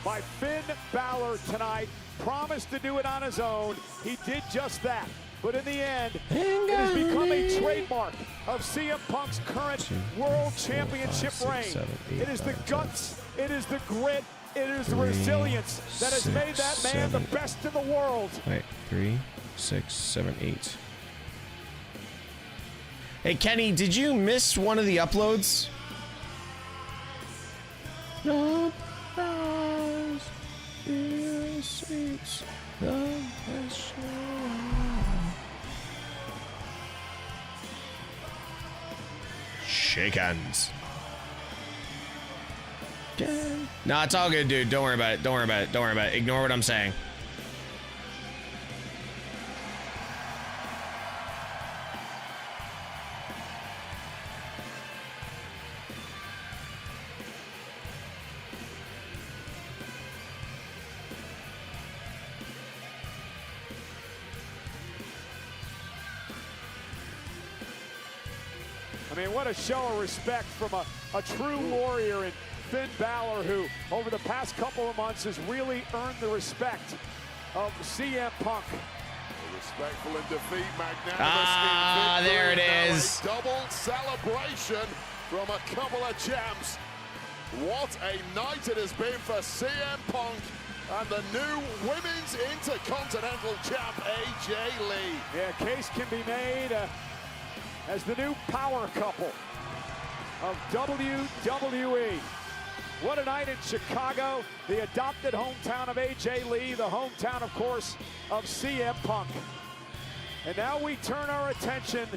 by Finn Balor tonight. Promised to do it on his own. He did just that. But in the end, it has become a trademark of CM Punk's current World Championship reign. It is the guts, it is the grit, it is the resilience that has made that man the best in the world. Wait, 3, 6, 7, 8. Hey, Kenny, did you miss one of the uploads? No. Shake hands. No, it's all good, dude. Don't worry about it. Don't worry about it. Don't worry about it. Ignore what I'm saying. I mean, what a show of respect from a true warrior in Finn Balor, who over the past couple of months has really earned the respect of CM Punk. Respectful in defeat, magnanimous in there it now is. a double celebration from a couple of champs. What a night it has been for CM Punk and the new Women's Intercontinental Champ, AJ Lee. Yeah, a case can be made as the new power couple of WWE. What a night in Chicago, the adopted hometown of AJ Lee, the hometown, of course, of CM Punk. And now we turn our attention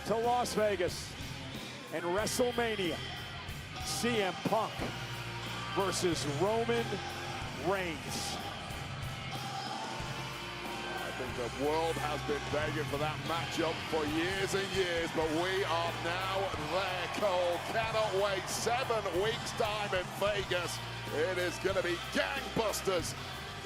to Las Vegas and WrestleMania. CM Punk versus Roman Reigns. I think the world has been begging for that matchup for years and years, but we are now there, Cole. Cannot wait. 7 weeks' time in Vegas. It is going to be gangbusters.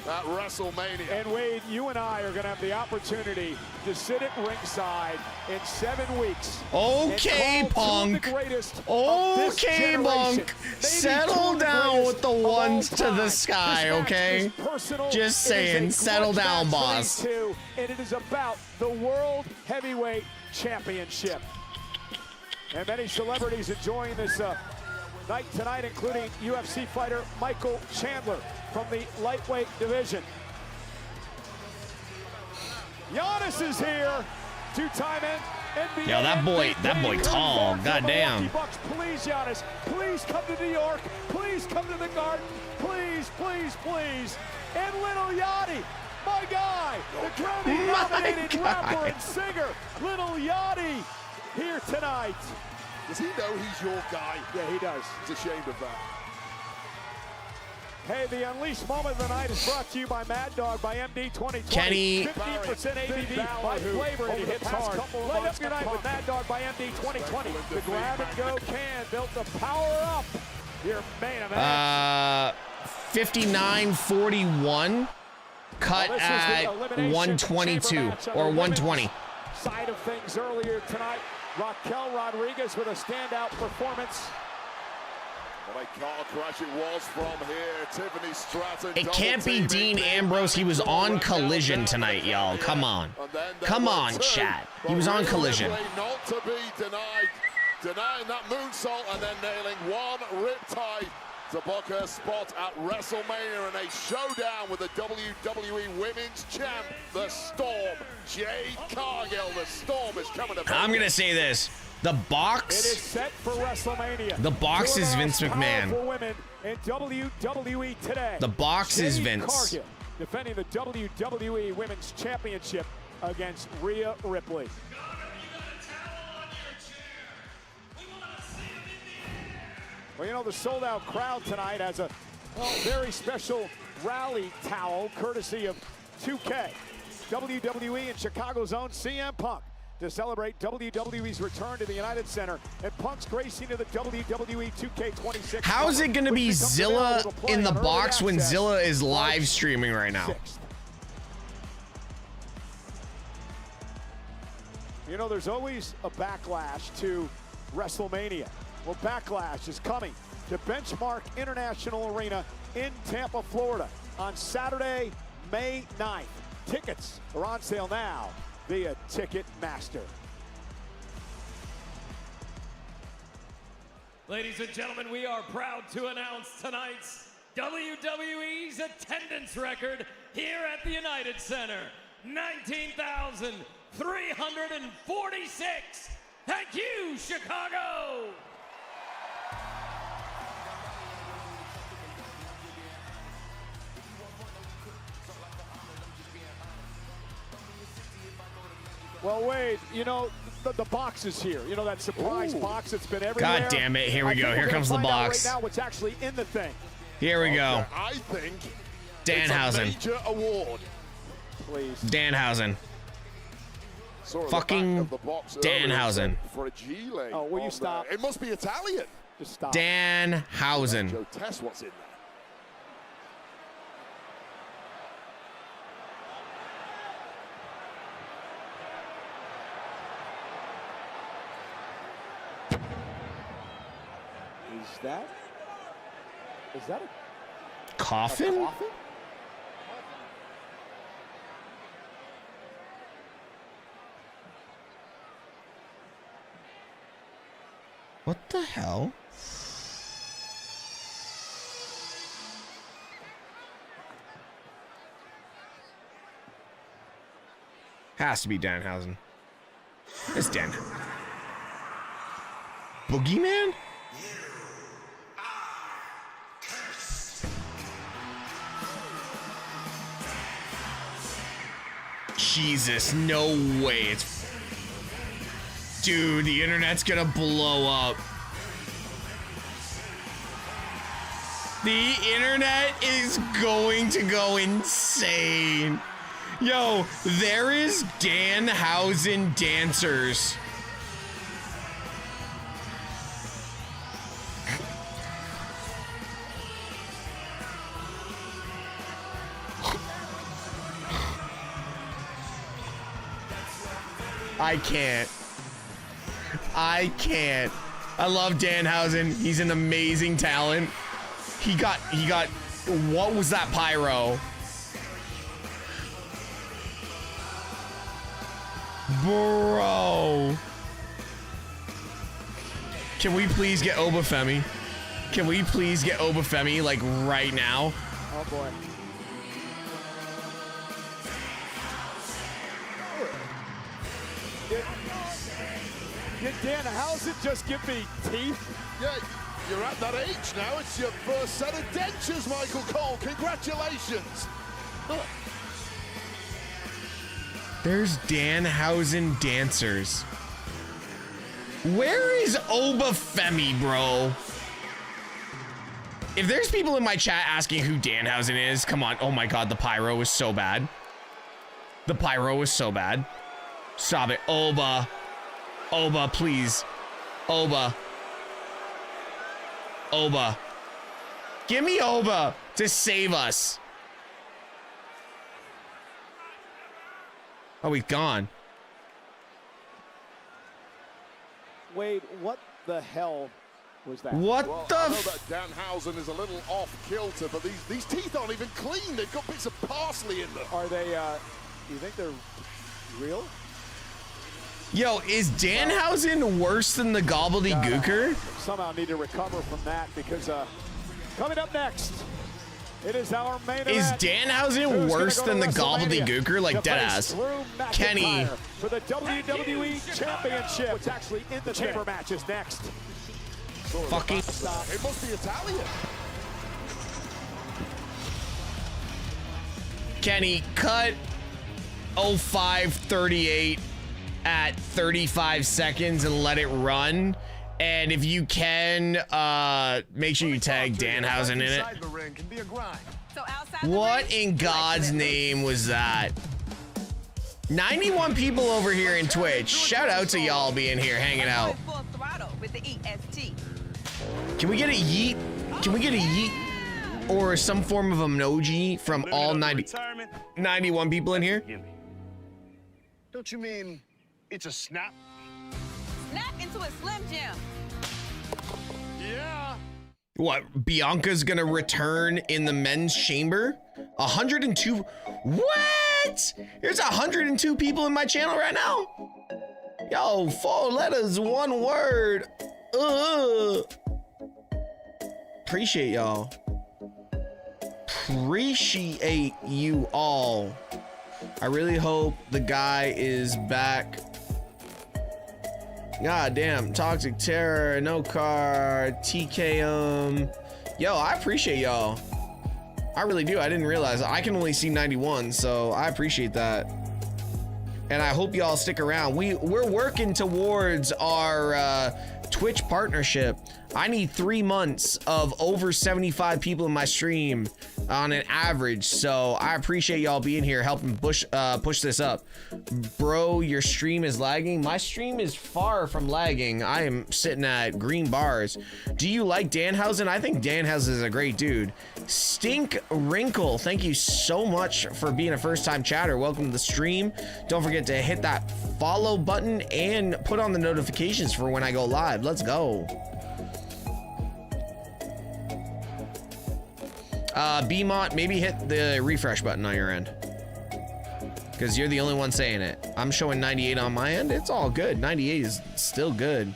at WrestleMania. And Wade, you and I are going to have the opportunity to sit at ringside in 7 weeks. Okay, Punk. Okay, Punk. Settle down with the ones to the sky, okay? Just saying, settle down, boss. And it is about the World Heavyweight Championship. And many celebrities enjoying this night tonight, including UFC fighter Michael Chandler from the lightweight division. Giannis is here, two-time NBA. Yo, that boy tall, goddamn. Bucks, please, Giannis, please come to New York. Please come to the Garden. Please, please, please. And Little Yachty, my guy, the Grammy-nominated rapper and singer, Little Yachty, here tonight. Does he know he's your guy? Yeah, he does. He's ashamed of that. Hey, the Unleashed moment of the night is brought to you by Mad Dog by MD 2020. Kenny. 50% ABV by flavor, and he hits hard. Light up your night with Mad Dog by MD 2020. The grab-and-go can built to power up your main event. 59-41. Cut at 122 or 120. Side of things earlier tonight. Raquel Rodriguez with a standout performance. What a car crash it was from here. Tiffany Stratton. It can't be Dean Ambrose. He was on Collision tonight, y'all. Come on. Come on, chat. He was on Collision. Not to be denied. Denying that moonsault and then nailing one riptide to book her spot at WrestleMania in a showdown with the WWE Women's Champ, the Storm. Jade Cargill, the Storm is coming to. I'm gonna say this. The box. It is set for WrestleMania. The box is Vince McMahon. Women in WWE today. The box is Vince. Cargill defending the WWE Women's Championship against Rhea Ripley. Well, you know, the sold-out crowd tonight has a very special rally towel courtesy of 2K. WWE and Chicago's own CM Punk to celebrate WWE's return to the United Center and Punk's gracing to the WWE 2K26. How is it going to be Zilla in the box when Zilla is live streaming right now? You know, there's always a backlash to WrestleMania. Well, Backlash is coming to Benchmark International Arena in Tampa, Florida on Saturday, May 9th. Tickets are on sale now via Ticketmaster. Ladies and gentlemen, we are proud to announce tonight's WWE's attendance record here at the United Center. 19,346. Thank you, Chicago. Well, Wade, you know, the box is here. You know, that surprise box that's been everywhere. God damn it. Here we go. Here comes the box. Right now what's actually in the thing. Here we go. I think Danhausen. it's a major award. Please. Danhausen. Fucking Danhausen. Fragile. Oh, will you stop? It must be Italian. Just stop. Danhausen. Joe Tess, what's in there? Is that a coffin? coffin? What the hell? Has to be Danhausen. It's Dan. Boogeyman? Jesus, no way. It's... Dude, the internet's gonna blow up. The internet is going to go insane. Yo, there is Danhausen dancers. I can't. I can't. I love Danhausen. He's an amazing talent. He got, what was that pyro? Bro. Can we please get Obafemi? Can we please get Obafemi, like, right now? Oh, boy. Did Danhausen just give me teeth? Yeah, you're at that age now. It's your first set of dentures, Michael Cole. Congratulations. There's Danhausen dancers. Where is Obafemi, bro? If there's people in my chat asking who Danhausen is, come on. Oh my God, the pyro was so bad. The pyro was so bad. Stop it. Oba. Oba, please. Oba. Oba. Give me Oba to save us. Oh, he's gone. Wade, what the hell was that? What well, the I know that Danhausen is a little off kilter, but these teeth aren't even clean. They've got bits of parsley in them. Are they, you think they're real? Yo, is Danhausen worse than the gobbledygooker? Somehow need to recover from that because coming up next, it is our main event. Is Danhausen worse than the gobbledygooker? Like deadass. Kenny. For the WWE Championship. What's actually in the chamber match is next. Fucking. It must be Italian. Kenny, cut 0538 at 35 seconds and let it run. And if you can, make sure you tag Danhausen in it. What in God's name was that? 91 people over here in Twitch. Shout out to y'all being here, hanging out. Can we get a yeet? Can we get a yeet or some form of emoji from all 91 people in here? Don't you mean it's a snap? Snap into a Slim Jim. Yeah. What, Bianca's gonna return in the men's chamber? 102. What? There's 102 people in my channel right now. Yo, 4 letters, 1 word. Appreciate y'all. Appreciate you all. I really hope the guy is back. God damn, Toxic Terror, No Card, TKM. Yo, I appreciate y'all. I really do. I didn't realize. I can only see 91, so I appreciate that. And I hope y'all stick around. We're working towards our Twitch partnership. I need 3 months of over 75 people in my stream on an average, so I appreciate y'all being here helping push this up. Bro, your stream is lagging. My stream is far from lagging. I am sitting at green bars. Do you like Danhausen? I think Danhausen is a great dude. Stink Wrinkle, thank you so much for being a first-time chatter. Welcome to the stream. Don't forget to hit that follow button and put on the notifications for when I go live. Let's go. BMont, maybe hit the refresh button on your end, because you're the only one saying it. I'm showing 98 on my end. It's all good. 98 is still good.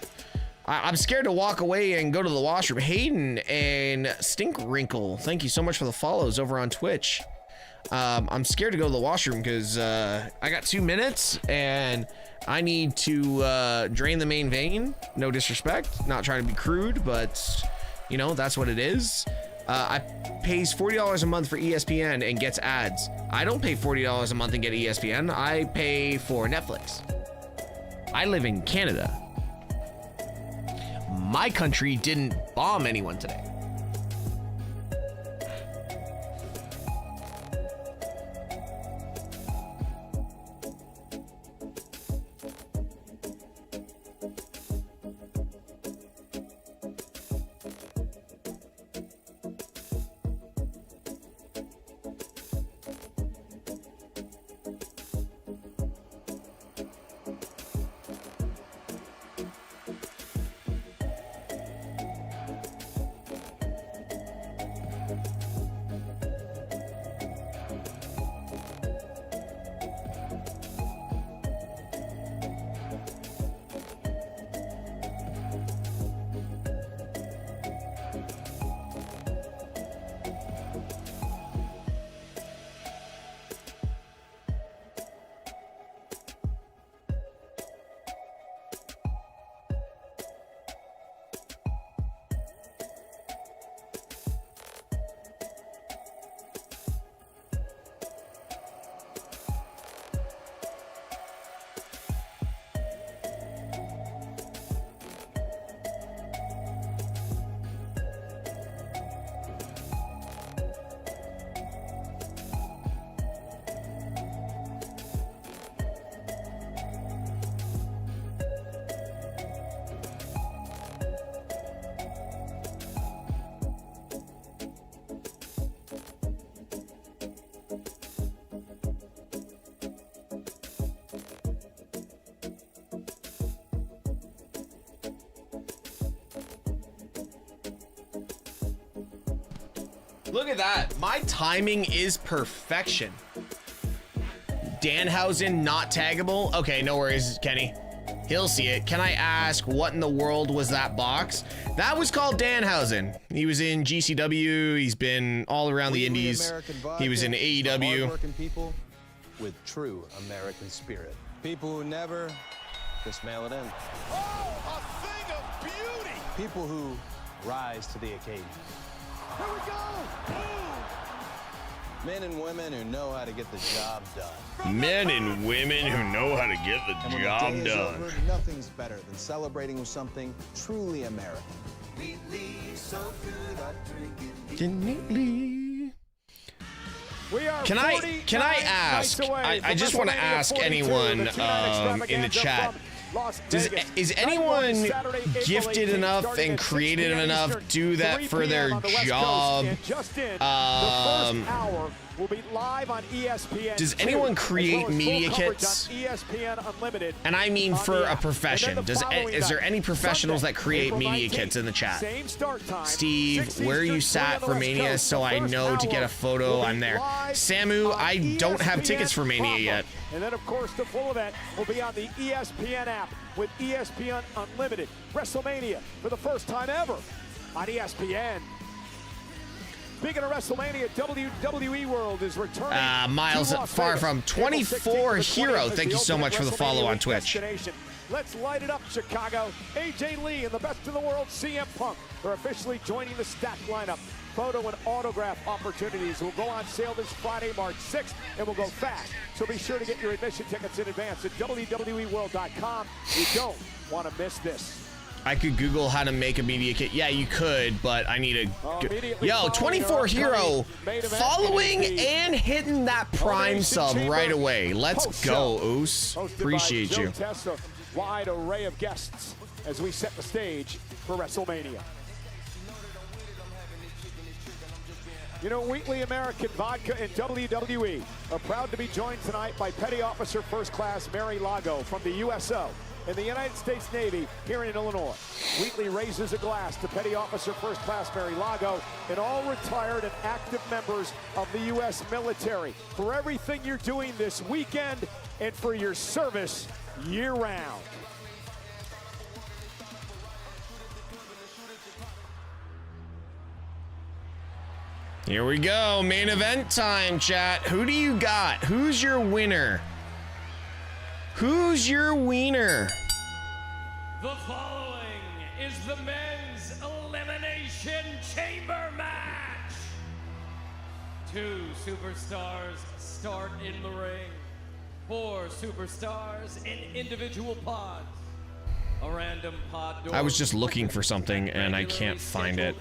I'm scared to walk away and go to the washroom. Hayden and Stink Wrinkle, thank you so much for the follows over on Twitch. I'm scared to go to the washroom because I got 2 minutes and I need to drain the main vein. No disrespect, not trying to be crude, but you know, that's what it is. I pays $40 a month for ESPN and gets ads. I don't pay $40 a month and get ESPN. I pay for Netflix. I live in Canada. My country didn't bomb anyone today. Look at that. My timing is perfection. Danhausen not taggable? Okay, no worries, Kenny. He'll see it. Can I ask what in the world was that box? That was called Danhausen. He was in GCW. He's been all around the indies. He was in AEW. Hardworking people with true American spirit. People who never just mail it in. Oh, a thing of beauty! People who rise to the occasion. Here we go! Boom! Men and women who know how to get the job done. Men and women who know how to get the job Day is done. over, nothing's better than celebrating with something truly American. We are Can I ask? I just want to ask anyone in the chat. Is anyone gifted enough and creative enough to do that for their job? Will be live on ESPN. Does anyone create media kits? ESPN Unlimited. And I mean for a profession. Is there any professionals that create media kits in the chat? Same start time. Steve, where you sat for Mania so I know to get a photo, I'm there. Samu, I don't have tickets for Mania yet. And then, of course, the full event will be on the ESPN app with ESPN Unlimited. WrestleMania for the first time ever on ESPN. Speaking of WrestleMania, WWE World is returning. Miles Far From 24 Hero. Thank you so much for the follow on Twitch. Let's light it up, Chicago. AJ Lee and the best in the world, CM Punk, are officially joining the stacked lineup. Photo and autograph opportunities will go on sale this Friday, March 6th, and will go fast. So be sure to get your admission tickets in advance at WWEworld.com. You don't want to miss this. I could Google how to make a media kit. Yeah, you could, but I need a... Yo, 24 Hero following and hitting that Prime sub right away. Let's go, Oos. Appreciate you. A wide array of guests as we set the stage for WrestleMania. You know, Wheatley American Vodka and WWE are proud to be joined tonight by Petty Officer First Class Mary Lago from the USO and the United States Navy here in Illinois. Wheatley raises a glass to Petty Officer First Class Mary Lago and all retired and active members of the U.S. military for everything you're doing this weekend and for your service year-round. Here we go, main event time, chat. Who do you got? Who's your winner? Who's your wiener? The following is the men's Elimination Chamber match. 2 superstars start in the ring. 4 superstars in individual pods. A random pod door. I was just looking for something and I can't find it.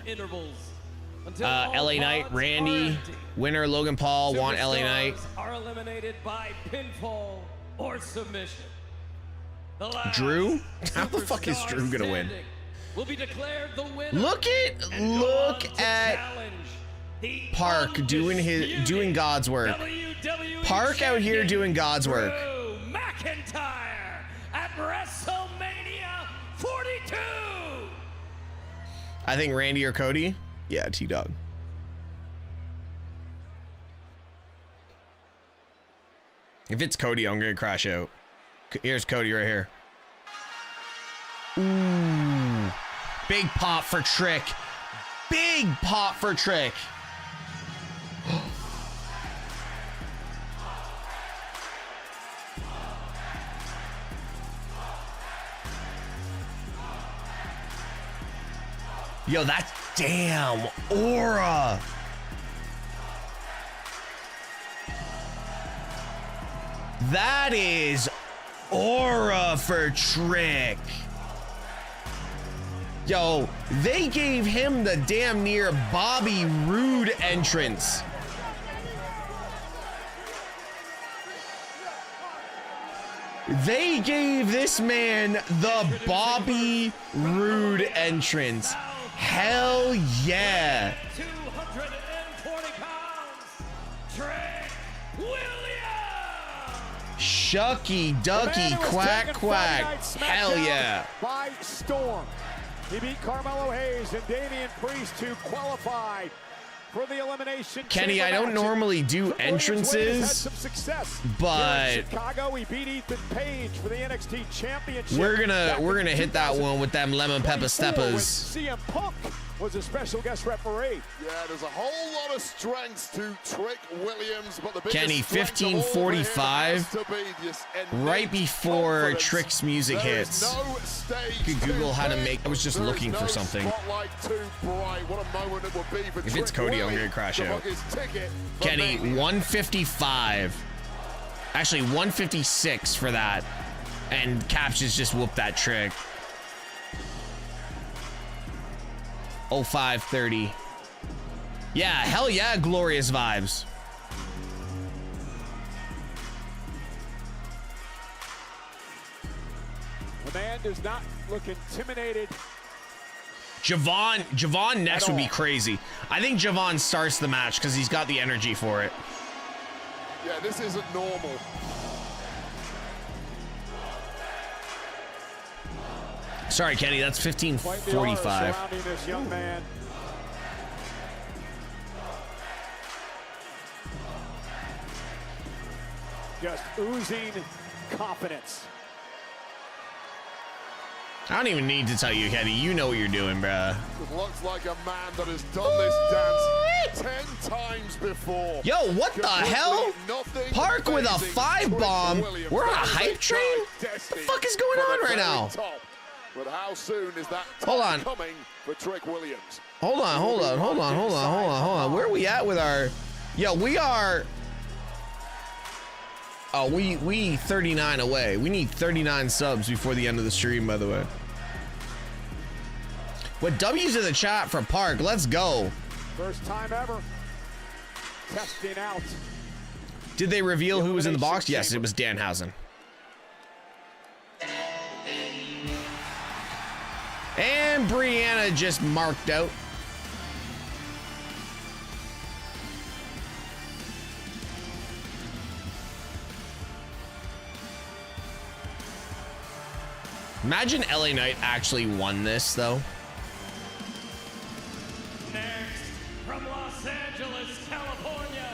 LA Knight, Randy, winner Logan Paul, want LA Knight. Are eliminated by pinfall or submission. Drew? How the fuck is Drew gonna win? Will be declared the winner. Look at Park doing God's work. Park out here doing God's work. Drew McIntyre at WrestleMania 42. I think Randy or Cody. Yeah, T-Dog. If it's Cody, I'm gonna crash out. Here's Cody right here. Ooh. Big pop for Trick. Big pop for Trick. Yo, that's damn aura. That is aura for Trick. Yo, they gave him the damn near Bobby Roode entrance. They gave this man the Bobby Roode entrance. Hell yeah. 240 pounds, Trick Williams. Shucky ducky quack quack. Hell yeah. By storm. He beat Carmelo Hayes and Damian Priest to qualify for the elimination. Kenny, I don't normally do entrances, but Chicago, he beat Ethan Page for the NXT Championship. we're gonna hit that one with them lemon pepper steppers. CM Punk was a special guest referee. Yeah, there's a whole lot of strengths to Trick Williams, but the biggest Kenny, strength of all for him 15:45, has to be this right before confidence. Trick's music There hits. is no stage You could Google how to too make. I was just big. looking There for is something. no spotlight too bright. What a moment it would be for If Trick it's Cody, I'm Williams gonna crash to out. book his ticket for Kenny, Mania. 155. Actually, 156 for that. And Caps just whooped that Trick. 0530. Yeah, hell yeah, glorious vibes. The man does not look intimidated. Javon next would be crazy. I think Javon starts the match because he's got the energy for it. Yeah, this isn't normal. Sorry, Kenny, that's 15:45. Surrounding this young man. Just oozing confidence. I don't even need to tell you, Kenny. You know what you're doing, bruh. It looks like a man that has done this dance 10 times before. Yo, what the hell? Park with a 5-bomb. We're on a hype train? What the fuck is going on right now? But how soon is that Hold on. coming for Trick Williams? Hold on. Where are we at with our... Yo, we are... Oh, we 39 away. We need 39 subs before the end of the stream, by the way. What W's in the chat for Park? Let's go. First time ever. Testing out. Did they reveal who was in the box? Yes, it was Danhausen. And Brianna just marked out. Imagine LA Knight actually won this, though. Next, from Los Angeles, California,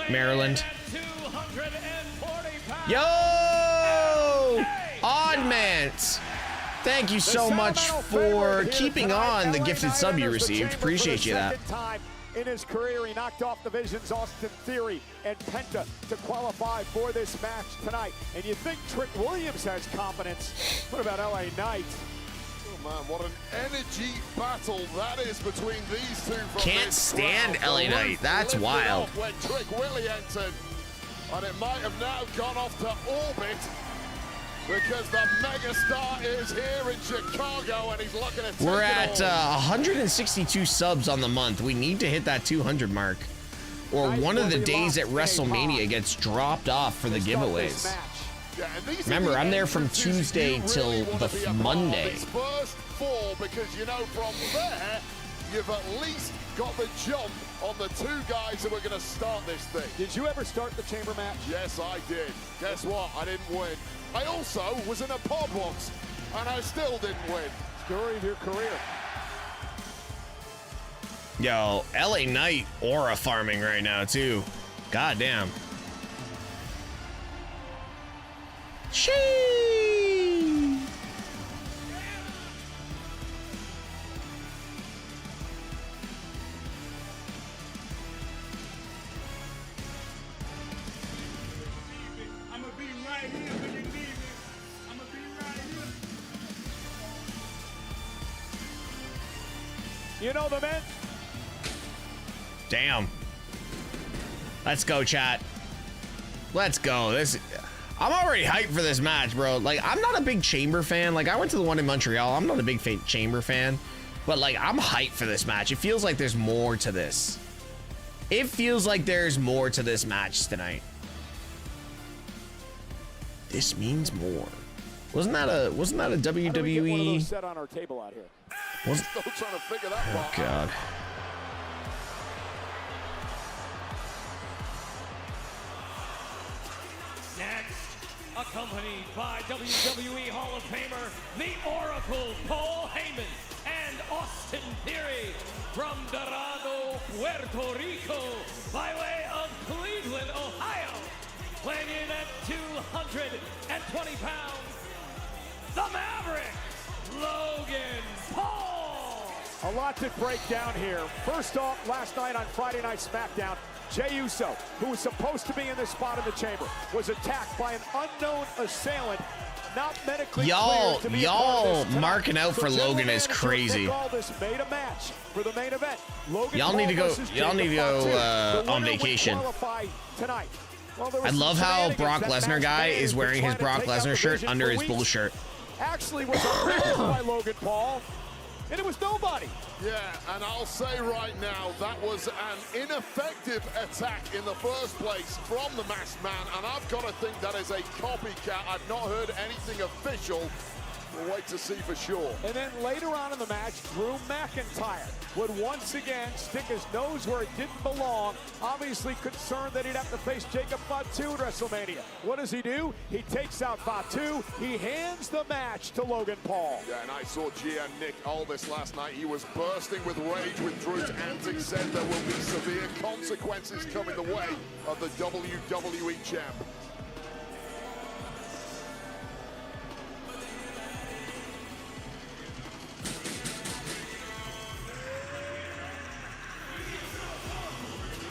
Maryland. 240 pounds. Yo! Oddmans. Thank you so much for keeping on the gifted sub you received. Appreciate you that. In his career, he knocked off the Vision's Austin Theory and Penta to qualify for this match tonight. And you think Trick Williams has confidence. What about LA Knight? Oh man, what an energy battle that is between these two. Can't stand LA Knight. That's wild. When Trick Willie entered, and it might have now gone off to orbit. Because the megastar is here in Chicago and he's looking at. We're at 162 subs on the month. We need to hit that 200 mark, or one of the days at WrestleMania gets dropped off for the giveaways. Remember, I'm there from Tuesday till the Monday. First four, because you know from there you've at least got the jump on the two guys who are going to start this thing. Did you ever start the chamber match? Yes, I did. Guess what? I didn't win. I also was in a pod box, and I still didn't win. Story of your career. Yo, LA Knight aura farming right now, too. God damn. Sheesh. You know the men. Damn. Let's go, chat. Let's go. I'm already hyped for this match, bro. Like, I'm not a big Chamber fan. Like, I went to the one in Montreal. I'm not a big Chamber fan. But, like, I'm hyped for this match. It feels like there's more to this. It feels like there's more to this match tonight. This means more. Wasn't that a WWE? Set on our table out here. Still trying to figure that Oh, part God. out. Next, accompanied by WWE Hall of Famer, the Oracle, Paul Heyman, and Austin Theory from Dorado, Puerto Puerto Rico, by way of Cleveland, Ohio, weighing in at 220 pounds, the Maverick, Logan Paul. A lot to break down here. First off, last night on Friday Night SmackDown, Jey Uso, who was supposed to be in this spot in the chamber, was attacked by an unknown assailant. Not medically y'all marking out for Logan is crazy. Y'all need to go on vacation. I love how Brock Lesnar guy is wearing his Brock Lesnar shirt under his Bull shirt. Actually was arrested by Logan Paul, and it was nobody. Yeah, and I'll say right now, that was an ineffective attack in the first place from the masked man, and I've got to think that is a copycat. I've not heard anything official. We'll wait to see for sure. And then later on in the match, Drew McIntyre would once again stick his nose where it didn't belong, obviously concerned that he'd have to face Jacob Fatu at WrestleMania. What does he do? He takes out Fatu. He hands the match to Logan Paul. Yeah, and I saw Gia Nick Aldis last night. He was bursting with rage with Drew's antics, said there will be severe consequences coming the way of the WWE champ.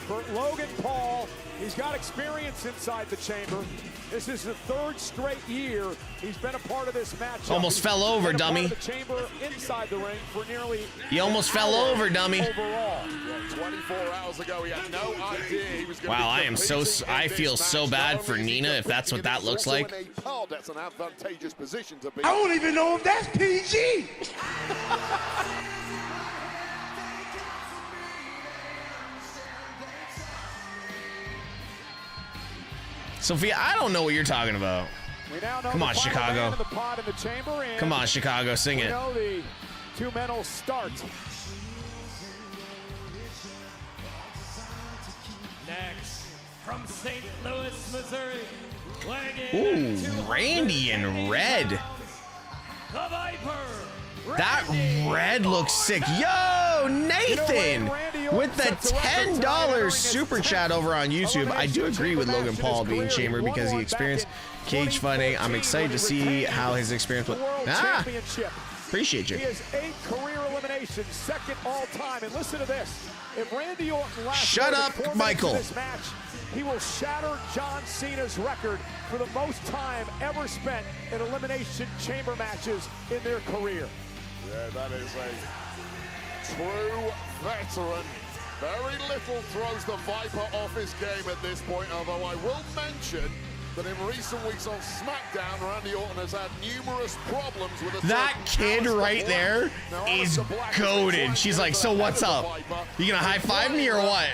For Logan Paul, he's got experience inside the chamber. This is the third straight year he's been a part of this match. Almost fell over, dummy. The chamber inside the ring for nearly. You almost fell over, dummy. Overall, 24 hours ago, he had no idea he was going to. Wow, I feel so bad for Nina if that's what that looks like. That's an advantageous position to be. I don't even know if that's PG. Sophia, I don't know what you're talking about. Come on, Chicago. Come on, Chicago, sing it. We know the two men will start. Next, from St. Louis, Missouri, ooh, Randy in red. The Viper. That red looks sick. Yo, Nathan, with the $10 super chat over on YouTube. I do agree with Logan Paul being chamber because he experienced cage fighting. I'm excited to see how his experience will. Appreciate you. He has 8 career eliminations, second all time. And listen to this. If Randy Orton shut up, Michael. This match, he will shatter John Cena's record for the most time ever spent in elimination chamber matches in their career. Yeah, that is a true veteran. Very little throws the Viper off his game at this point, although I will mention that in recent weeks on SmackDown, Randy Orton has had numerous problems with that kid right there is goated. She's like, so what's up? You gonna high five me or what?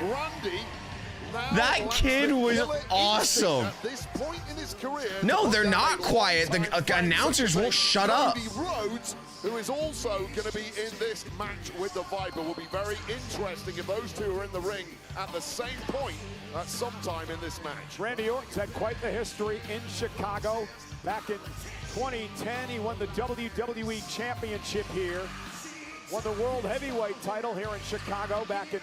That kid was awesome. At this point in his career, no, they're not quiet. The announcers won't shut up. Rhodes, who is also going to be in this match with the Viper, will be very interesting if those two are in the ring at the same point at some time in this match. Randy Orton's had quite the history in Chicago. Back in 2010, he won the WWE Championship here. Won the World Heavyweight title here in Chicago back in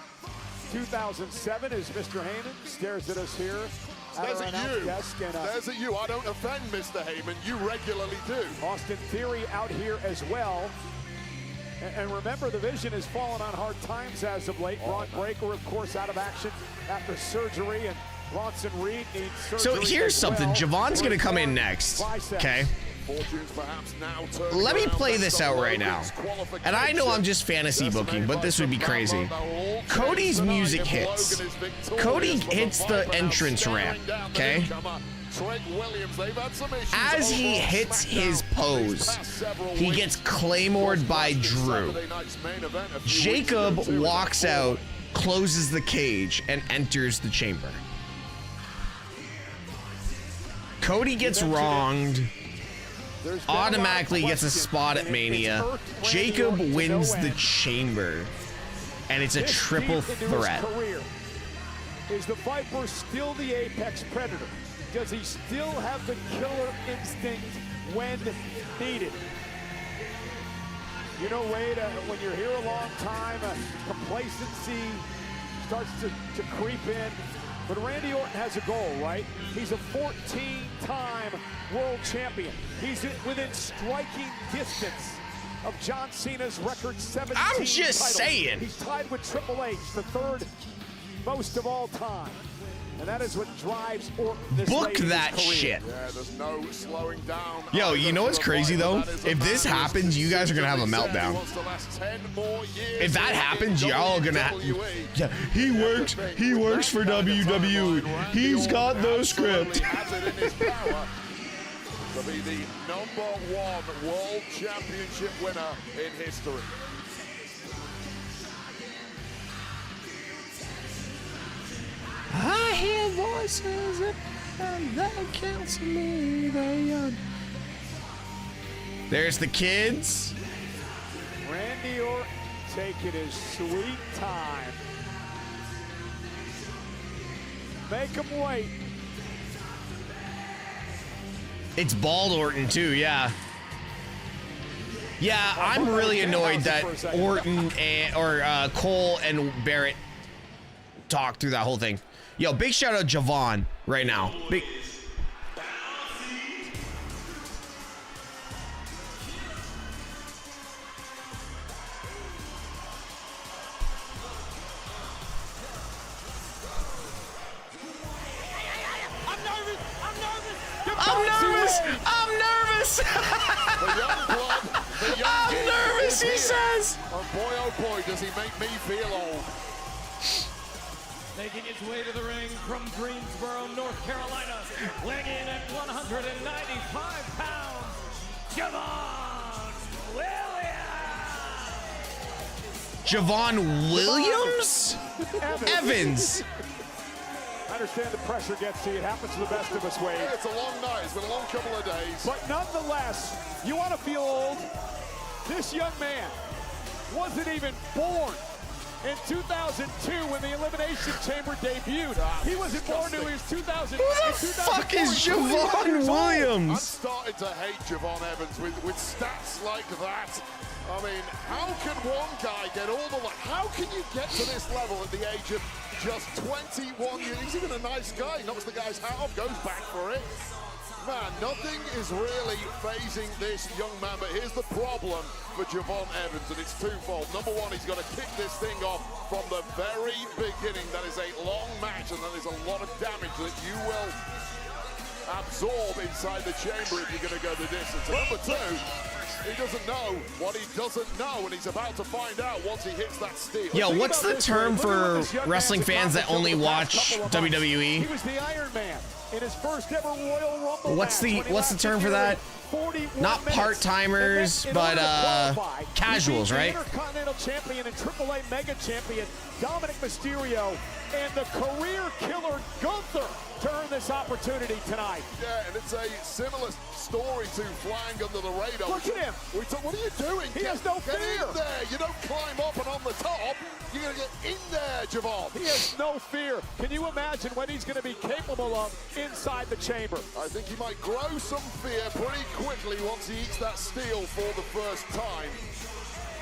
2007 as Mr. Heyman stares at us here. Stares at you. I don't offend Mr. Heyman. You regularly do. Austin Theory out here as well. And remember, the Vision has fallen on hard times as of late. Braun Breaker, of course, out of action after surgery, and Bronson Reed needs surgery. So here's something. Javon's going to come in next, okay? Let me play this out right now. And I know I'm just fantasy booking, but this would be crazy. Cody's music hits. Cody hits the entrance ramp, okay? As he hits his pose, he gets claymored by Drew. Jacob walks out, closes the cage, and enters the chamber. Cody gets wronged, automatically gets a spot at Mania. Jacob wins the chamber, and it's a triple threat. Is the Viper still the apex predator? Does he still have the killer instinct when needed? You know, Wade, when you're here a long time, complacency starts to creep in. But Randy Orton has a goal, right? He's a 14-time world champion. He's within striking distance of John Cena's record 17 I'm just titles. saying. He's tied with Triple H, the third most of all time. And that is what drives Orton this Book late in his that career. shit. Yeah, there's no slowing down. Yo, you know what's crazy though? If this happens, you guys are gonna have a meltdown. If that happens, y'all are gonna. Yeah, he works for WWE. He's got the script. To be the #1 world championship winner in history. I hear voices and they counsel me. There's the kids. Randy Orton taking his sweet time. Make him wait. It's bald Orton too, yeah. Yeah, I'm really annoyed that Orton and Cole and Barrett talked through that whole thing. Yo, big shout out Javon right now. Big. I'm nervous. I'm nervous, he says. And boy, oh boy, does he make me feel old. Making his way to the ring from Greensboro, North Carolina, weighing in at 195 pounds, Javon Williams. Javon Williams? Evans. I understand the pressure gets to you. It happens to the best of us, Wade. Yeah, it's a long night. It's been a long couple of days. But nonetheless, you want to feel old? This young man wasn't even born in 2002 when the Elimination Chamber debuted. He wasn't born until he was 2000. Who the fuck is Javon Williams? I'm starting to hate Javon Evans with stats like that. I mean, how can one guy get all the way? How can you get to this level at the age of just 21 years? He's even a nice guy. Knocks the guy's hat off, goes back for it. Man, nothing is really phasing this young man, but here's the problem for Javon Evans, and it's twofold. Number one, he's got to kick this thing off from the very beginning. That is a long match, and that is a lot of damage that you will absorb inside the chamber if you're going to go the distance. And number two, he doesn't know what he doesn't know, and he's about to find out once he hits that steel. Yo, what's the term for wrestling fans that only watch WWE? He was the Iron Man in his first ever Royal Rumble. What's the term for that? Not part-timers, but casuals, right? Intercontinental champion and AAA Mega champion Dominic Mysterio and the career killer Gunther to earn this opportunity tonight. Yeah, and it's a similar story to flying under the radar. Look at him. What are you doing? He has no fear. Get in there. You don't climb up and on the top. You're going to get in there, Javon. He has no fear. Can you imagine what he's going to be capable of inside the chamber? I think he might grow some fear pretty quickly once he eats that steel for the first time.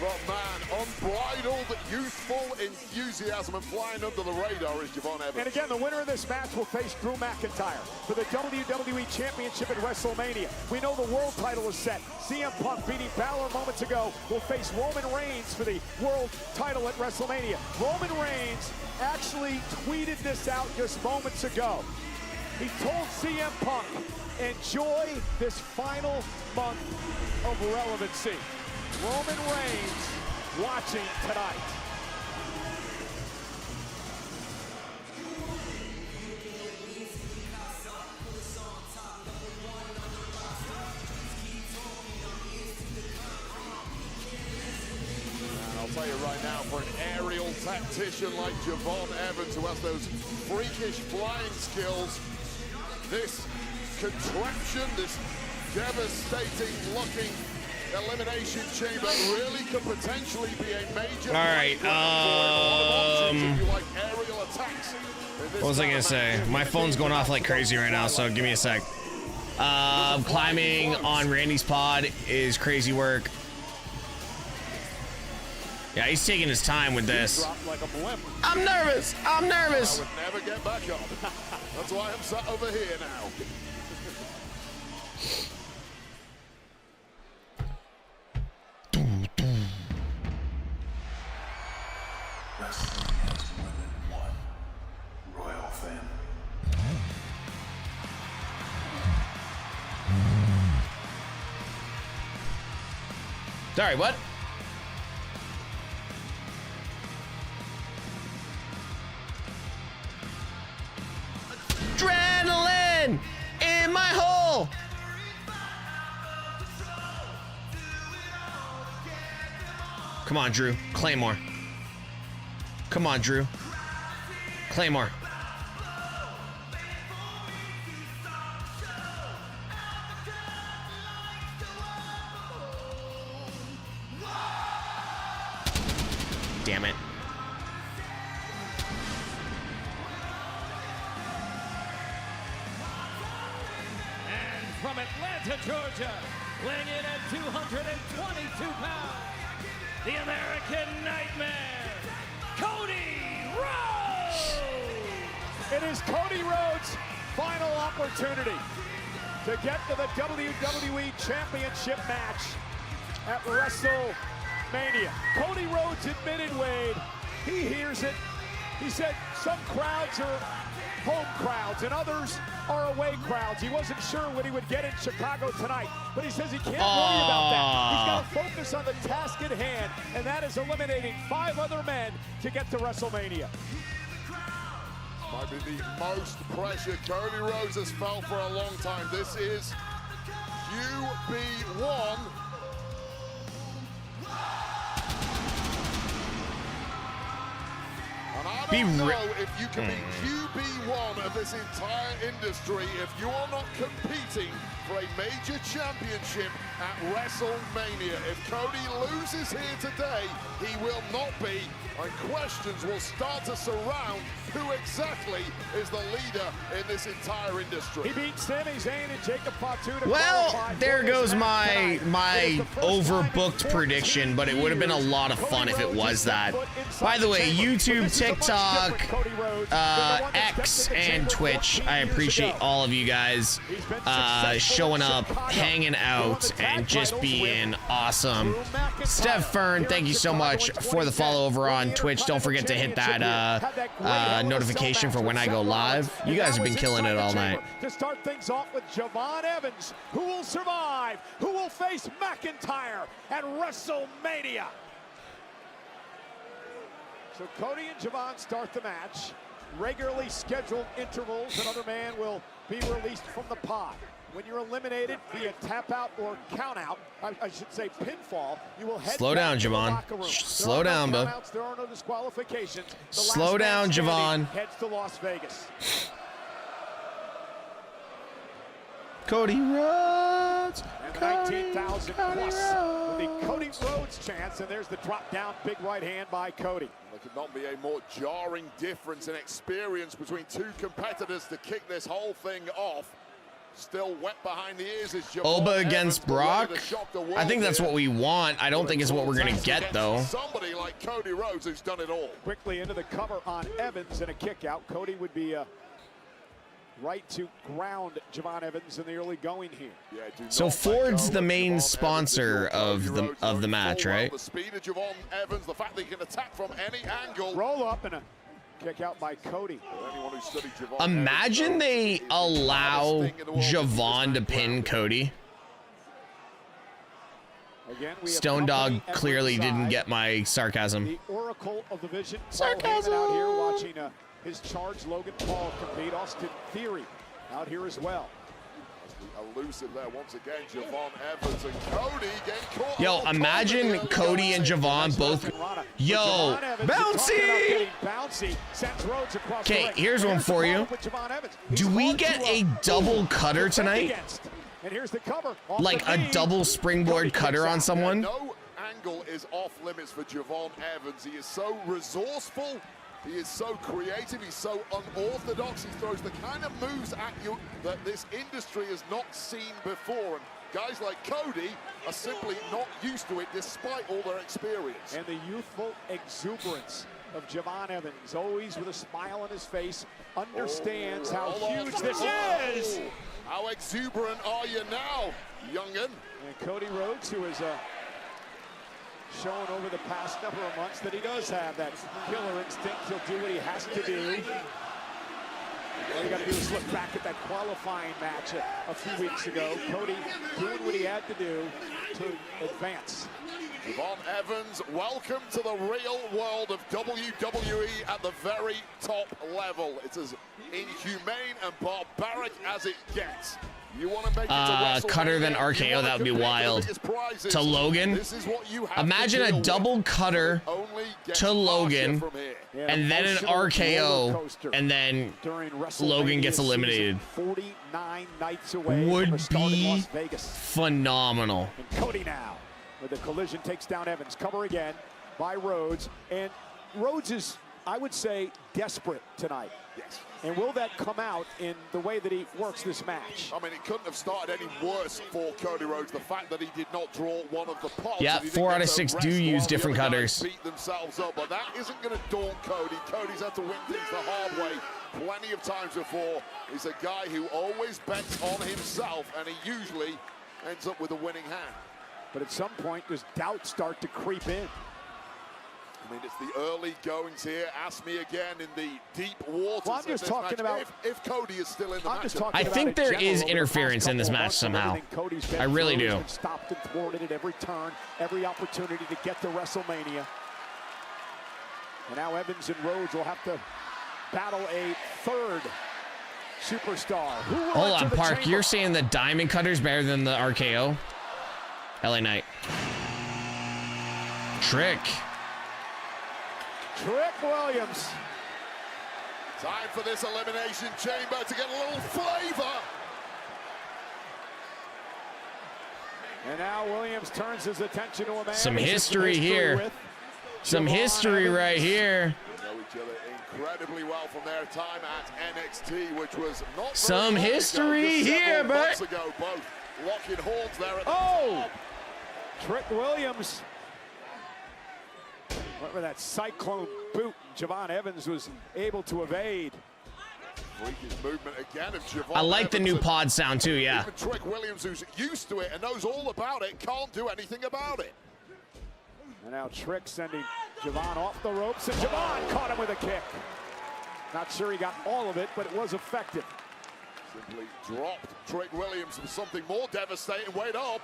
But man, unbridled, youthful enthusiasm and flying under the radar is Javon Evans. And again, the winner of this match will face Drew McIntyre for the WWE Championship at WrestleMania. We know the world title is set. CM Punk beating Balor moments ago will face Roman Reigns for the world title at WrestleMania. Roman Reigns actually tweeted this out just moments ago. He told CM Punk, enjoy this final month of relevancy. Roman Reigns watching tonight. And I'll tell you right now, for an aerial tactician like Javon Evans, who has those freakish flying skills, this contraption, this devastating looking Elimination Chamber really could potentially be a major. All right. What was I gonna say? My phone's going off like crazy right now, so give me a sec. Climbing on Randy's pod is crazy work. Yeah, he's taking his time with this. Dropped like a blimp. I'm nervous. I'm nervous. I would never get back up. That's why I'm sat over here now. Wrestling has more than one royal family. Sorry, what? Adrenaline in my hole. Come on, Drew. Claymore. Come on, Drew. Claymore. Damn it. And from Atlanta, Georgia, weighing in at 222 pounds, the American Nightmare, Cody Rhodes! It is Cody Rhodes' final opportunity to get to the WWE Championship match at WrestleMania. Cody Rhodes admitted, Wade, he hears it. He said some crowds are home crowds and others are away crowds. He wasn't sure what he would get in Chicago tonight, but he says he can't worry about that. He's got to focus on the task at hand, and that is eliminating 5 other men to get to WrestleMania. Might be the most pressure Cody Rhodes has felt for a long time. This is QB1. And I don't know if you can be QB1 of this entire industry if you are not competing for a major championship at WrestleMania. If Cody loses here today, he will not be, and questions will start to surround who exactly is the leader in this entire industry. He beat Sami Zayn and Jacob Fatu to Well, there goes my overbooked prediction, but it would have been a lot of fun if it was that. By the way, YouTube, TikTok, X, and Twitch, I appreciate all of you guys showing up, hanging out, and just being awesome. Steph Fern, thank you so much for the follow over on Twitch. Don't forget to hit that notification for when I go live. You guys have been killing it all night. To start things off with Javon Evans, who will survive, who will face McIntyre at WrestleMania. So Cody and Javon start the match. Regularly scheduled intervals, another man will be released from the pod. When you're eliminated via tap out or count out, I should say pinfall, you will head Slow down, back to the Javon. locker room. Slow down, bud. There are no disqualifications. The Slow last down, man standing Javon. heads to Las Vegas. Cody Rhodes. And 19,000 plus with the Cody Rhodes chance, and there's the drop down big right hand by Cody. There could not be a more jarring difference in experience between two competitors to kick this whole thing off. Still wet behind the ears is Javon Oba Evans, against Brock. I think that's what we want. I don't think it's what we're gonna get though. Somebody like Cody Rhodes who's done it all. Quickly into the cover on Evans and a kick out. Cody would be right to ground Javon Evans in the early going here. Yeah, so Ford's the main sponsor of the match, right? The speed of Javon Evans, the fact that he can attack from any angle. Roll up and a kick out by Cody. Imagine they allow Javon to pin Cody. Again, Stone Dog clearly didn't get my sarcasm. The Oracle of the Vision. Sarcasm. Out here watching his charge Logan Paul compete. Austin Theory out here as well. Elusive there once again, Javon Evans and Cody getting caught. Yo, imagine Cody and Javon both. Yo, bouncy! Okay, here's one for you. Do we get a double cutter tonight? Like a double springboard cutter on someone? No angle is off limits for Javon Evans. He is so resourceful. He is so creative, he's so unorthodox, he throws the kind of moves at you that this industry has not seen before. And Guys like Cody are simply not used to it despite all their experience. And the youthful exuberance of Javon Evans, always with a smile on his face, understands how huge this is. How exuberant are you now, youngin? And Cody Rhodes, who has shown over the past number of months that he does have that killer instinct. He'll do what he has to do. All you got to do is look back at that qualifying match a few weeks ago. Cody doing what he had to do to advance. Javon Evans, welcome to the real world of WWE at the very top level. It's as inhumane and barbaric as it gets. You want to make it to cutter than RKO, that would be wild. To Logan. Imagine a double cutter to Logan, and then an RKO, and then Logan gets eliminated. 49 nights away would be Las Vegas. Phenomenal. And Cody now with the collision takes down Evans. Cover again by Rhodes, and Rhodes is, I would say, desperate tonight. Yes. And will that come out in the way that he works this match? I mean, it couldn't have started any worse for Cody Rhodes. The fact that he did not draw one of the pods. Yeah, 4 out of 6 do use different cutters. Beat themselves up, but that isn't going to daunt Cody. Cody's had to win things the hard way plenty of times before. He's a guy who always bets on himself, and he usually ends up with a winning hand. But at some point, does doubt start to creep in? I mean, it's the early goings here. Ask me again in the deep waters. Well, I'm just talking about if Cody is still in the match. I think there is interference in this match somehow. I really do. Stopped and thwarted at every turn, every opportunity to get to WrestleMania. And now Evans and Rhodes will have to battle a third superstar. Hold on, Park. You're saying the diamond cutter's better than the RKO? LA Knight. Trick Williams. Time for this elimination chamber to get a little flavor. And now Williams turns his attention to a man. Some history here. Some history right here. They know each other incredibly well from their time at NXT, which was not some history here, but ago, both locking horns there at the top. Trick Williams. Went with that cyclone boot. Javon Evans was able to evade. Freakish movement again of Javon I like Evans, the new pod sound too, yeah. Even Trick Williams, who's used to it and knows all about it, can't do anything about it. And now Trick sending Javon off the ropes, and Javon caught him with a kick. Not sure he got all of it, but it was effective. Simply dropped Trick Williams with something more devastating. Wait up.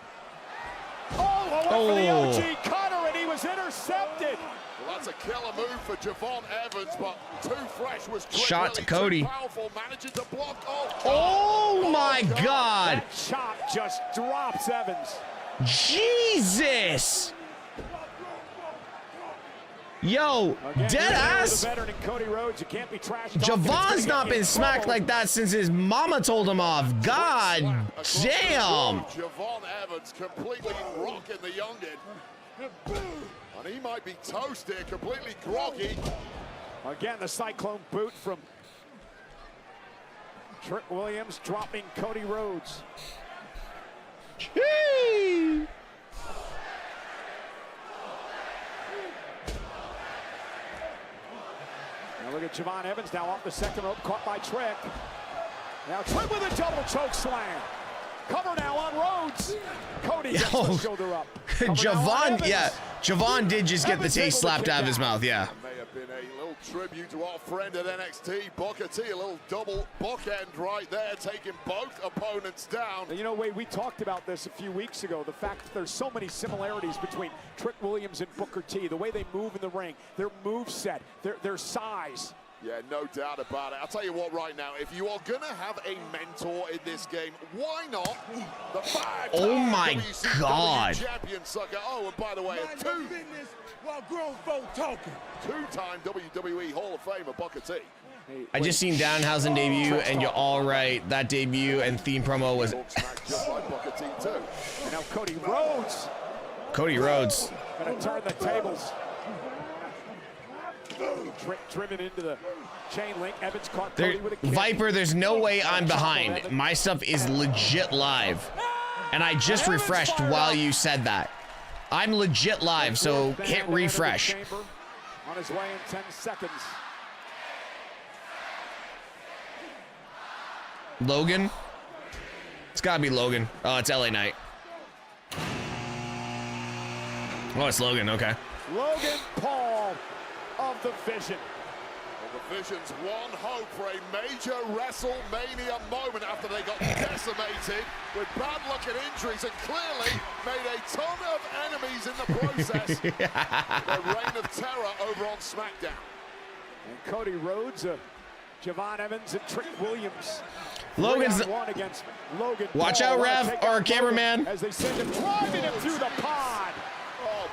Oh, for the OG cutter, and he was intercepted. Well, that's a killer move for Javon Evans, but too fresh was Trick shot Williams. to Cody. Powerful, managing to block. Oh my God. That chop just drops Evans. Jesus. Yo, dead ass. Javon's not been smacked like that since his mama told him off. God damn. Javon Evans completely rocking the youngin. And he might be toast here, completely groggy. Again, the cyclone boot from Trick Williams dropping Cody Rhodes. Gee. Now look at Javon Evans now off the second rope, caught by Trick. Now Trick with a double choke slam. Cover now on Rhodes. Cody gets the shoulder up. Javon, yeah, Javon did just get the taste slapped out of his mouth, yeah. May have been a little tribute to our friend at NXT, Booker T, a little double bookend right there, taking both opponents down. And you know, Wade, we talked about this a few weeks ago, the fact that there's so many similarities between Trick Williams and Booker T, the way they move in the ring, their moveset, their size. Yeah, no doubt about it. I'll tell you what right now, if you are going to have a mentor in this game, why not the oh my God. champion sucker? Oh, and by the way, two-time WWE Hall of Famer Booker T. I just seen Danhausen debut, and you're all right. That debut and theme promo was. Just like Booker T too. And now Cody Rhodes. Cody Rhodes. Gonna turn the tables. Trick driven into the chain link. Evans caught Cody with a kick. Viper, there's no way I'm behind. My stuff is legit live. And I just refreshed while you said that. I'm legit live, so hit refresh. On his way in 10 seconds. Logan? It's gotta be Logan. Oh, it's LA Knight. Oh, it's Logan, okay. Logan Paul of the Vision. Well, the Vision's one hope for a major WrestleMania moment after they got decimated with bad luck and injuries and clearly made a ton of enemies in the process. The reign of terror over on SmackDown. And Cody Rhodes, Javon Evans, and Trick Williams. Logan's one against Logan. Watch Paul. out, ref, or cameraman. As they send him driving him through the pod.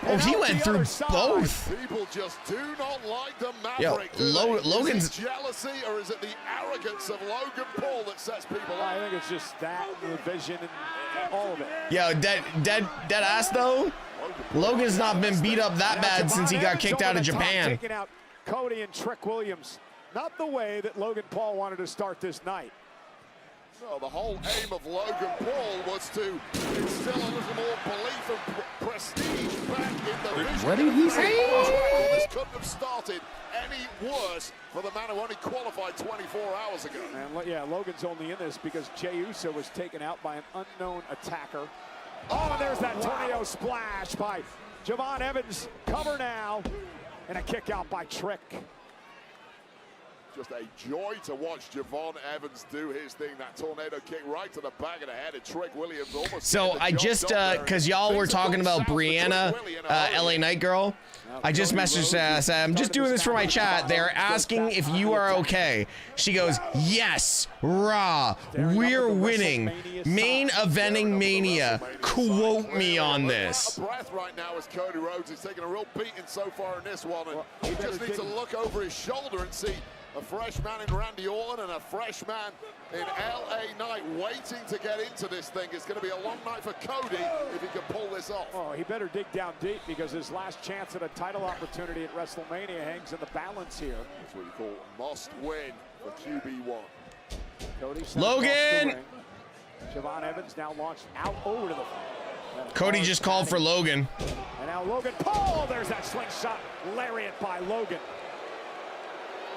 Oh, he went through both. People just do not like the Maverick. Yo, Logan's is it jealousy or is it the arrogance of Logan Paul that sets people off? I think it's just that, the Vision, and all of it. Yo, dead ass though. Logan's not been beat up that bad since he got kicked out of Japan. Taking out Cody and Trick Williams. Not the way that Logan Paul wanted to start this night. No, the whole aim of Logan Paul was to instill a little more belief and prestige back in the Vision. What did he say? This couldn't have started any worse for the man who only qualified 24 hours ago. And yeah, Logan's only in this because Jey Uso was taken out by an unknown attacker. Oh, and there's that tornado splash by Javon Evans. Cover now. And a kick out by Trick. Just a joy to watch Javon Evans do his thing. That tornado kick right to the back of the head of Trick Williams. Almost So I just, because y'all were talking about Brianna, LA Knight girl, I just messaged said, I'm just doing this for my chat. They're asking if you are okay. She goes, yes, Raw, we're winning. Main eventing Mania. Quote me on this. Breath right now as Cody Rhodes is taking a real beating so far in this one. And he just needs to look over his shoulder and see a fresh man in Randy Orton and a fresh man in LA Knight waiting to get into this thing. It's going to be a long night for Cody if he can pull this off. Oh, he better dig down deep because his last chance at a title opportunity at WrestleMania hangs in the balance here. That's what you call must win for QB1. Cody Logan! Javon Evans now launched out over to the front. Cody just called for Logan. And now Logan Paul, there's that slingshot lariat by Logan.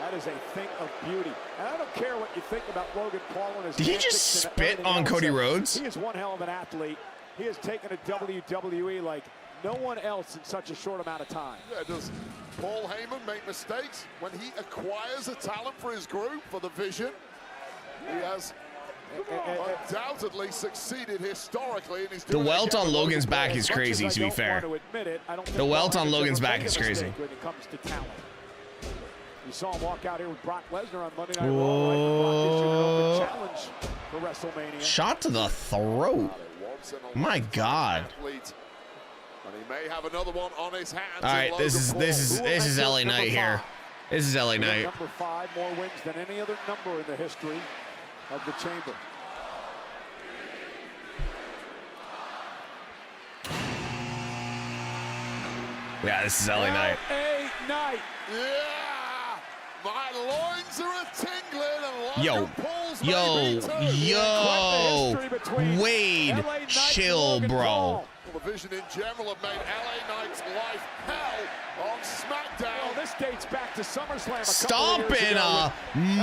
That is a thing of beauty. And I don't care what you think about Logan Paul and his Did he just spit on Cody Rhodes? He is one hell of an athlete. He has taken a WWE like no one else in such a short amount of time. Yeah, does Paul Heyman make mistakes when he acquires a talent for his group, for the Vision? He has undoubtedly succeeded historically. And he's The welt on Logan's back is crazy, to be fair. The welt on Logan's back is crazy. When it comes to talent. You saw him walk out here with Brock Lesnar on Monday Night Raw. Right? Brock issued an open challenge for WrestleMania. Shot to the throat. My God. And he may have another one on his hands. All right, this is LA Knight here. This is LA Knight. Number 5, more wins than any other number in the history of the chamber. Yeah, this is LA Knight. LA Knight. Yeah. My loins are a-tingling and Yo, Wade, chill, bro. Well, the Vision in general have made LA Knight's life hell on SmackDown. Well, this dates back to SummerSlam. Stop in a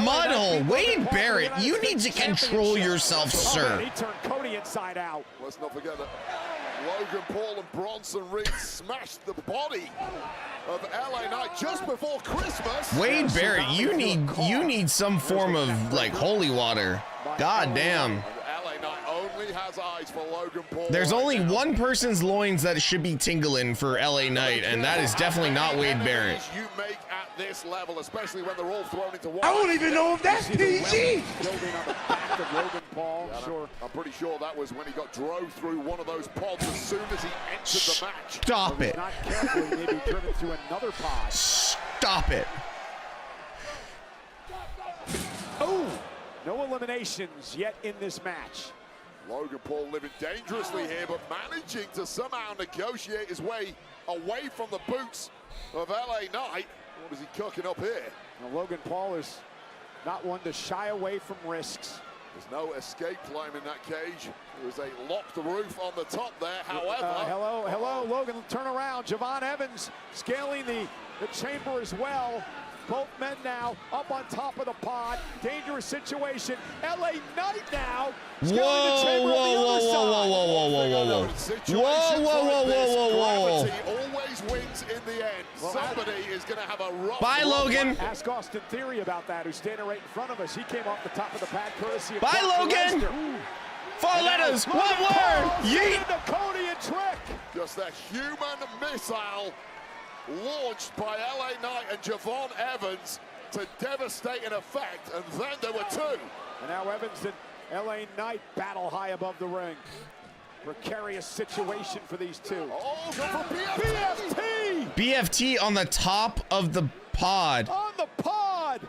mud hole. Wade Barrett, you need to control yourself, sir. He turned Cody inside out. Let's not forget that Logan Paul and Bronson Reed smashed the body of LA Knight just before Christmas. Wade Barrett, you need some form of like holy water. God damn. LA Knight only has eyes for Logan Paul. There's only one person's loins that should be tingling for LA Knight, and that is definitely not Wade Barrett. You make at this level, especially when they're all thrown into one. I don't even know if that's PG. Building on the back of Logan Paul. Yeah, Sure. I'm pretty sure that was when he got drove through one of those pods as soon as he entered the match. Stop it. Not carefully, maybe driven through another pod. Stop it. Oh, no eliminations yet in this match. Logan Paul living dangerously here, but managing to somehow negotiate his way away from the boots of LA Knight. What is he cooking up here? Now, Logan Paul is not one to shy away from risks. There's no escape climbing that cage. There is a locked roof on the top there. However, hello, Logan, turn around. Javon Evans scaling the chamber as well. Both men now up on top of the pod. Dangerous situation. LA Knight now. Whoa, whoa. Gravity always wins in the end. Well, somebody is going to have a rough. Bye, Logan. Ask Austin Theory about that, who's standing right in front of us. He came off the top of the pad courtesy of Bye, Logan. 4 letters, 1 word. Yeet. Cody and Trick. Just a human missile launched by LA Knight and Javon Evans to devastating effect, and then there were 2. And now Evans and LA Knight battle high above the ring. Precarious situation for these 2. Oh, go for BFT! BFT on the top of the pod. On the pod!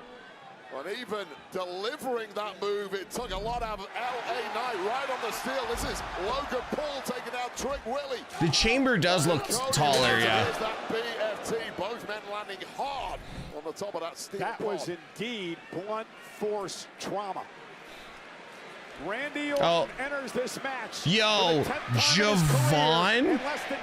And even delivering that move, it took a lot out of LA Knight right on the steel. This is Logan Paul taking out Trick Willie. The chamber does look taller, yeah. There's that BFT, both men landing hard on the top of that steel That pod. was indeed blunt force trauma. Randy Orton enters this match. Yo, Javon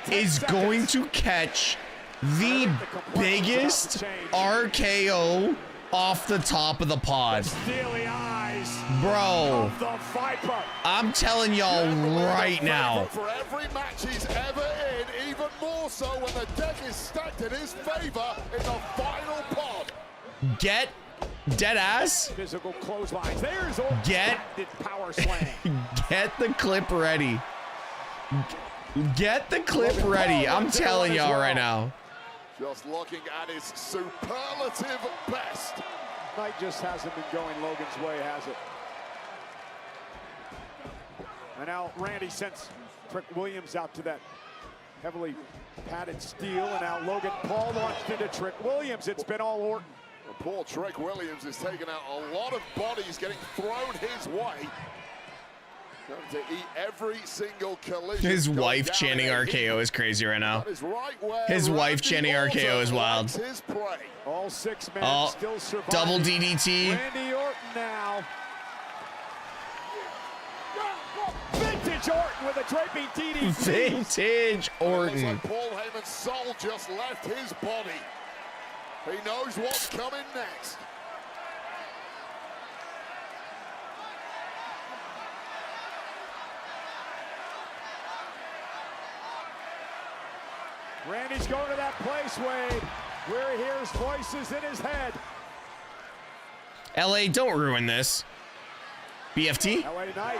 is going to catch the biggest RKO off the top of the pod. Steely eyes. Bro, of the Viper. I'm telling y'all right now. For every match he's ever in, even more so when the deck is stacked in his favor in the final pod. Get dead ass. Physical clotheslines. There's Orton. Get power slam. Get the clip ready. Get the clip ready. I'm telling y'all right now. Just looking at his superlative best. Knight just hasn't been going Logan's way, has it? And now Randy sends Trick Williams out to that heavily padded steel, and now Logan Paul launched into Trick Williams. It's been all Orton. And poor Trick Williams is taking out a lot of bodies getting thrown his way. Going to eat every single collision. His wife chanting RKO is crazy right now. That is right where His wife Randy chanting RKO Orton is wild. likes his prey. All 6 men still surviving. Double DDT. Randy Orton now. Vintage Orton with a draping DDT. Vintage Orton. Like Paul Heyman's soul just left his body. He knows what's coming next. Randy's going to that place, Wade, where he hears voices in his head. LA, don't ruin this. BFT? LA Knight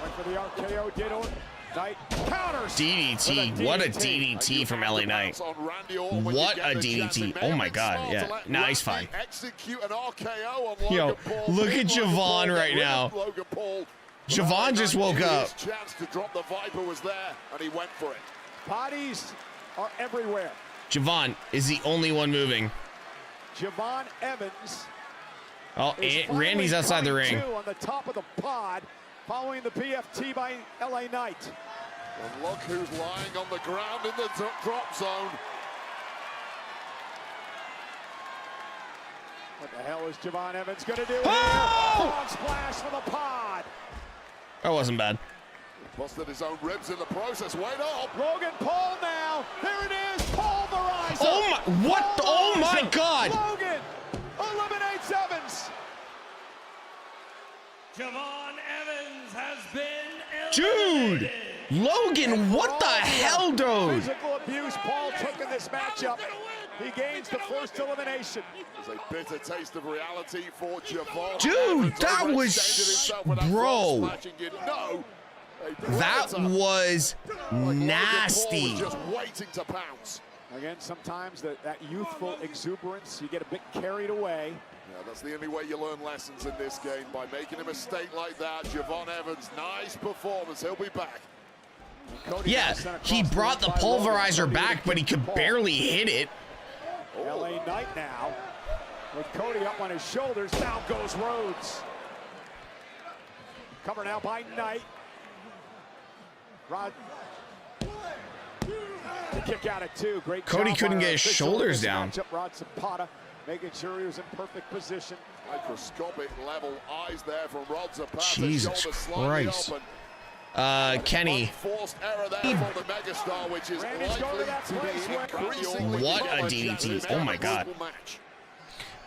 went for the RKO, did Orton. Knight counters. DDT. What a DDT from LA Knight. What a DDT. Oh my god. Yeah. Nah, he's fine. Execute an RKO on Yo, Logan Paul. look at Javon right now. Logan Paul. Javon just woke up. His chance to drop the Viper was there, and he went for it. Bodies are everywhere. Javon is the only one moving. Javon Evans. Oh, Randy's outside the ring. On the top of the pod, following the BFT by LA Knight. And look who's lying on the ground in the drop zone. What the hell is Javon Evans going to do here? Long splash for the pod. That wasn't bad. Busted his own ribs in the process. Wait up. Logan Paul now. There it is. Pulverizer. Oh my, what? Oh my god. Logan eliminates Evans. Javon Evans has been eliminated. Dude, Logan, what the hell, dude? Physical abuse Paul took in this matchup. He gains the first elimination. There's a bitter taste of reality for Javon. Dude, that was, bro. That was nasty. Just waiting to pounce. Again, sometimes that youthful exuberance, you get a bit carried away. Yeah, that's the only way you learn lessons in this game, by making a mistake like that. Javon Evans, nice performance. He'll be back. Yeah, he brought the pulverizer back, but he could barely hit it. LA Knight now, with Cody up on his shoulders. Down goes Rhodes. Covered now by Knight. Rod. The kick out at 2. Great Cody job couldn't by get his shoulders down. Rod Zapata making sure he was in perfect position. Microscopic level eyes there from Rod's apart. Jesus Christ. Kenny. Forced error there from the megastar, which is likely to be increasingly what a DDT. Oh my God.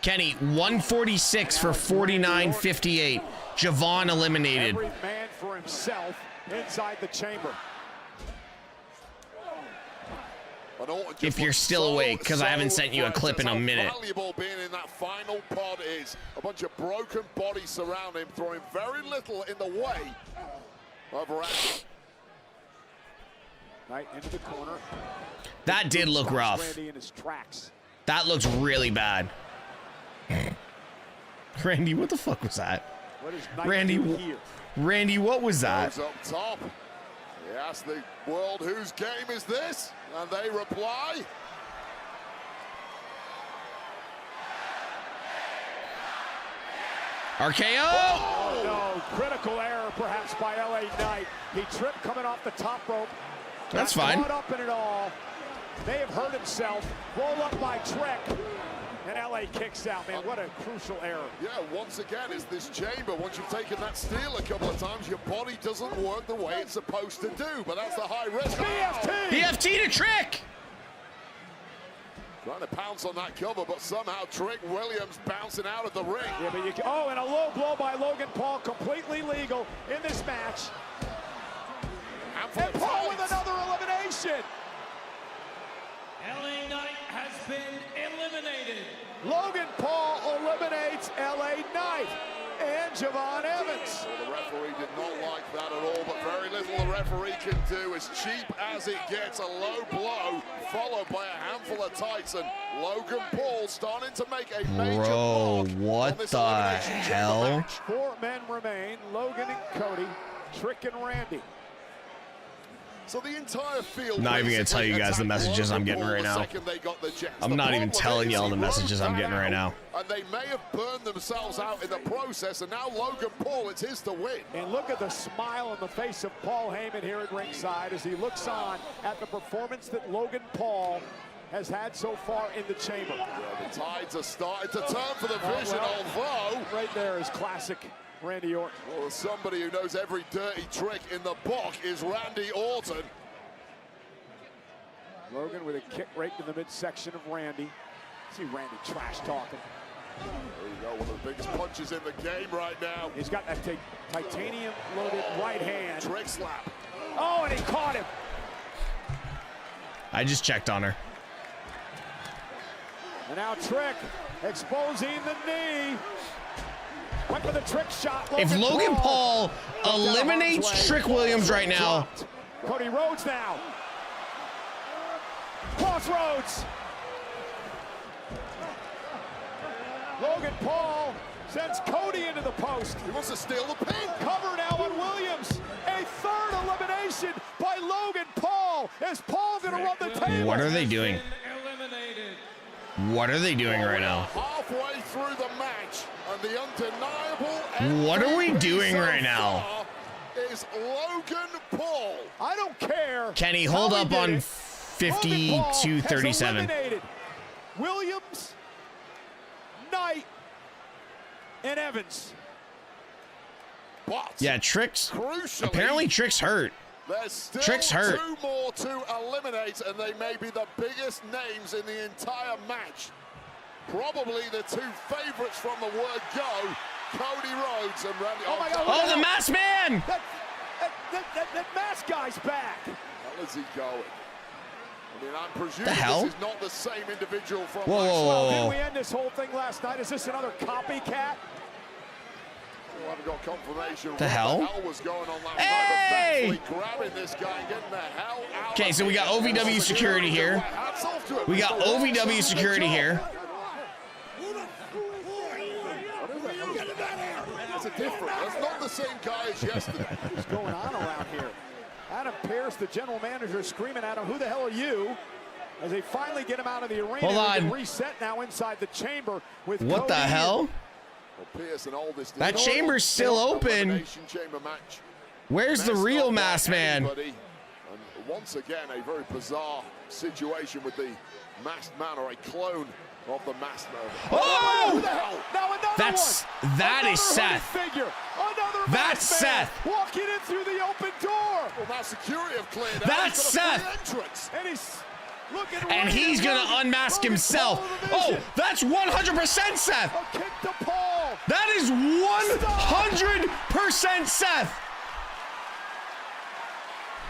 Kenny, 146 for 49.58. Javon eliminated. Every man for himself inside the chamber. If you're still awake, because I haven't sent you a clip in a minute. Valuable being in that final pod is a bunch of broken bodies surrounding him, throwing very little in the way of Randy. Right into the corner. That did look rough. Randy in his tracks. That looks really bad. Randy, what the fuck was that? What is Randy, Randy, what was that? Goes up top. He asks the world, whose game is this? And they reply. RKO! Oh, no. Critical error perhaps by LA Knight. He tripped coming off the top rope. That's fine. Caught up in it all. May have hurt himself. Roll up by Trek. And LA kicks out, man. What a crucial error. Yeah, once again, it's this chamber. Once you've taken that steel a couple of times, your body doesn't work the way it's supposed to do. But that's the high risk. BFT! BFT to Trick! Trying to pounce on that cover, but somehow Trick Williams bouncing out of the ring. Yeah, but and a low blow by Logan Paul, completely legal in this match. And Paul with another elimination. LA Knight has been eliminated. Logan Paul eliminates LA Knight and Javon Evans. Well, the referee did not like that at all, but very little the referee can do. As cheap as it gets, a low blow followed by a handful of tights, and Logan Paul starting to make a major Bro, what the hell? 4 men remain, Logan and Cody, Trick and Randy. So the entire field. Not even gonna tell you guys the messages I'm getting right now. I'm not even telling you all the messages I'm getting right now. And they may have burned themselves out in the process, and now Logan Paul, it's his to win. And look at the smile on the face of Paul Heyman here at ringside as he looks on at the performance that Logan Paul has had so far in the chamber. Yeah, the tides are starting to turn for the Vision, although right there is classic Randy Orton. Well, somebody who knows every dirty trick in the book is Randy Orton. Logan with a kick right to the midsection of Randy. See Randy trash talking. There you go, one of the biggest punches in the game right now. He's got that titanium loaded right hand. Trick slap. Oh, and he caught him. I just checked on her. And now Trick exposing the knee. Went for the trick shot. If Logan Paul eliminates Trick Williams right now. Cody Rhodes now. Crossroads. Logan Paul sends Cody into the post. He wants to steal the pin. Cover now on Williams. A third elimination by Logan Paul. Is Paul going to run the table? What are they doing? What are they doing right now? Halfway through the match, and the undeniable. What are we doing right now? Is Logan Paul. I don't care. Kenny, hold up on 52-37. Williams, Knight, and Evans. But yeah, Trick's. Crucially, apparently, Trick's hurt. There's still Trick's hurt. 2 more to eliminate, and they may be the biggest names in the entire match. Probably the 2 favorites from the word go, Cody Rhodes and Randy. Oh my God! Oh, the masked man! That masked guy's back. How is he going? I mean, I'm presuming the hell? This is not the same individual from whoa, last whoa, whoa, Didn't we end this whole thing last night? Is this another copycat? We haven't got confirmation. The hell? What the hell was going on last hey! night? But grabbing this guy and getting the hell out. Okay, so we got OVW security here. We got OVW security here. That's a different. That's not the same guy as yesterday. What's going on around here? Adam Pearce, the general manager, screaming at him, "Who the hell are you?" As they finally get him out of the arena. Hold on. Reset now inside the chamber with what Cody the hell? Well, Pearce and Aldis, that chamber's still open. Chamber match. Where's the real masked man? Once again, a very bizarre situation with the masked man, or a clone of the masked man. Oh! Now That is Seth. Figure. Another That's Seth. Walking in through the open door. Well, now security have cleared out. That's Seth. And he's looking And he's gonna unmask himself. Oh, that's 100% Seth. A kick to Paul. That is 100% Seth.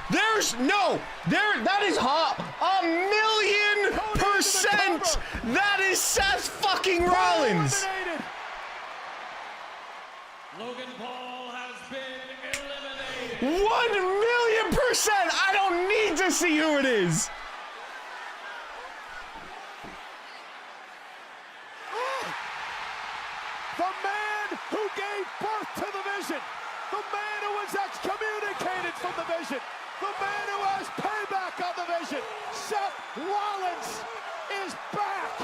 That is hot. 1,000,000%. That is Seth fucking Rollins. Logan Paul has been eliminated. 1,000,000%. I don't need to see who it is. The man who gave birth to the Vision. The man who was excommunicated from the Vision. The man who has payback on the Vision. Seth Rollins is back.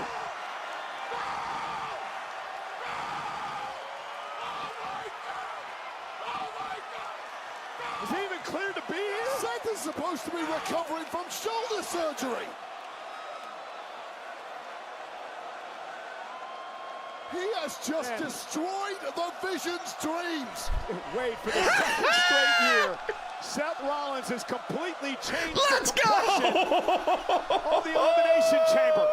Is he even cleared to be here? Seth is supposed to be recovering from shoulder surgery. He has just destroyed the Vision's dreams. Wait for the second straight year. Seth Rollins has completely changed Let's the complexion of the Elimination Chamber.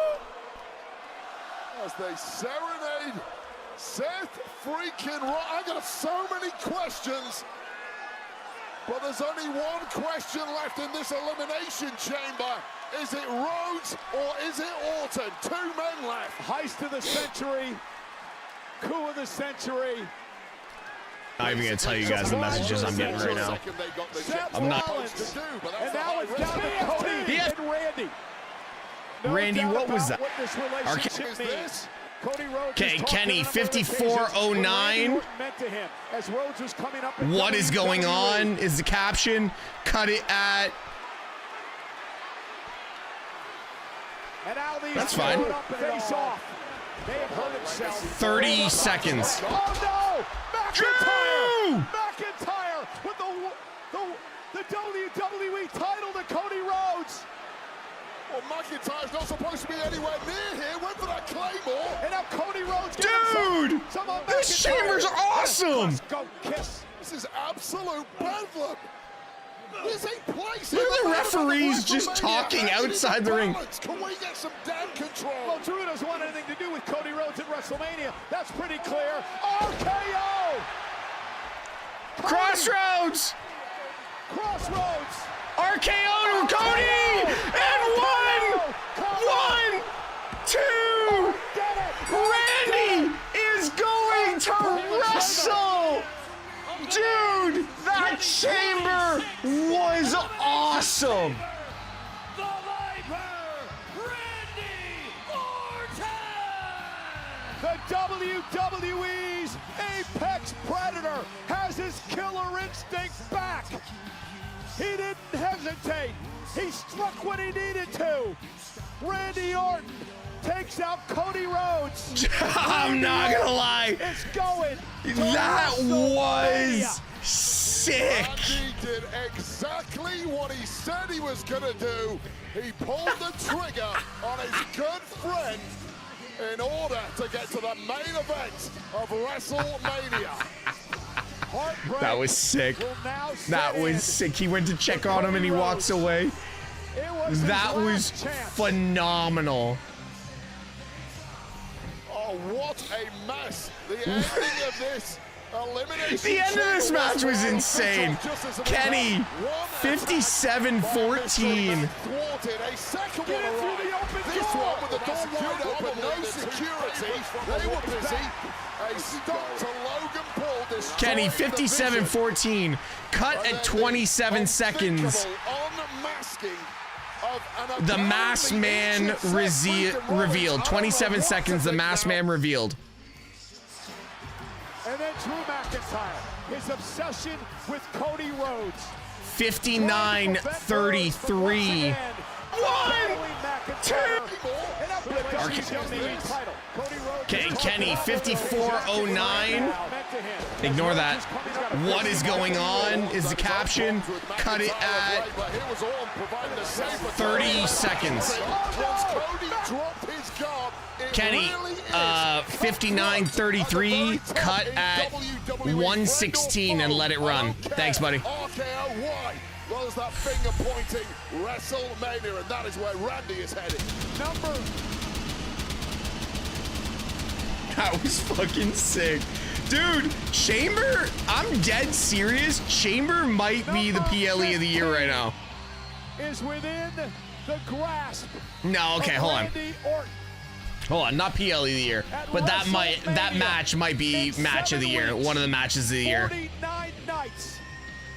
As they serenade Seth freaking Rollins. I got so many questions, but there's only one question left in this Elimination Chamber. Is it Rhodes or is it Orton? 2 men left. Heist of the century. Coup of the century. I'm not even gonna tell you guys the messages I'm getting right now. I'm not. And now it's down to Cody and Randy. Randy, what was that? Okay, Kenny, 5409. What is going on? Is the caption? Cut it at. That's fine. 30 seconds. Oh no! Drew! McIntyre with the WWE title to Cody Rhodes. Well, McIntyre's not supposed to be anywhere near here. Went for that Claymore. And now Cody Rhodes. Dude! This chamber's awesome! Let's go kiss. This is absolute bedlam. This ain't place. Look at the referees just talking outside the ring. Can we get some damn control? Well, Drew doesn't want anything to do with Cody Rhodes at WrestleMania. That's pretty clear. RKO! Crossroads! Crossroads! RKO to Cody! And 1, 2. Randy is going to wrestle! Dude, that chamber was awesome! The Viper, Randy Orton! The WWE's Apex Predator has his killer instinct back. He didn't hesitate. He struck when he needed to. Randy Orton takes out Cody Rhodes. I'm not gonna lie. It's going. That was sick. Randy did exactly what he said he was gonna do. He pulled the trigger on his good friend in order to get to the main event of WrestleMania. That was sick. That was sick. He went to check on him and he walks away. That was phenomenal. Oh, what a mess. The ending of this elimination. The end of this match was insane. Kenny, 57-14. Thwarted a second one arrived. This one with the door wide open, no security. They were busy. A stop to Logan Paul. Kenny, 57-14. Cut at 27 seconds. The masked man revealed. 27 seconds, the masked man revealed. And then Drew McIntyre, his obsession with Cody Rhodes. 59-33. 1, 2, Okay, Kenny, 5409. Ignore that. What is going on is the caption. Cut it at 30 seconds. Kenny, 5933. Cut at 116 and let it run. Thanks, buddy. Well, there's that finger pointing WrestleMania, and that is where Randy is headed. That was fucking sick. Dude, Chamber, I'm dead serious. Chamber might be the PLE of the year right now. Is within the grasp. No, okay, hold on. Hold on, not PLE of the year, but that match might be match of the year. One of the matches of the year.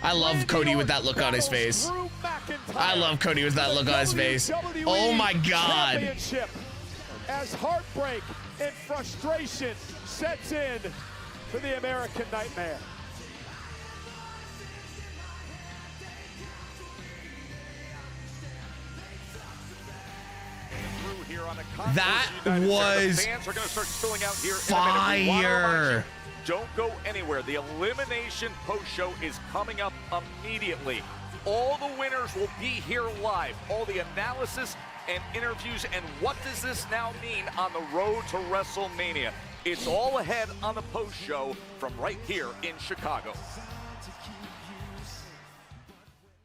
I love Cody with that look on his face. I love Cody with that look on his face. Oh my God. As heartbreak and frustration sets in for the American Nightmare. That was fire. Don't go anywhere. The Elimination post-show is coming up immediately. All the winners will be here live. All the analysis and interviews, and what does this now mean on the road to WrestleMania? It's all ahead on the post-show from right here in Chicago.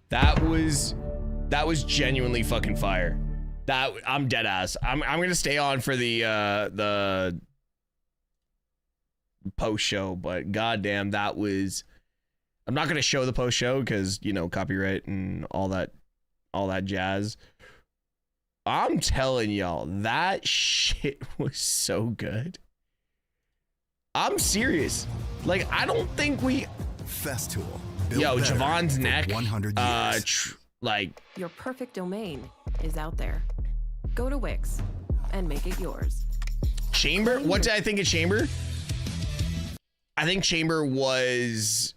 That was genuinely fucking fire. I'm dead ass. I'm gonna stay on for the post show, but goddamn, that was. I'm not gonna show the post show because, you know, copyright and all that jazz. I'm telling y'all, that shit was so good. I'm serious. Like, I don't think we. Festool. Yo, Javon's neck. 100 years. Like. Your perfect domain is out there. Go to Wix and make it yours. Chamber? What did I think of Chamber? I think Chamber was,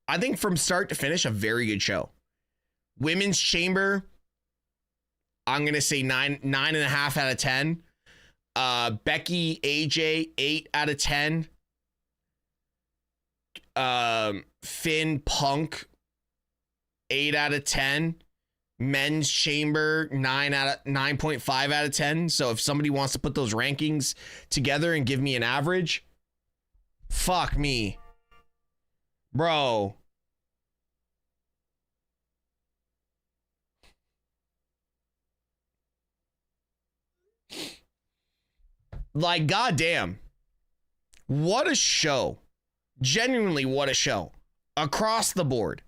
I think from start to finish, a very good show. Women's Chamber, I'm going to say 9.5 out of 10. Becky, AJ, 8 out of 10. Finn, Punk, 8 out of 10. Men's Chamber, 9.5 out of 10. So if somebody wants to put those rankings together and give me an average, fuck me, bro. Like, goddamn, what a show. Genuinely, what a show across the board.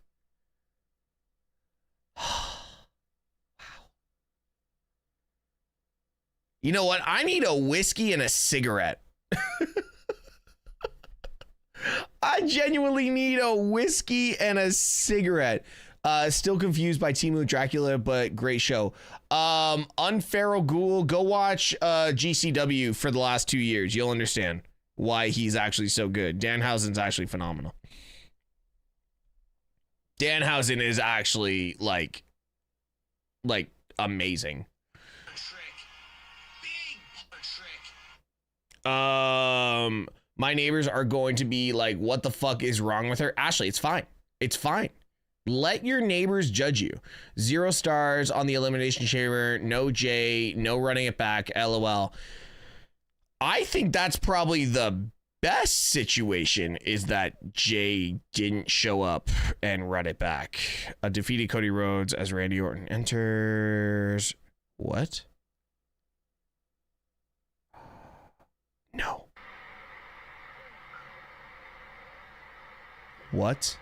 You know what? I need a whiskey and a cigarette. I genuinely need a whiskey and a cigarette. Still confused by Timu Dracula, but great show. Unferal Ghoul, go watch GCW for the last 2 years. You'll understand why he's actually so good. Danhausen's actually phenomenal. Danhausen is actually like amazing. My neighbors are going to be like, what the fuck is wrong with her? Ashley, it's fine. It's fine. Let your neighbors judge you. 0 stars on the Elimination Chamber. No J. No running it back. LOL. I think that's probably the best situation, is that Jay didn't show up and run it back. Defeated Cody Rhodes as Randy Orton enters. What? No. What?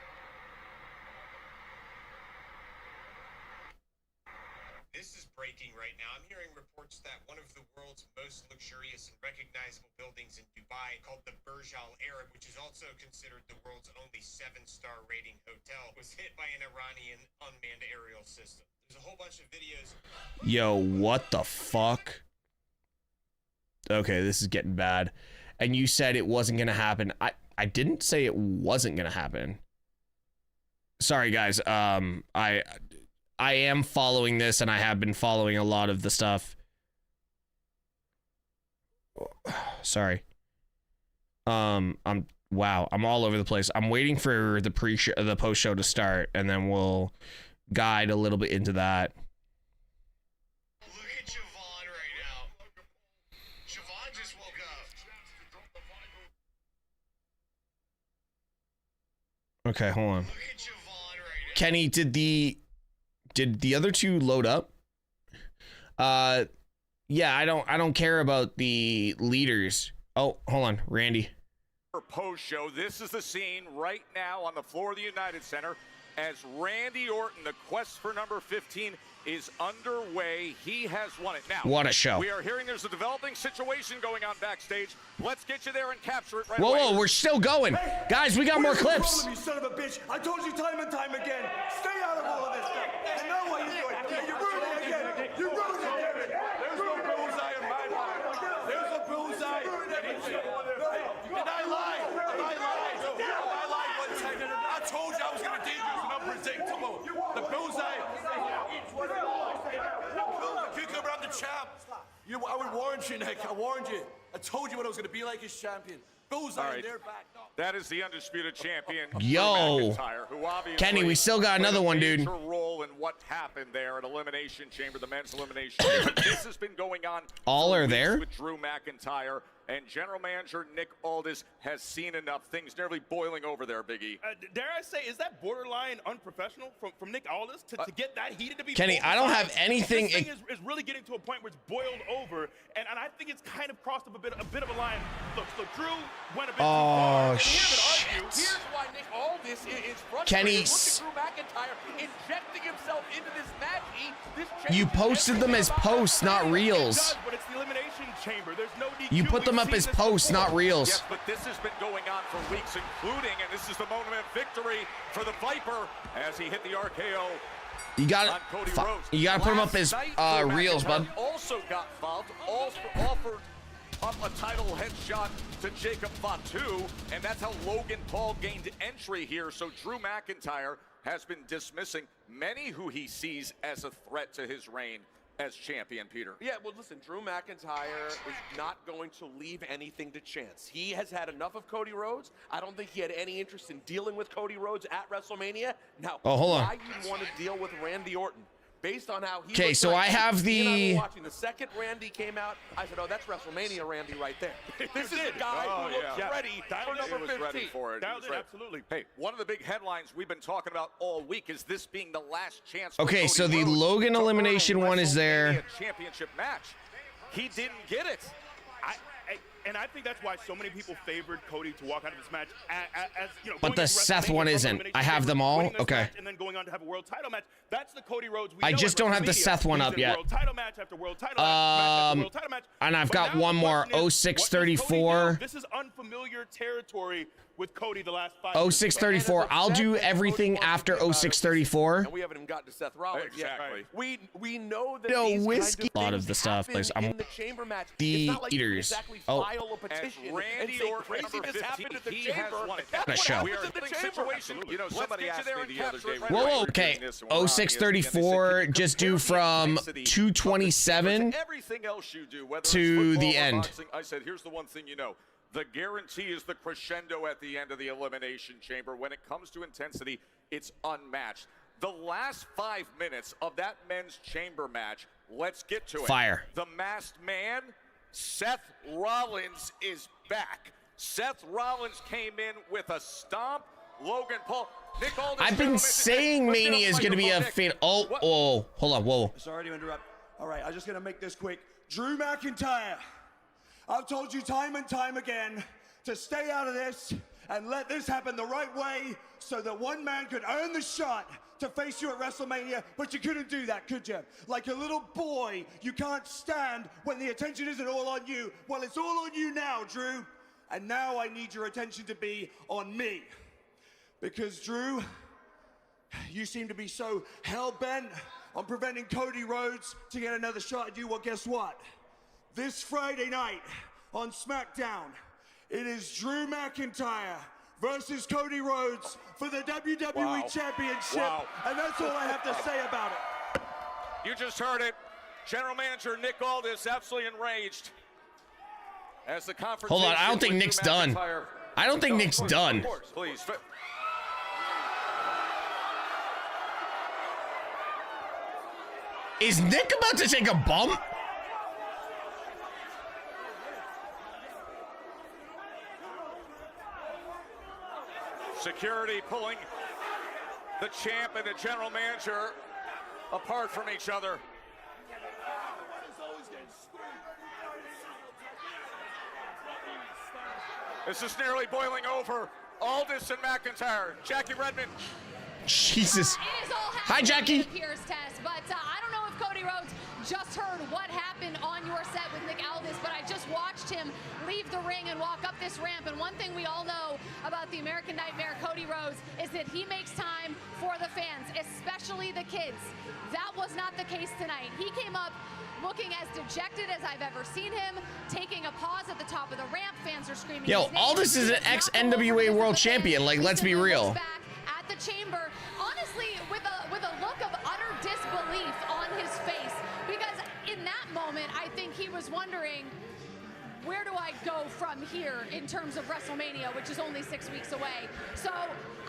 This is breaking right now. I'm hearing reports that one of the world's most luxurious and recognizable buildings in Dubai, called the Burj Al Arab, which is also considered the world's only 7-star rating hotel, was hit by an Iranian unmanned aerial system. There's a whole bunch of videos. Yo, what the fuck? Okay, this is getting bad. And you said it wasn't gonna happen. I didn't say it wasn't gonna happen. Sorry guys. I am following this, and I have been following a lot of the stuff. Sorry. I'm all over the place. I'm waiting for the post show to start, and then we'll guide a little bit into that. Look at Javon right now. Javon just woke up. Okay, hold on. Look at Javon right now. Kenny, did the other two load up? Yeah, I don't care about the leaders. Oh, hold on, Randy. Post show. This is the scene right now on the floor of the United Center as Randy Orton, the quest for number 15, is underway. He has won it. Now, what a show. We are hearing there's a developing situation going on backstage. Let's get you there and capture it right whoa, away. Whoa, we're still going. Hey, guys, we got more clips. You son of a bitch. I told you time and time again. Stay out of all of this stuff. I know what you're doing. You're ruining it again. You're ruining it, David. There's no bullseye in my life. There's a bullseye. Did I lie? I lied one time. I told you I was going to be dangerous and unpredictable. The bullseye. Cucumber, I'm the champ. You know, I would warn you, Nick. I warned you. I told you what I was going to be like as champion. Bullseye, they're back. That is the undisputed champion. Yo, Kenny, we still got another one, dude. Role in what happened there at Elimination Chamber, the men's Elimination Chamber. This has been going on. All are there with Drew McIntyre, and General Manager Nick Aldis has seen enough. Things nearly boiling over there, Biggie. Dare I say, is that borderline unprofessional from Nick Aldis to get that heated to be? Kenny, I don't have anything. This thing is really getting to a point where it's boiled over, and I think it's kind of crossed up a bit of a line. Look, Drew went a bit too far. Shit. Here's why Nick Aldis is frustrated. Kenny, Look at Drew McIntyre injecting himself into this match. You posted them as posts, not reels. But it's the Elimination Chamber. There's no DQ. You put them up as posts, not reels. Yes, but this has been going on for weeks, including, and this is the moment of victory for the Viper as he hit the RKO. You got to put them up as reels, bud. Also got fouled. Also offered up a title headshot to Jacob Fatu, and that's how Logan Paul gained entry here. So Drew McIntyre has been dismissing many who he sees as a threat to his reign as champion, Peter. Yeah, well, listen, Drew McIntyre is not going to leave anything to chance. He has had enough of Cody Rhodes. I don't think he had any interest in dealing with Cody Rhodes at WrestleMania. Now, why you'd want to deal with Randy Orton? Based on how he okay, so I have the watching the second Randy came out, I said, oh, that's WrestleMania Randy right there. This is the guy who looks ready for number 15. Ready for it. Absolutely. Hey, one of the big headlines we've been talking about all week is this being the last chance. Okay, so the Logan elimination one is there. Championship match. He didn't get it. And I think that's why so many people favored Cody to walk out of this match as you know. But the Seth one isn't. I have them all. Okay. And then going on to have a world title match. That's the Cody Rhodes. I just don't have the Seth one up yet. World title match after world title match after world title match. And I've got one more. 0634. This is unfamiliar territory with Cody the last 5 years. 0634. I'll do everything after 0634. And we haven't even gotten to Seth Rollins yet. Exactly. We know that no these whiskey. Kind of a lot of the stuff, please. I'm in the chamber match. the like eaters. Exactly oh. A petition and Randy say Orton, craziness happened at the chamber. That's what show. We are in the situation. You know, somebody asked me the other day. Whoa, okay. 0634. Just do from 227 to the end. I said, here's the one thing you know. The guarantee is the crescendo at the end of the Elimination Chamber. When it comes to intensity, it's unmatched. The last 5 minutes of that men's chamber match, let's get to it. Fire. The masked man, Seth Rollins, is back. Seth Rollins came in with a stomp. Logan Paul. Nick Aldis. I've been saying Mania is going to be a fatal. Oh, hold on. Whoa. Sorry to interrupt. All right, I'm just going to make this quick. Drew McIntyre, I've told you time and time again to stay out of this and let this happen the right way so that one man could earn the shot to face you at WrestleMania, but you couldn't do that, could you? Like a little boy, you can't stand when the attention isn't all on you. Well, it's all on you now, Drew. And now I need your attention to be on me. Because, Drew, you seem to be so hell-bent on preventing Cody Rhodes to get another shot at you. Well, guess what? This Friday night on SmackDown, it is Drew McIntyre versus Cody Rhodes for the WWE Championship. And that's all I have to say about it. You just heard it. General Manager Nick Aldis absolutely enraged. As the Hold on, I don't think Nick's done. I don't think Nick's done. Of course, please. Is Nick about to take a bump? Security pulling the champ and the general manager apart from each other. This is nearly boiling over. Aldis and McIntyre. Jackie Redmond. Jesus. It is all Hi, Jackie. It appears, Tess, but I don't know if Cody Rhodes just heard what happened on your set with Nick Aldis, but I just watched him leave the ring and walk up this ramp. And one thing we all know about the American Nightmare, Cody Rhodes, is that he makes time for the fans, especially the kids. That was not the case tonight. He came up looking as dejected as I've ever seen him, taking a pause at the top of the ramp. Fans are screaming. Yo, Aldis is an ex-NWA world champion. Like, let's be real. Back at the chamber, honestly, with a look of utter disbelief on his face, because in that moment, I think he was wondering, where do I go from here in terms of WrestleMania, which is only 6 weeks away? So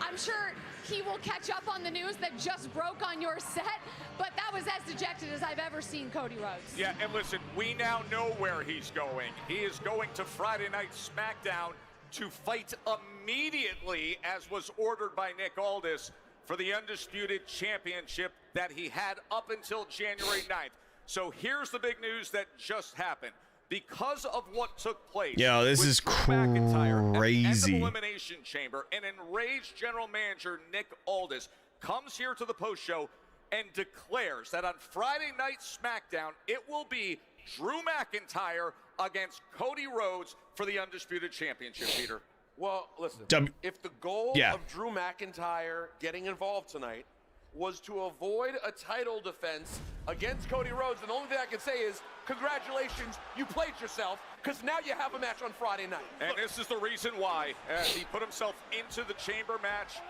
I'm sure he will catch up on the news that just broke on your set, but that was as dejected as I've ever seen Cody Rhodes. Yeah, and listen, we now know where he's going. He is going to Friday Night SmackDown to fight immediately, as was ordered by Nick Aldis, for the Undisputed Championship that he had up until January 9th. So here's the big news that just happened. Because of what took place, Yo, this is crazy. Elimination Chamber, an enraged general manager Nick Aldis comes here to the post show and declares that on Friday Night SmackDown it will be Drew McIntyre against Cody Rhodes for the Undisputed Championship, Peter. Well, listen, if the goal of Drew McIntyre getting involved tonight was to avoid a title defense against Cody Rhodes, then the only thing I can say is, congratulations, you played yourself, because now you have a match on Friday night. And this is the reason why, as he put himself into the chamber match,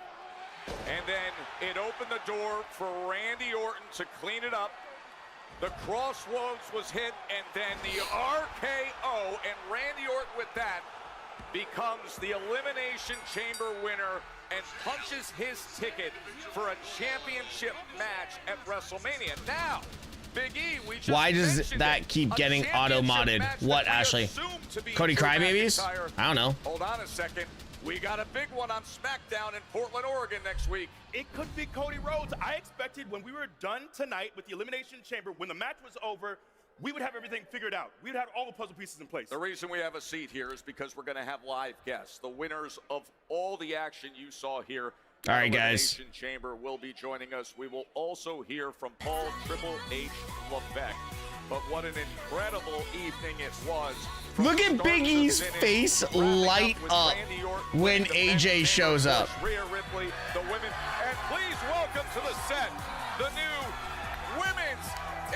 and then it opened the door for Randy Orton to clean it up. The crossroads was hit, and then the RKO, and Randy Orton with that becomes the Elimination Chamber winner and punches his ticket for a championship match at WrestleMania. Now, Big E, we just Why does that keep getting auto-modded? What, Ashley? Cody Crybabies? I don't know. Hold on a second. We got a big one on SmackDown in Portland, Oregon next week. It could be Cody Rhodes. I expected when we were done tonight with the Elimination Chamber, when the match was over, we would have everything figured out. We would have all the puzzle pieces in place. The reason we have a seat here is because we're going to have live guests. The winners of all the action you saw here. All right, guys. Elimination Chamber will be joining us. We will also hear from Paul Triple H Levesque. But what an incredible evening it was. Look at Big E's face light up when AJ shows up. Rhea Ripley, the women, and please welcome to the set the new Women's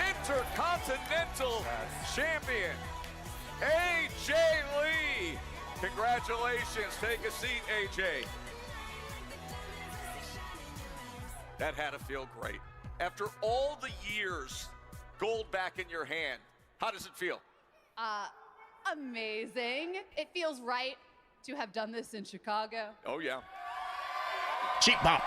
Intercontinental Champion, AJ Lee. Congratulations. Take a seat, AJ. That had to feel great. After all the years, gold back in your hand. How does it feel? Amazing. It feels right to have done this in Chicago. Oh, yeah. Cheap pop.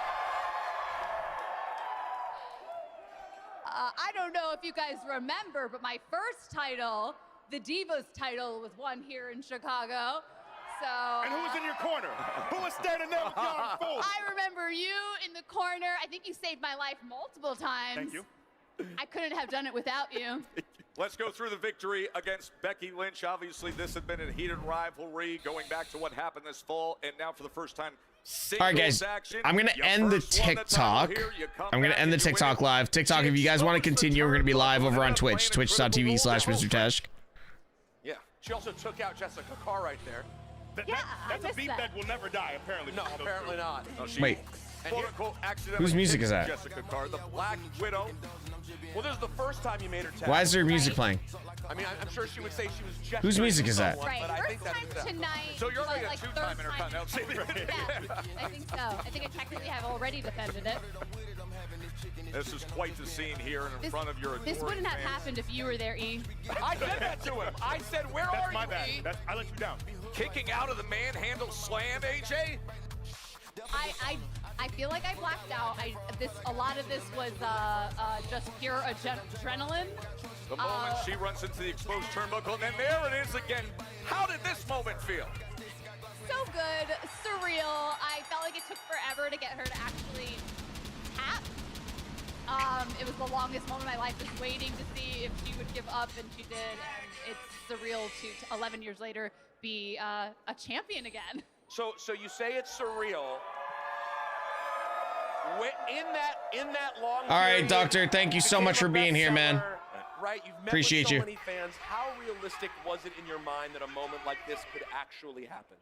I don't know if you guys remember, but my first title, the Divas title, was won here in Chicago. So. And who was in your corner? Who was standing there with you on full? I remember you in the corner. I think you saved my life multiple times. Thank you. I couldn't have done it without you. Let's go through the victory against Becky Lynch. Obviously, this had been a heated rivalry going back to what happened this fall, and now for the first time, all right, guys, I'm going to end the TikTok. I'm going to end the TikTok live. TikTok, if you guys want to continue, we're going to be live over on Twitch, twitch.tv/MrTeshk. Yeah, she also took out Jessica Carr right there. That's a beat that will never die, apparently. No, apparently not. No, Wait. quote-unquote accidentally Whose music is that? Jessica Carr, the Black Widow. Well, this is the first time you made her tap. Why is there music playing? I mean, I'm sure she would say she was gesturing. Whose music is that? Right, But I think first that's time tonight. So you're but, like a like two-time third time. Intercontinental Champion. Yeah, I think so. I think I technically have already defended it. This is quite the scene here in front of your adoring This wouldn't have fans. happened if you were there, E. I said that to him. I said, where That's are my you, bad. E? I let you down. Kicking out of the manhandle slam, AJ? I feel like I blacked out. A lot of this was just pure adrenaline. The moment she runs into the exposed turnbuckle, and then there it is again. How did this moment feel? So good, surreal. I felt like it took forever to get her to actually tap. It was the longest moment of my life, just waiting to see if she would give up, and she did. And it's surreal to 11 years later be a champion again. So you say it's surreal. In that long All right, period, Doctor, thank you so much for being here, man. Right, you've met Appreciate with so you. many fans. How realistic was it in your mind that a moment like this could actually happen?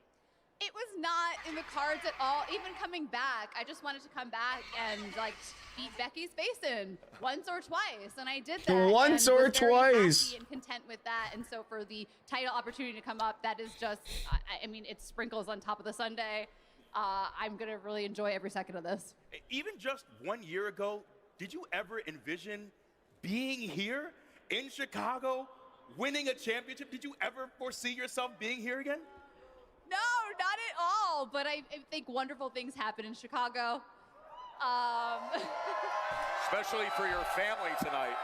It was not in the cards at all. Even coming back, I just wanted to come back and like beat Becky's face in once or twice, and I did that. Once and or was very twice. happy and content with that. And so for the title opportunity to come up, that is just, I mean, it's sprinkles on top of the sundae. I'm gonna really enjoy every second of this. Even just 1 year ago, did you ever envision being here in Chicago, winning a championship? Did you ever foresee yourself being here again? No, not at all. But I think wonderful things happen in Chicago. Especially for your family tonight.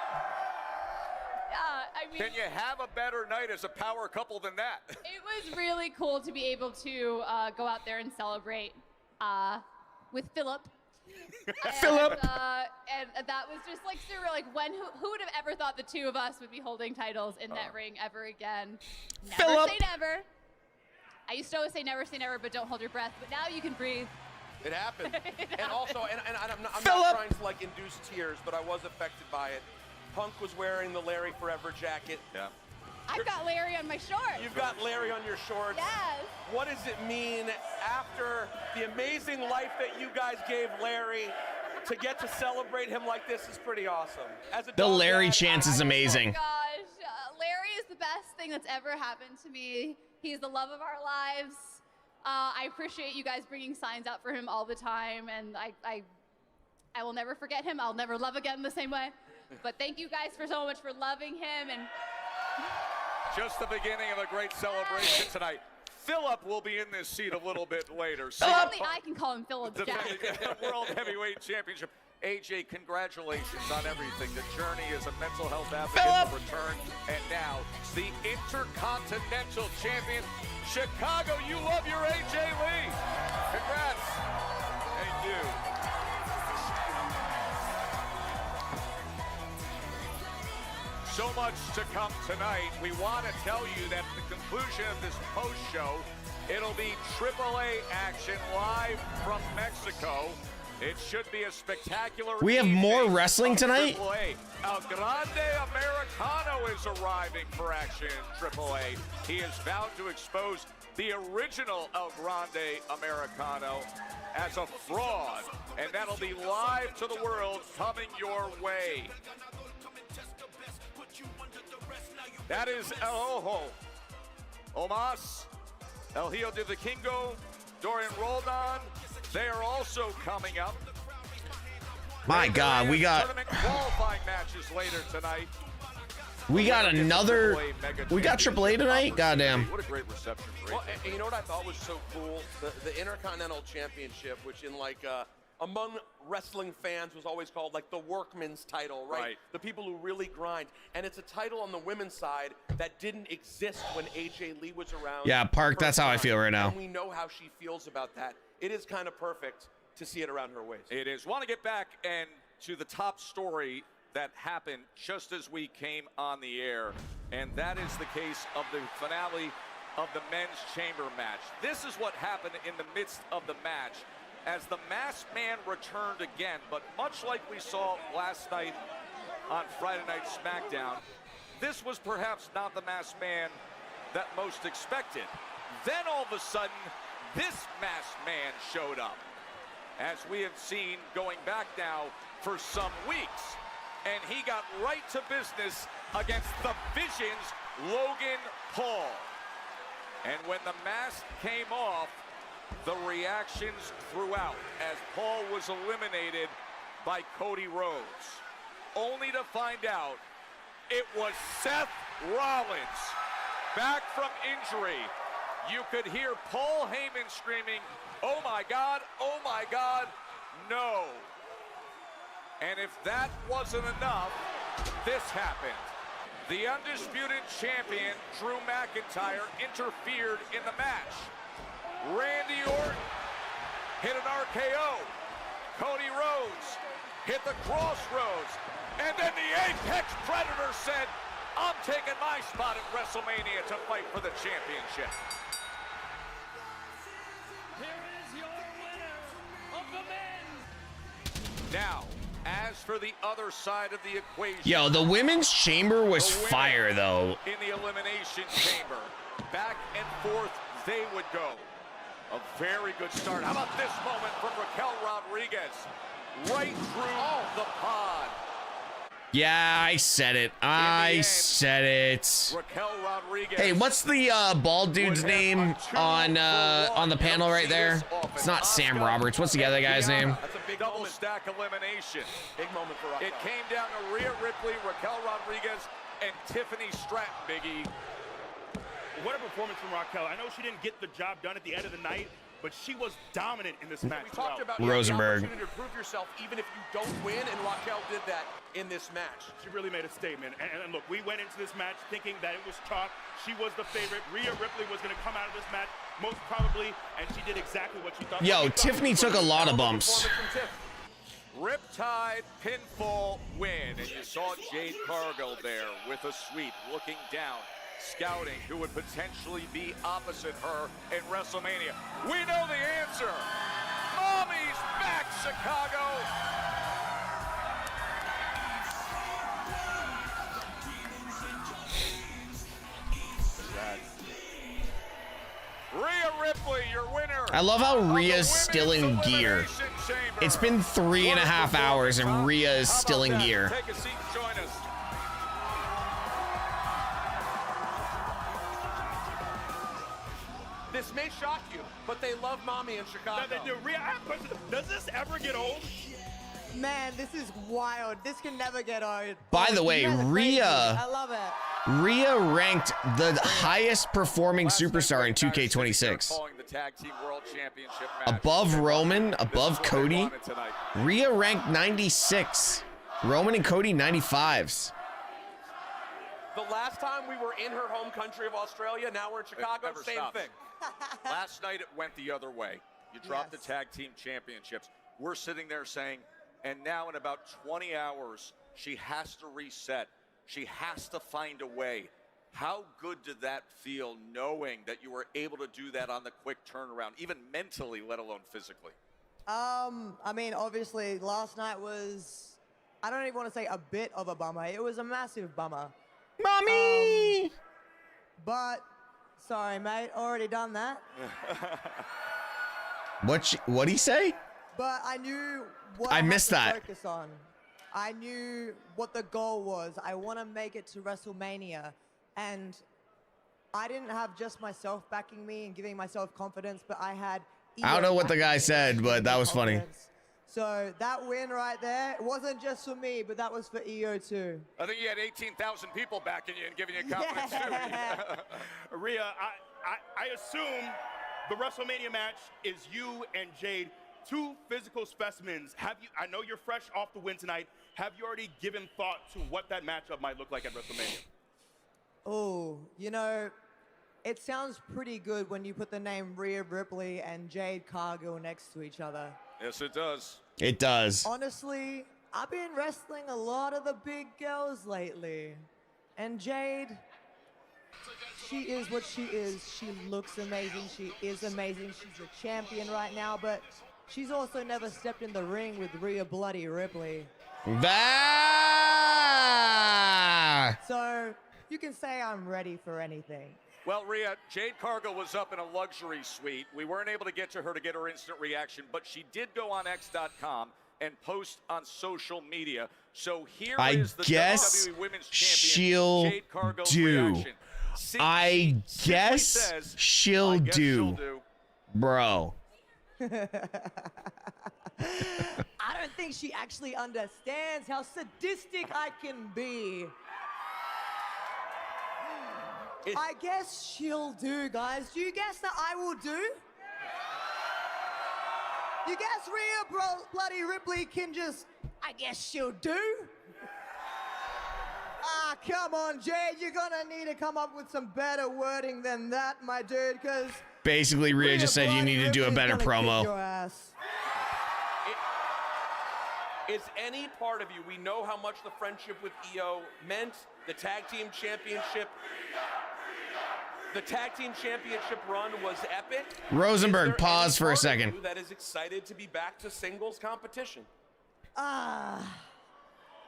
I mean, Can you have a better night as a power couple than that? it was really cool to be able to go out there and celebrate with Philip. Philip. And that was just like surreal. Like who would have ever thought the two of us would be holding titles in that ring ever again? Never Philip. say never. I used to always say never, but don't hold your breath. But now you can breathe. It happened. And also, and I'm not trying to like induce tears, but I was affected by it. Punk was wearing the Larry Forever jacket. Yeah. I've got Larry on my shorts. You've got Larry on your shorts. Yes. What does it mean after the amazing life that you guys gave Larry to get to celebrate him like this is pretty awesome. As a The dog Larry dad, chance is amazing. Oh my gosh, Larry is the best thing that's ever happened to me. He's the love of our lives. I appreciate you guys bringing signs out for him all the time, and I will never forget him. I'll never love again the same way. But thank you guys for so much for loving him. And Just the beginning of a great celebration tonight. Philip will be in this seat a little bit later. only I can call him Philip Jack. Defending World Heavyweight Championship. AJ, congratulations on everything. The journey as a mental health advocate return, and now the Intercontinental Champion. Chicago, you love your AJ Lee. Congrats. Thank you. So much to come tonight. We want to tell you that at the conclusion of this post show, it'll be AAA action live from Mexico. It should be a spectacular. We have more wrestling tonight? AAA. El Grande Americano is arriving for action in AAA. He is vowed to expose the original El Grande Americano as a fraud, and that'll be live to the world coming your way. That is El Ojo, Omas, El Hijo de Vikingo, Dorian Roldan. They are also coming up. My God, we got Tournament qualifying matches later tonight. we got another. We got AAA tonight. Goddamn. What a great reception for Well, and you know what I thought was so cool? The Intercontinental Championship, which in like among wrestling fans was always called like the workman's title, right? The people who really grind. And it's a title on the women's side that didn't exist when AJ Lee was around. Yeah, Park, that's how I feel right now. And we know how she feels about that. It is kind of perfect to see it around her waist. It is. Want to get back and to the top story that happened just as we came on the air, and that is the case of the finale of the men's chamber match. This is what happened in the midst of the match as the masked man returned again, but much like we saw last night on Friday Night SmackDown, this was perhaps not the masked man that most expected. Then all of a sudden, this masked man showed up. as we have seen going back now for some weeks. And he got right to business against the Vision's Logan Paul. And when the mask came off, the reactions throughout as Paul was eliminated by Cody Rhodes. Only to find out it was Seth Rollins. Back from injury, you could hear Paul Heyman screaming, "Oh my God, oh my God, no." And if that wasn't enough, this happened. The undisputed champion, Drew McIntyre, interfered in the match. Randy Orton hit an RKO. Cody Rhodes hit the crossroads. And then the Apex Predator said, "I'm taking my spot at WrestleMania to fight for the championship." Here is your winner of the men. Now, as for the other side of the equation. Yo, the women's chamber was fire, though. In the Elimination Chamber, back and forth they would go. A very good start. How about this moment from Raquel Rodriguez? Right through the pod. Yeah, I said it. I said it. Raquel Rodriguez. Hey, what's the bald dude's name on the panel right there? It's not Sam Roberts. What's the other guy's name? That's a big double stack elimination. Big moment for Raquel. It came down to Rhea Ripley, Raquel Rodriguez, and Tiffany Stratton, Biggie. What a performance from Raquel. I know she didn't get the job done at the end of the night, but she was dominant in this match. We talked about Rosenberg. the opportunity to prove yourself even if you don't win, and Raquel did that in this match. She really made a statement. And look, we went into this match thinking that it was chalk. She was the favorite. Rhea Ripley was going to come out of this match most probably, and she did exactly what she thought. Yo, Tiffany took a lot of bumps. Riptide pinfall win, and you saw Jade Cargill there with a sweep, looking down, scouting who would potentially be opposite her in WrestleMania. We know the answer. Mommy's back, Chicago. Rhea Ripley, your winner. I love how Rhea's still in gear. It's been 3.5 hours and Rhea is still in gear. Take a seat and join us. This may shock you, but they love Mommy in Chicago. No, they do. Rhea, I have a question. Does this ever get old? Man, this is wild. This can never get old. By the way, Rhea, I love it. Rhea ranked the highest performing superstar in 2K26. The tag team world championship match. Above Roman, above Cody. Rhea ranked 96. Roman and Cody 95s. The last time we were in her home country of Australia, now we're in Chicago, Never same stops. thing. Last night it went the other way. You dropped the tag team championships. We're sitting there saying, and now in about 20 hours, she has to reset. She has to find a way. How good did that feel knowing that you were able to do that on the quick turnaround, even mentally, let alone physically? I mean, obviously, last night was, I don't even want to say a bit of a bummer. It was a massive bummer. Mommy! But, sorry, mate, already done that. What'd he say? But I knew what I had missed to that. focus on. I knew what the goal was. I want to make it to WrestleMania. And I didn't have just myself backing me and giving myself confidence, but I had... I don't know what the guy said, but that was funny. So that win right there, it wasn't just for me, but that was for EO too. I think you had 18,000 people backing you and giving you confidence too. Rhea, I assume the WrestleMania match is you and Jade, two physical specimens. I know you're fresh off the win tonight. Have you already given thought to what that matchup might look like at WrestleMania? Oh, you know, it sounds pretty good when you put the name Rhea Ripley and Jade Cargill next to each other. Yes, it does. It does. Honestly, I've been wrestling a lot of the big girls lately. And Jade, she is what she is. She looks amazing. She is amazing. She's a champion right now, but she's also never stepped in the ring with Rhea Bloody Ripley. So you can say I'm ready for anything. Well, Rhea, Jade Cargill was up in a luxury suite. We weren't able to get to her to get her instant reaction, but she did go on X.com and post on social media. So here is the WWE Women's Champion, Jade Cargill's reaction. I guess she'll do. Bro. I don't think she actually understands how sadistic I can be. I guess she'll do, guys. Do you guess that I will do? You guess Rhea bloody Ripley can just, I guess she'll do? Ah, come on, Jade. You're gonna need to come up with some better wording than that, my dude, because... Basically, Rhea just said you need to do a better promo. Is any part of you, we know how much the friendship with EO meant, the tag team championship. The tag team championship run was epic. Rosenberg, pause for a second. That is excited to be back to singles competition.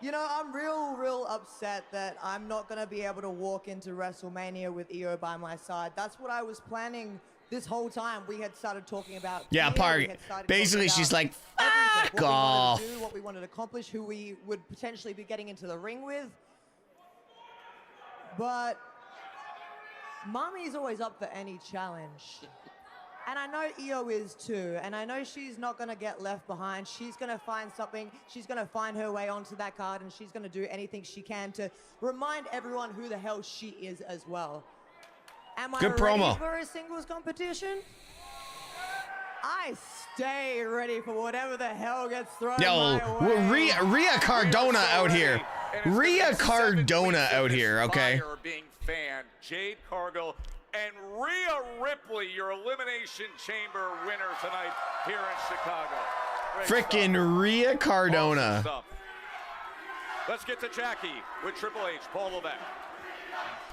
You know, I'm real upset that I'm not going to be able to walk into WrestleMania with EO by my side. That's what I was planning this whole time. We had started talking about. Yeah, basically she's like, fuck off. What we wanted to accomplish, who we would potentially be getting into the ring with. But Mommy's always up for any challenge. And I know EO is too. And I know she's not going to get left behind. She's going to find something. She's going to find her way onto that card, and she's going to do anything she can to remind everyone who the hell she is as well. Am I ready for a singles competition? I stay ready for whatever the hell gets thrown my way. Rhea Cardona out here. Rhea Cardona out here, okay? Being fanned, Jade Cargill and Rhea Ripley, your Elimination Chamber winner tonight here in Chicago. Frickin' Rhea Cardona. Awesome. Let's get to Jackie with Triple H, Paul Levesque.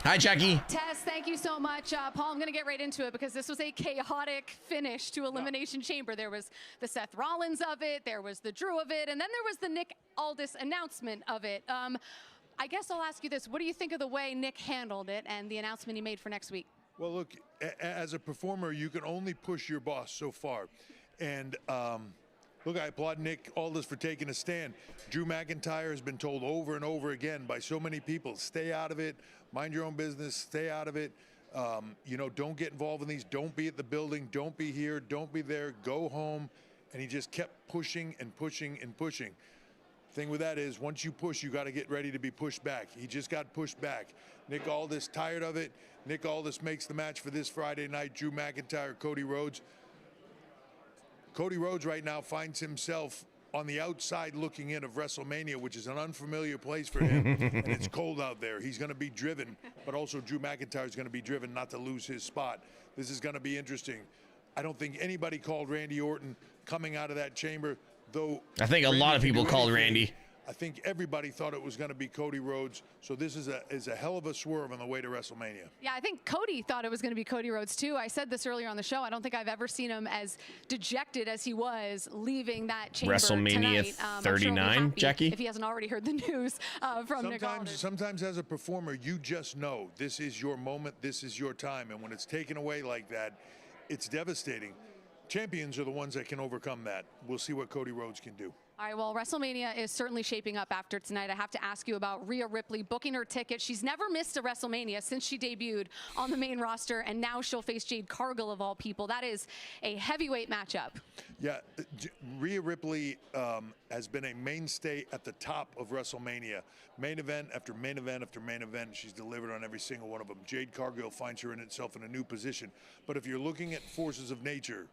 Hi, Jackie. Tess, thank you so much. Paul, I'm going to get right into it because this was a chaotic finish to Elimination Chamber. There was the Seth Rollins of it, there was the Drew of it, and then there was the Nick Aldis announcement of it. I guess I'll ask you this. What do you think of the way Nick handled it and the announcement he made for next week? Well, look, as a performer, you can only push your boss so far. And look, I applaud Nick Aldis for taking a stand. Drew McIntyre has been told over and over again by so many people, stay out of it, mind your own business, stay out of it. You know, don't get involved in these. Don't be at the building. Don't be here. Don't be there. Go home. And he just kept pushing and pushing and pushing. Thing with that is, once you push, you got to get ready to be pushed back. He just got pushed back. Nick Aldis tired of it. Nick Aldis makes the match for this Friday night. Drew McIntyre, Cody Rhodes. Cody Rhodes right now finds himself on the outside looking in of WrestleMania, which is an unfamiliar place for him. And it's cold out there. He's going to be driven, but also Drew McIntyre is going to be driven not to lose his spot. This is going to be interesting. I don't think anybody called Randy Orton coming out of that chamber, though. I think a lot of people called Randy. I think everybody thought it was going to be Cody Rhodes. So this is a hell of a swerve on the way to WrestleMania. Yeah, I think Cody thought it was going to be Cody Rhodes too. I said this earlier on the show. I don't think I've ever seen him as dejected as he was leaving that chamber WrestleMania tonight. 39, Jackie? If he hasn't already heard the news from Nick Aldis. Sometimes as a performer, you just know this is your moment, this is your time. And when it's taken away like that, it's devastating. Champions are the ones that can overcome that. We'll see what Cody Rhodes can do. All right, well, WrestleMania is certainly shaping up after tonight. I have to ask you about Rhea Ripley booking her ticket. She's never missed a WrestleMania since she debuted on the main roster, and now she'll face Jade Cargill of all people. That is a heavyweight matchup. Yeah, Rhea Ripley has been a mainstay at the top of WrestleMania. Main event after main event after main event, she's delivered on every single one of them. Jade Cargill finds her in itself in a new position. But if you're looking at forces of nature,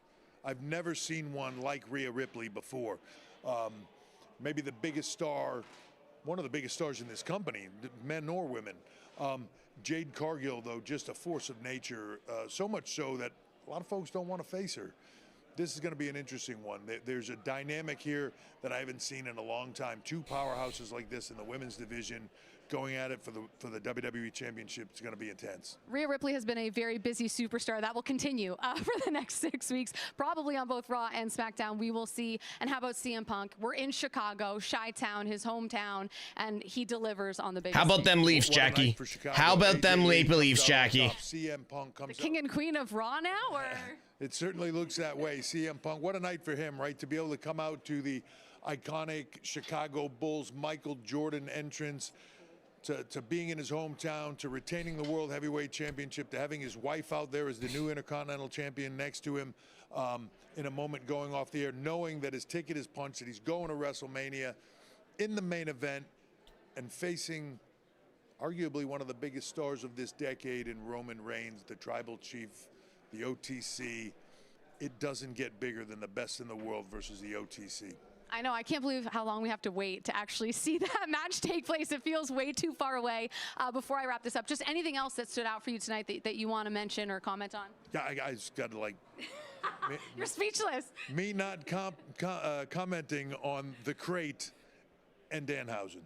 I've never seen one like Rhea Ripley before. Maybe the biggest star, one of the biggest stars in this company, men or women. Jade Cargill, though, just a force of nature, so much so that a lot of folks don't want to face her. This is going to be an interesting one. There's a dynamic here that I haven't seen in a long time. Two powerhouses like this in the women's division going at it for the WWE Championship. It's going to be intense. Rhea Ripley has been a very busy superstar. That will continue for the next 6 weeks, probably on both Raw and SmackDown. We will see. And how about CM Punk? We're in Chicago, Chi-Town, his hometown, and he delivers on the biggest How about stage. them Leafs, Jackie? How about them Maple Leafs, Jackie? CM Punk comes The king and queen of Raw now, or? It certainly looks that way. CM Punk, what a night for him, right? To be able to come out to the iconic Chicago Bulls Michael Jordan entrance, to being in his hometown, to retaining the World Heavyweight Championship, to having his wife out there as the new Intercontinental Champion next to him in a moment going off the air, knowing that his ticket is punched, that he's going to WrestleMania in the main event and facing arguably one of the biggest stars of this decade in Roman Reigns, the Tribal Chief, the OTC. It doesn't get bigger than the best in the world versus the OTC. I know, I can't believe how long we have to wait to actually see that match take place. It feels way too far away. Before I wrap this up, just anything else that stood out for you tonight that you want to mention or comment on? Yeah, I just got to like... You're speechless. Me not commenting on the Crate and Danhausen.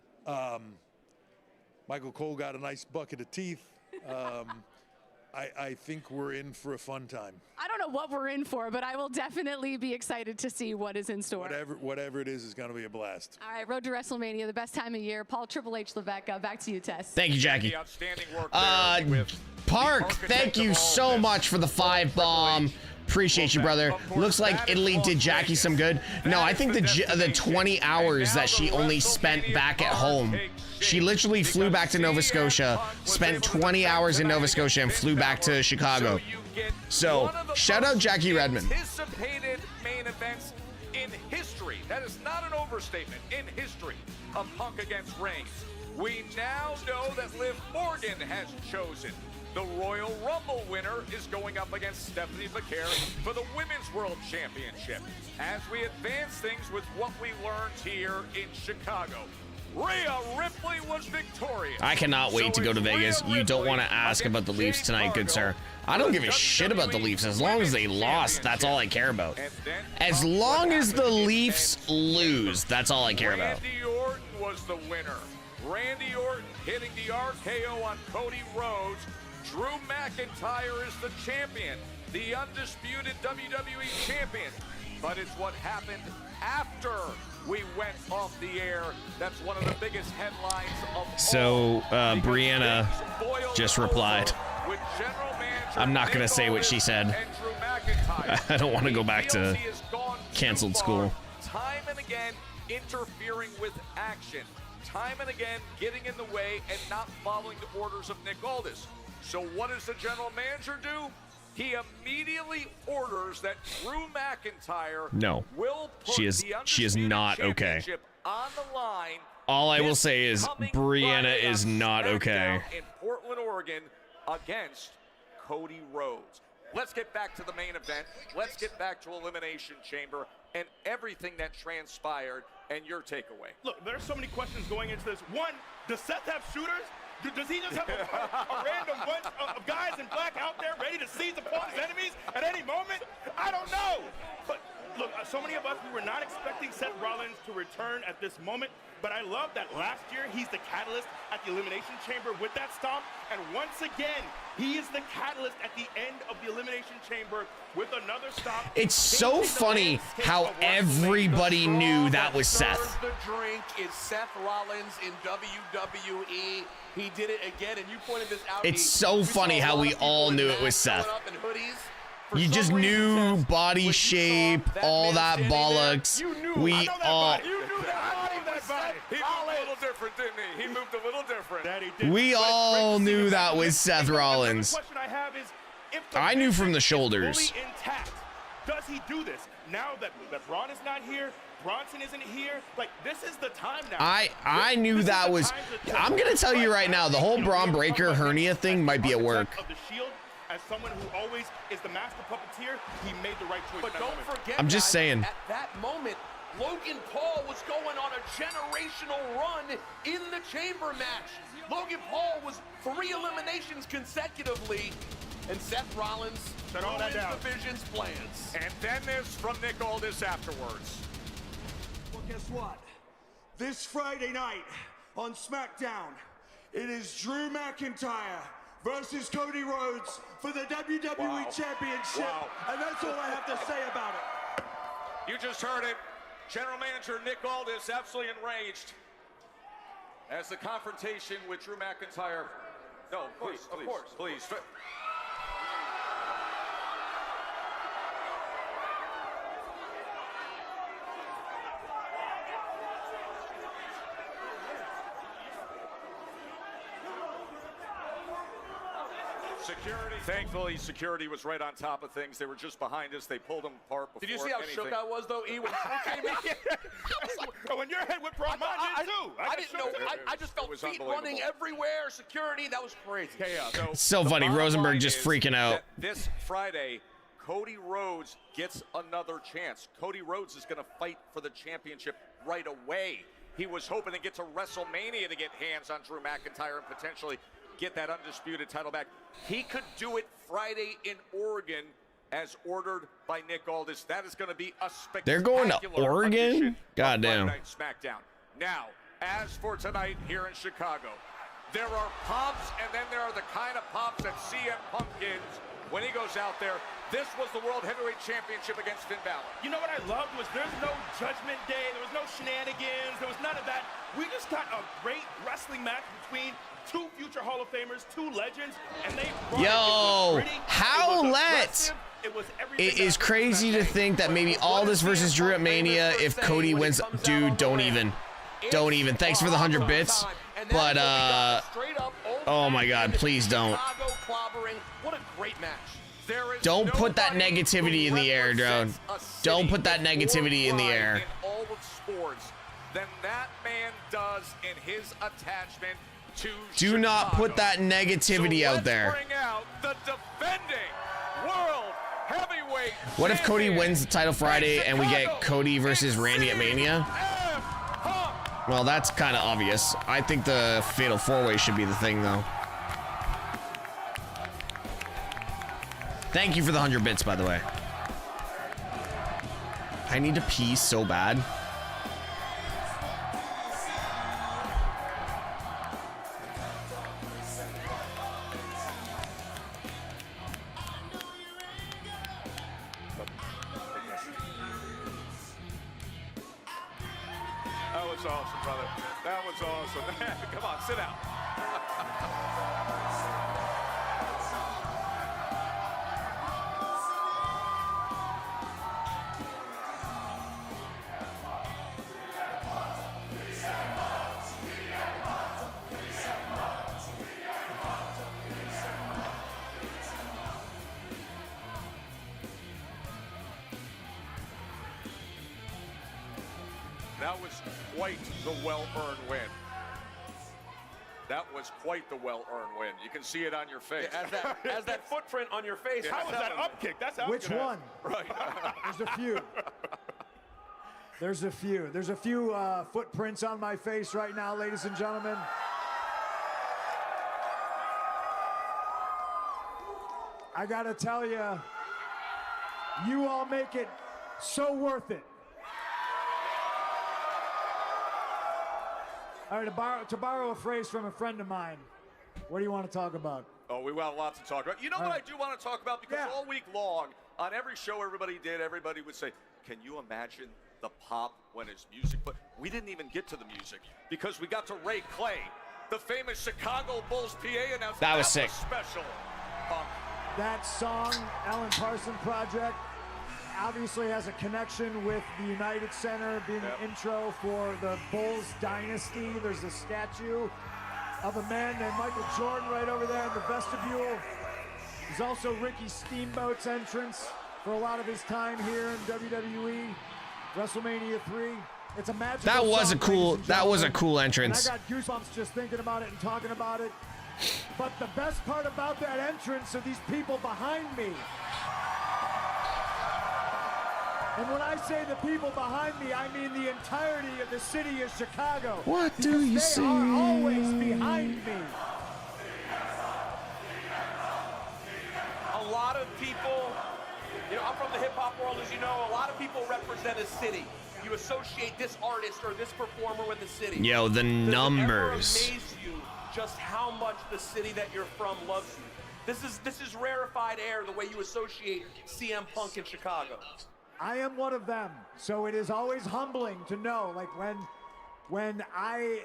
Michael Cole got a nice bucket of teeth. I think we're in for a fun time. I don't know what we're in for, but I will definitely be excited to see what is in store. Whatever it is going to be a blast. All right, road to WrestleMania, the best time of year. Paul Triple H Levesque, back to you, Tess. Thank you, Jackie. Outstanding work there Park, thank you so much for the 5-bomb. Appreciate you, brother. Looks like Italy did Jackie some good. No, I think the 20 hours that she only spent back at home. She literally flew back to Nova Scotia, spent 20 hours in Nova Scotia, and flew back to Chicago. So, shout out Jackie Redmond. Anticipated main events in history. That is not an overstatement. In history of Punk against Reigns. We now know that Liv Morgan has chosen. The Royal Rumble winner is going up against Stephanie Becker for the Women's World Championship. As we advance things with what we learned here in Chicago, Rhea Ripley was victorious. I cannot wait to go to Vegas. You don't want to ask about the Leafs tonight, good sir. I don't give a shit about the Leafs. As long as they lost, that's all I care about. As long as the Leafs lose, that's all I care about. Randy Orton was the winner. Randy Orton hitting the RKO on Cody Rhodes. Drew McIntyre is the champion, the undisputed WWE champion. But it's what happened after we went off the air. That's one of the biggest headlines of So, Brianna just replied. I'm not going to say what she said. I don't want to go back to canceled school. Time and again, interfering with action. Time and again, getting in the way and not following the orders of Nick Aldis. So what does the general manager do? He immediately orders that Drew McIntyre will put she is not okay. On the line. All I will say is Brianna is not okay. In Portland, Oregon, against Cody Rhodes. Let's get back to the main event. Let's get back to Elimination Chamber and everything that transpired and your takeaway. Look, there's so many questions going into this. One, does Seth have shooters? Does he just have a random bunch of guys in black out there ready to seize upon his enemies at any moment? I don't know. But look, so many of us, we were not expecting Seth Rollins to return at this moment. But I love that last year, he's the catalyst at the Elimination Chamber with that stomp. And once again, he is the catalyst at the end of the Elimination Chamber with another stomp. It's so funny how everybody knew that was Seth. The drink is Seth Rollins in WWE. He did it again, and you pointed this out. It's so funny how we all knew it was Seth. You just knew body shape, all that bollocks. We all... He moved a little different, didn't he? He moved a little different. We all knew that was Seth Rollins. The question I have is, if I knew from the shoulders. Fully intact, does he do this? Now that Braun is not here, Bronson isn't here, like, this is the time now. I knew that was... I'm going to tell you right now, the whole Braun Breaker hernia thing might be at work. Of the Shield, as someone who always is the master puppeteer, he made the right choice. But don't forget, I'm just saying. At that moment, Logan Paul was going on a generational run in the chamber match. Logan Paul was 3 eliminations consecutively, and Seth Rollins ruined the Vision's plans. And then there's from Nick Aldis afterwards. Well, guess what? This Friday night on SmackDown, It is Drew McIntyre versus Cody Rhodes for the WWE Championship. Wow. And that's all I have to say about it. You just heard it. General Manager Nick Aldis absolutely enraged as the confrontation with Drew McIntyre. No, please, of course, please. Security. Thankfully, security was right on top of things. They were just behind us. They pulled them apart before. Did you see how shook I was, though, E? When came in? When your head went wrong, mine did too. I didn't know. I just felt feet running everywhere. Security. That was crazy. So funny. Rosenberg just freaking out. This Friday, Cody Rhodes gets another chance. Cody Rhodes is going to fight for the championship right away. He was hoping to get to WrestleMania to get hands on Drew McIntyre and potentially get that undisputed title back. He could do it Friday in Oregon as ordered by Nick Aldis. That is going to be a spectacular. They're going to Oregon? Goddamn. SmackDown. Now, as for tonight here in Chicago, there are pops, and then there are the kind of pops that CM Punk gives when he goes out there. This was the World Heavyweight Championship against Finn Balor. You know what I loved was there's no Judgment Day, there was no shenanigans, there was none of that. We just got a great wrestling match between two future Hall of Famers, two legends, and they Yo, how let? It is crazy to think that maybe Aldis versus Drew at Mania if Cody wins. Dude, don't even. Thanks for the 100 bits. But, oh my God, please don't. What a great match. Don't put that negativity in the air, dude. Don't put that negativity in the air. In all of sports than that man does in his attachment to Do not put that negativity out there. bring out the defending World Heavyweight What if Cody wins the title Friday and we get Cody versus Randy at Mania? Well, that's kind of obvious. I think the Fatal 4-Way should be the thing, though. Thank you for the 100 bits, by the way. I need to pee so bad. That was awesome, brother. That was awesome. Come on, sit down. That was quite the well-earned win. That was quite the well-earned win. You can see it on your face. As that footprint on your face. How was that up kick? That's how. Which one? Right. There's a few. There's a few footprints on my face right now, ladies and gentlemen. I gotta tell you, you all make it so worth it. All right, to borrow a phrase from a friend of mine, what do you want to talk about? Oh, we got a lot to talk about. You know what I do want to talk about? Because all week long, on every show everybody would say, can you imagine the pop when his music? But we didn't even get to the music because we got to Ray Clay, the famous Chicago Bulls PA announcer. That was sick. Special. Pop. That song, Alan Parsons Project, obviously has a connection with the United Center being an intro for the Bulls dynasty. There's a statue of a man named Michael Jordan right over there in the vestibule. There's also Ricky Steamboat's entrance for a lot of his time here in WWE, WrestleMania 3. It's a magical That was song, a cool. ladies and That was a gentlemen. cool entrance. And I got goosebumps just thinking about it and talking about it. But the best part about that entrance are these people behind me. And when I say the people behind me, I mean the entirety of the city of Chicago. What do you see? They are always behind me. A lot of people, I'm from the hip-hop world, as you know, a lot of people represent a city. You associate this artist or this performer with the city. Yo, the numbers. Does it ever amaze you just how much the city that you're from loves you. This is rarefied air, the way you associate CM Punk in Chicago. I am one of them, so it is always humbling to know, like when I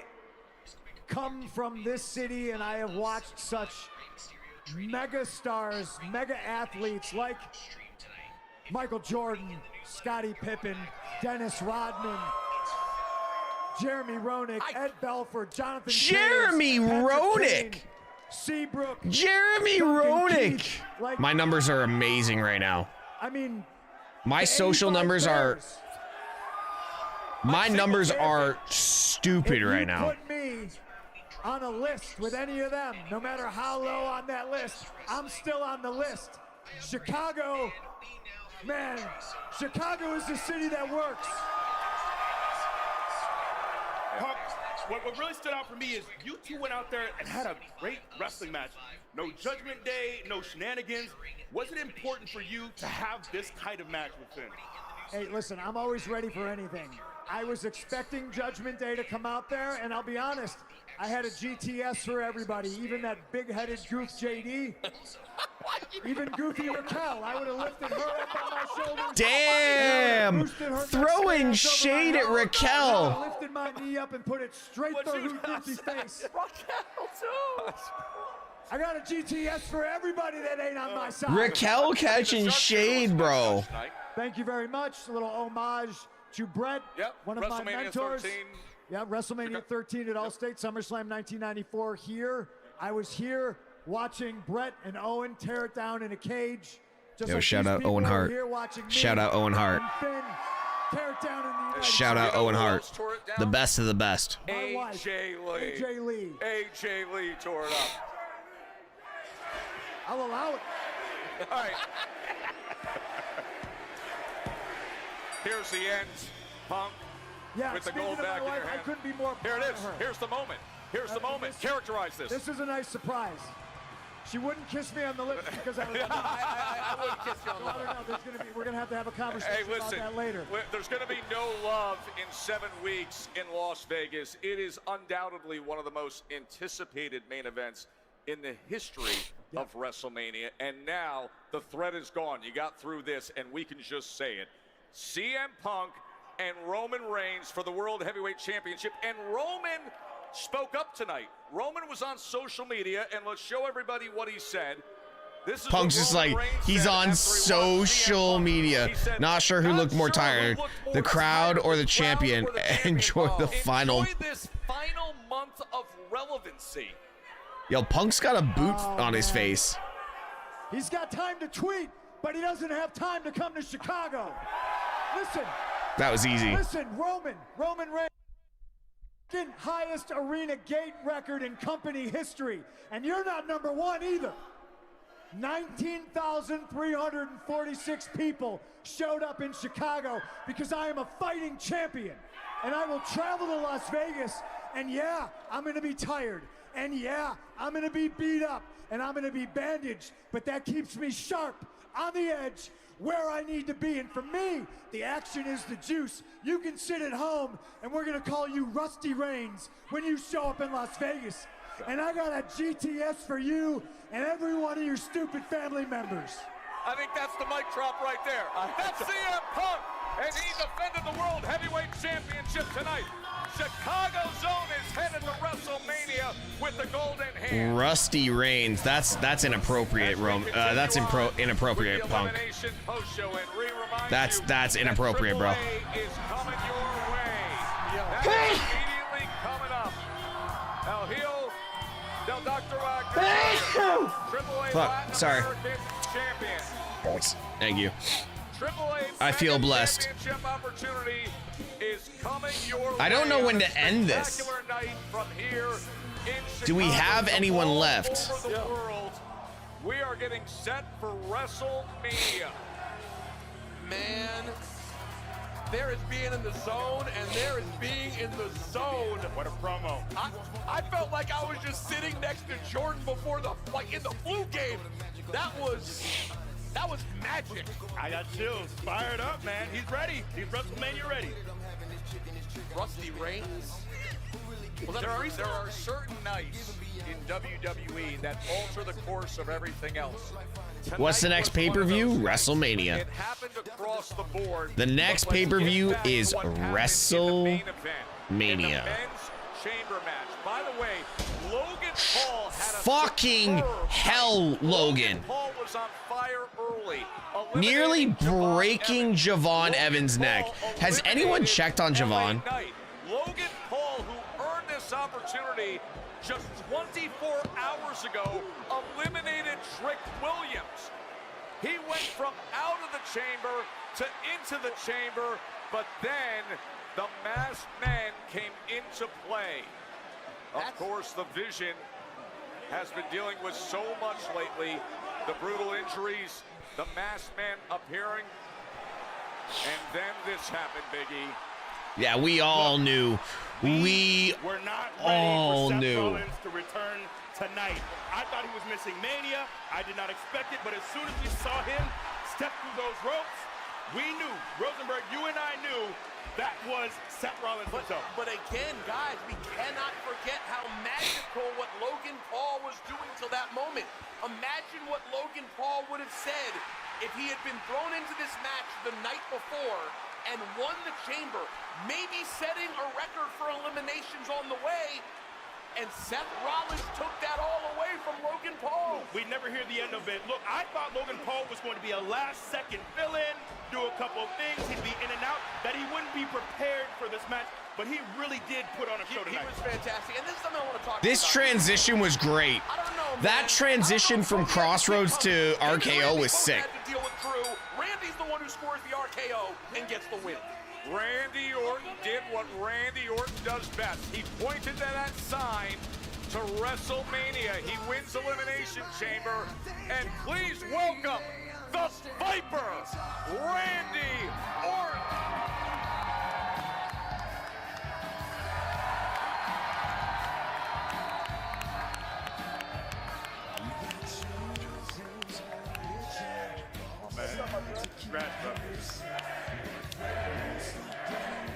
come from this city and I have watched such mega stars, mega athletes like Michael Jordan, Scottie Pippen, Dennis Rodman, Jeremy Roenick, Ed Belfort, Jonathan Jeremy Roenick. Seabrook. Jeremy Roenick. Like, my numbers are amazing right now. I mean, my social numbers are. My numbers are stupid right now. Put me on a list with any of them, no matter how low on that list, I'm still on the list. Chicago, man, Chicago is the city that works. Punk, what really stood out for me is you two went out there and had a great wrestling match. No Judgment Day, no shenanigans. Was it important for you to have this kind of match with Finn? Hey, listen, I'm always ready for anything. I was expecting Judgment Day to come out there, and I'll be honest, I had a GTS for everybody, even that big-headed goof JD. Even Goofy Raquel, I would have lifted her up on my shoulders. Damn! Throwing shade at Raquel. I lifted my knee up and put it straight through her goofy face. Raquel, too. I got a GTS for everybody that ain't on my side. Raquel catching shade, bro. Thank you very much. A little homage to Brett, one of my mentors. 13. Yeah, WrestleMania 13 at Allstate, SummerSlam 1994 here. I was here watching Brett and Owen tear it down in a cage. Just Yo, like shout these out people Owen are Hart. here watching me Shout out Owen Hart. and Finn tear it down in the United Shout out States. Owen Hart. The best of the best. My wife, AJ Lee. AJ Lee tore it up. I'll allow it. All right. Here's the end, Punk. Yeah, with the speaking gold of my back in wife, your hand. I couldn't be more Here it proud is. of her. Here's the moment. Here's the moment. Characterize this. This is a nice surprise. She wouldn't kiss me on the lips because I was. I wouldn't kiss you on the I don't know. We're gonna have to have a conversation Hey, listen, about that later. There's going to be no love in 7 weeks in Las Vegas. It is undoubtedly one of the most anticipated main events in the history of WrestleMania. And now the threat is gone. You got through this, and we can just say it. CM Punk and Roman Reigns for the World Heavyweight Championship. And Roman spoke up tonight. Roman was on social media, and let's show everybody what he said. This is Punk's just like, he's on social media. Not sure who looked more tired, the crowd or the champion. Enjoy the final. Enjoy this final month of relevancy. Yo, Punk's got a boot on his face. He's got time to tweet, but he doesn't have time to come to Chicago. Listen. That was easy. Listen, Roman Reigns. Highest arena gate record in company history, and you're not number one either. 19,346 people showed up in Chicago because I am a fighting champion, and I will travel to Las Vegas, and yeah, I'm gonna be tired, and yeah, I'm gonna be beat up, and I'm gonna be bandaged, but that keeps me sharp, on the edge, where I need to be. And for me, the action is the juice. You can sit at home, and we're gonna call you Rusty Reigns when you show up in Las Vegas. And I got a GTS for you and every one of your stupid family members. I think that's the mic drop right there. That's CM Punk, and he defended the World Heavyweight Championship tonight. Chicago Zone is headed to WrestleMania with the golden hand. Rusty Reigns. That's inappropriate, that's inappropriate, Punk. That's inappropriate, bro. Is coming your way. That's immediately coming up. El Hijo del Dr. Fuck, sorry. Champion. Thank you. AAA I feel blessed. Championship opportunity is coming your I don't know way when on to a end this. spectacular night from here in Do we Chicago have to anyone all left? over the world. We are getting set for WrestleMania. Man, there is being in the zone, and there is being in the zone. What a promo. I felt like I was just sitting next to Jordan before in the flu game. That was That was magic. I got chills. Fired up, man. He's ready. He's WrestleMania ready. Rusty Reigns. Well, there are certain nights in WWE that alter the course of everything else. What's the next pay-per-view? WrestleMania. It happened across the board. The next pay-per-view is WrestleMania. Men's chamber match. By the way, Logan Paul had a Fucking hell, Logan. Paul was on fire early. Nearly breaking Javon Evans' neck. Has anyone checked on Javon? Logan Paul, who earned this opportunity just 24 hours ago, eliminated Trick Williams. He went from out of the chamber to into the chamber, but then the masked man came into play. Of course, the Vision has been dealing with so much lately. The brutal injuries, the masked man appearing, and then this happened, Big E. Yeah, we all knew. We all knew. To return tonight. I thought he was missing Mania. I did not expect it, but as soon as we saw him step through those ropes, we knew, Rosenberg, you and I knew that was Seth Rollins himself. But again, guys, we cannot forget how magical what Logan Paul was doing till that moment. Imagine what Logan Paul would have said if he had been thrown into this match the night before and won the chamber, maybe setting a record for eliminations on the way, and Seth Rollins took that all away from Logan Paul. We never hear the end of it. Look, I thought Logan Paul was going to be a last-second fill-in, do a couple of things, he'd be in and out, that he wouldn't be prepared for this match, but he really did put on a show tonight. He was fantastic, and this is something I want to talk about. This transition was great. That transition from Crossroads to RKO was sick. To deal with Drew. Randy's the one who scores the RKO and gets the win. Randy Orton did what Randy Orton does best. He pointed to that sign to WrestleMania. He wins Elimination Chamber. And please welcome the Viper, Randy Orton.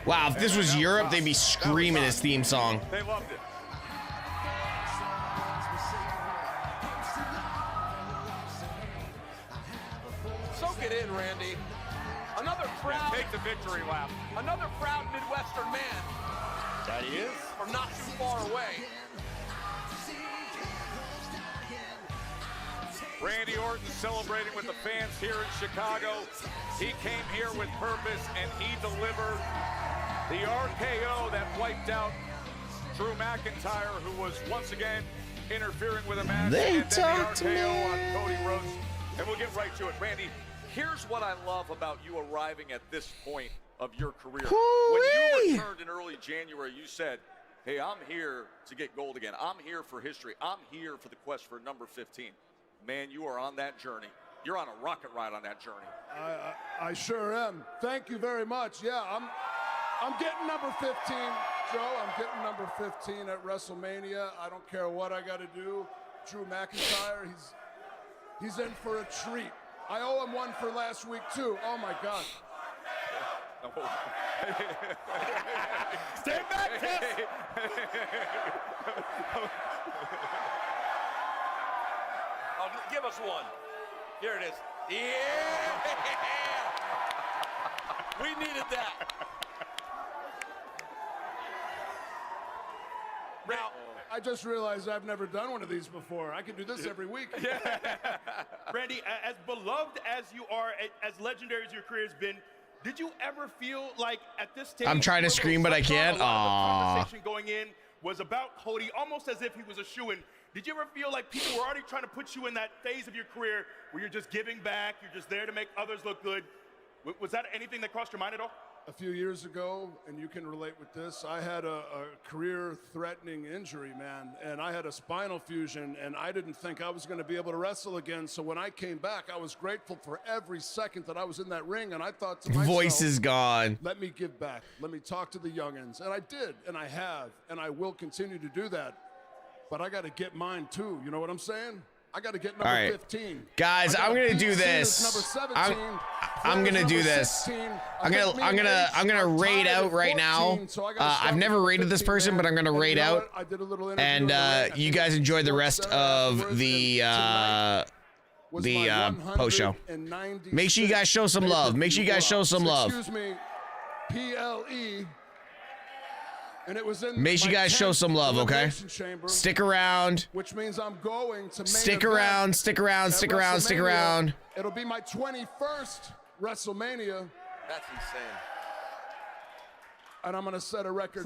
Wow, if this was Europe, they'd be screaming his theme song. They loved it. Soak it in, Randy. Another proud. Take the victory lap. Another proud Midwestern man. That he is. From not too far away. Randy Orton celebrating with the fans here in Chicago. He came here with purpose and he delivered the RKO that wiped out Drew McIntyre, who was once again interfering with a match. They and then talked the to RKO me. on Cody Rhodes. And we'll get right to it. Randy, here's what I love about you arriving at this point of your career. When you returned in early January, you said, hey, I'm here to get gold again. I'm here for history. I'm here for the quest for number 15. Man, you are on that journey. You're on a rocket ride on that journey. I sure am. Thank you very much. Yeah, I'm getting number 15, Joe. I'm getting number 15 at WrestleMania. I don't care what I got to do. Drew McIntyre, he's in for a treat. I owe him one for last week too. Oh my God. Stay back, Tess. Give us one. Here it is. Yeah! We needed that. Now, I just realized I've never done one of these before. I could do this every week. Randy, as beloved as you are, as legendary as your career has been, did you ever feel like at this stage? I'm trying to scream, but I can't. A lot of the conversation going in was about Cody, almost as if he was a shoo-in. Did you ever feel like people were already trying to put you in that phase of your career where you're just giving back, you're just there to make others look good? Was that anything that crossed your mind at all? A few years ago, and you can relate with this, I had a career-threatening injury, man, and I had a spinal fusion, and I didn't think I was going to be able to wrestle again. So when I came back, I was grateful for every second that I was in that ring, and I thought to myself, voice is gone. Let me give back. Let me talk to the youngins. And I did, and I have, and I will continue to do that. But I got to get mine too. You know what I'm saying? I got to get number All right. 15. Guys, I'm gonna do this. Number 17. I'm gonna do this. 16. I'm gonna raid out right now. I've never raided this person, but I'm gonna raid out. And you guys enjoy the rest of the post show. Make sure you guys show some love. Make sure you guys show some love. Excuse me, PLE. And it was in Make sure you guys show some love, okay? Stick around. Which means I'm going to stick around. It'll be my 21st WrestleMania. That's insane. And I'm going to set a record.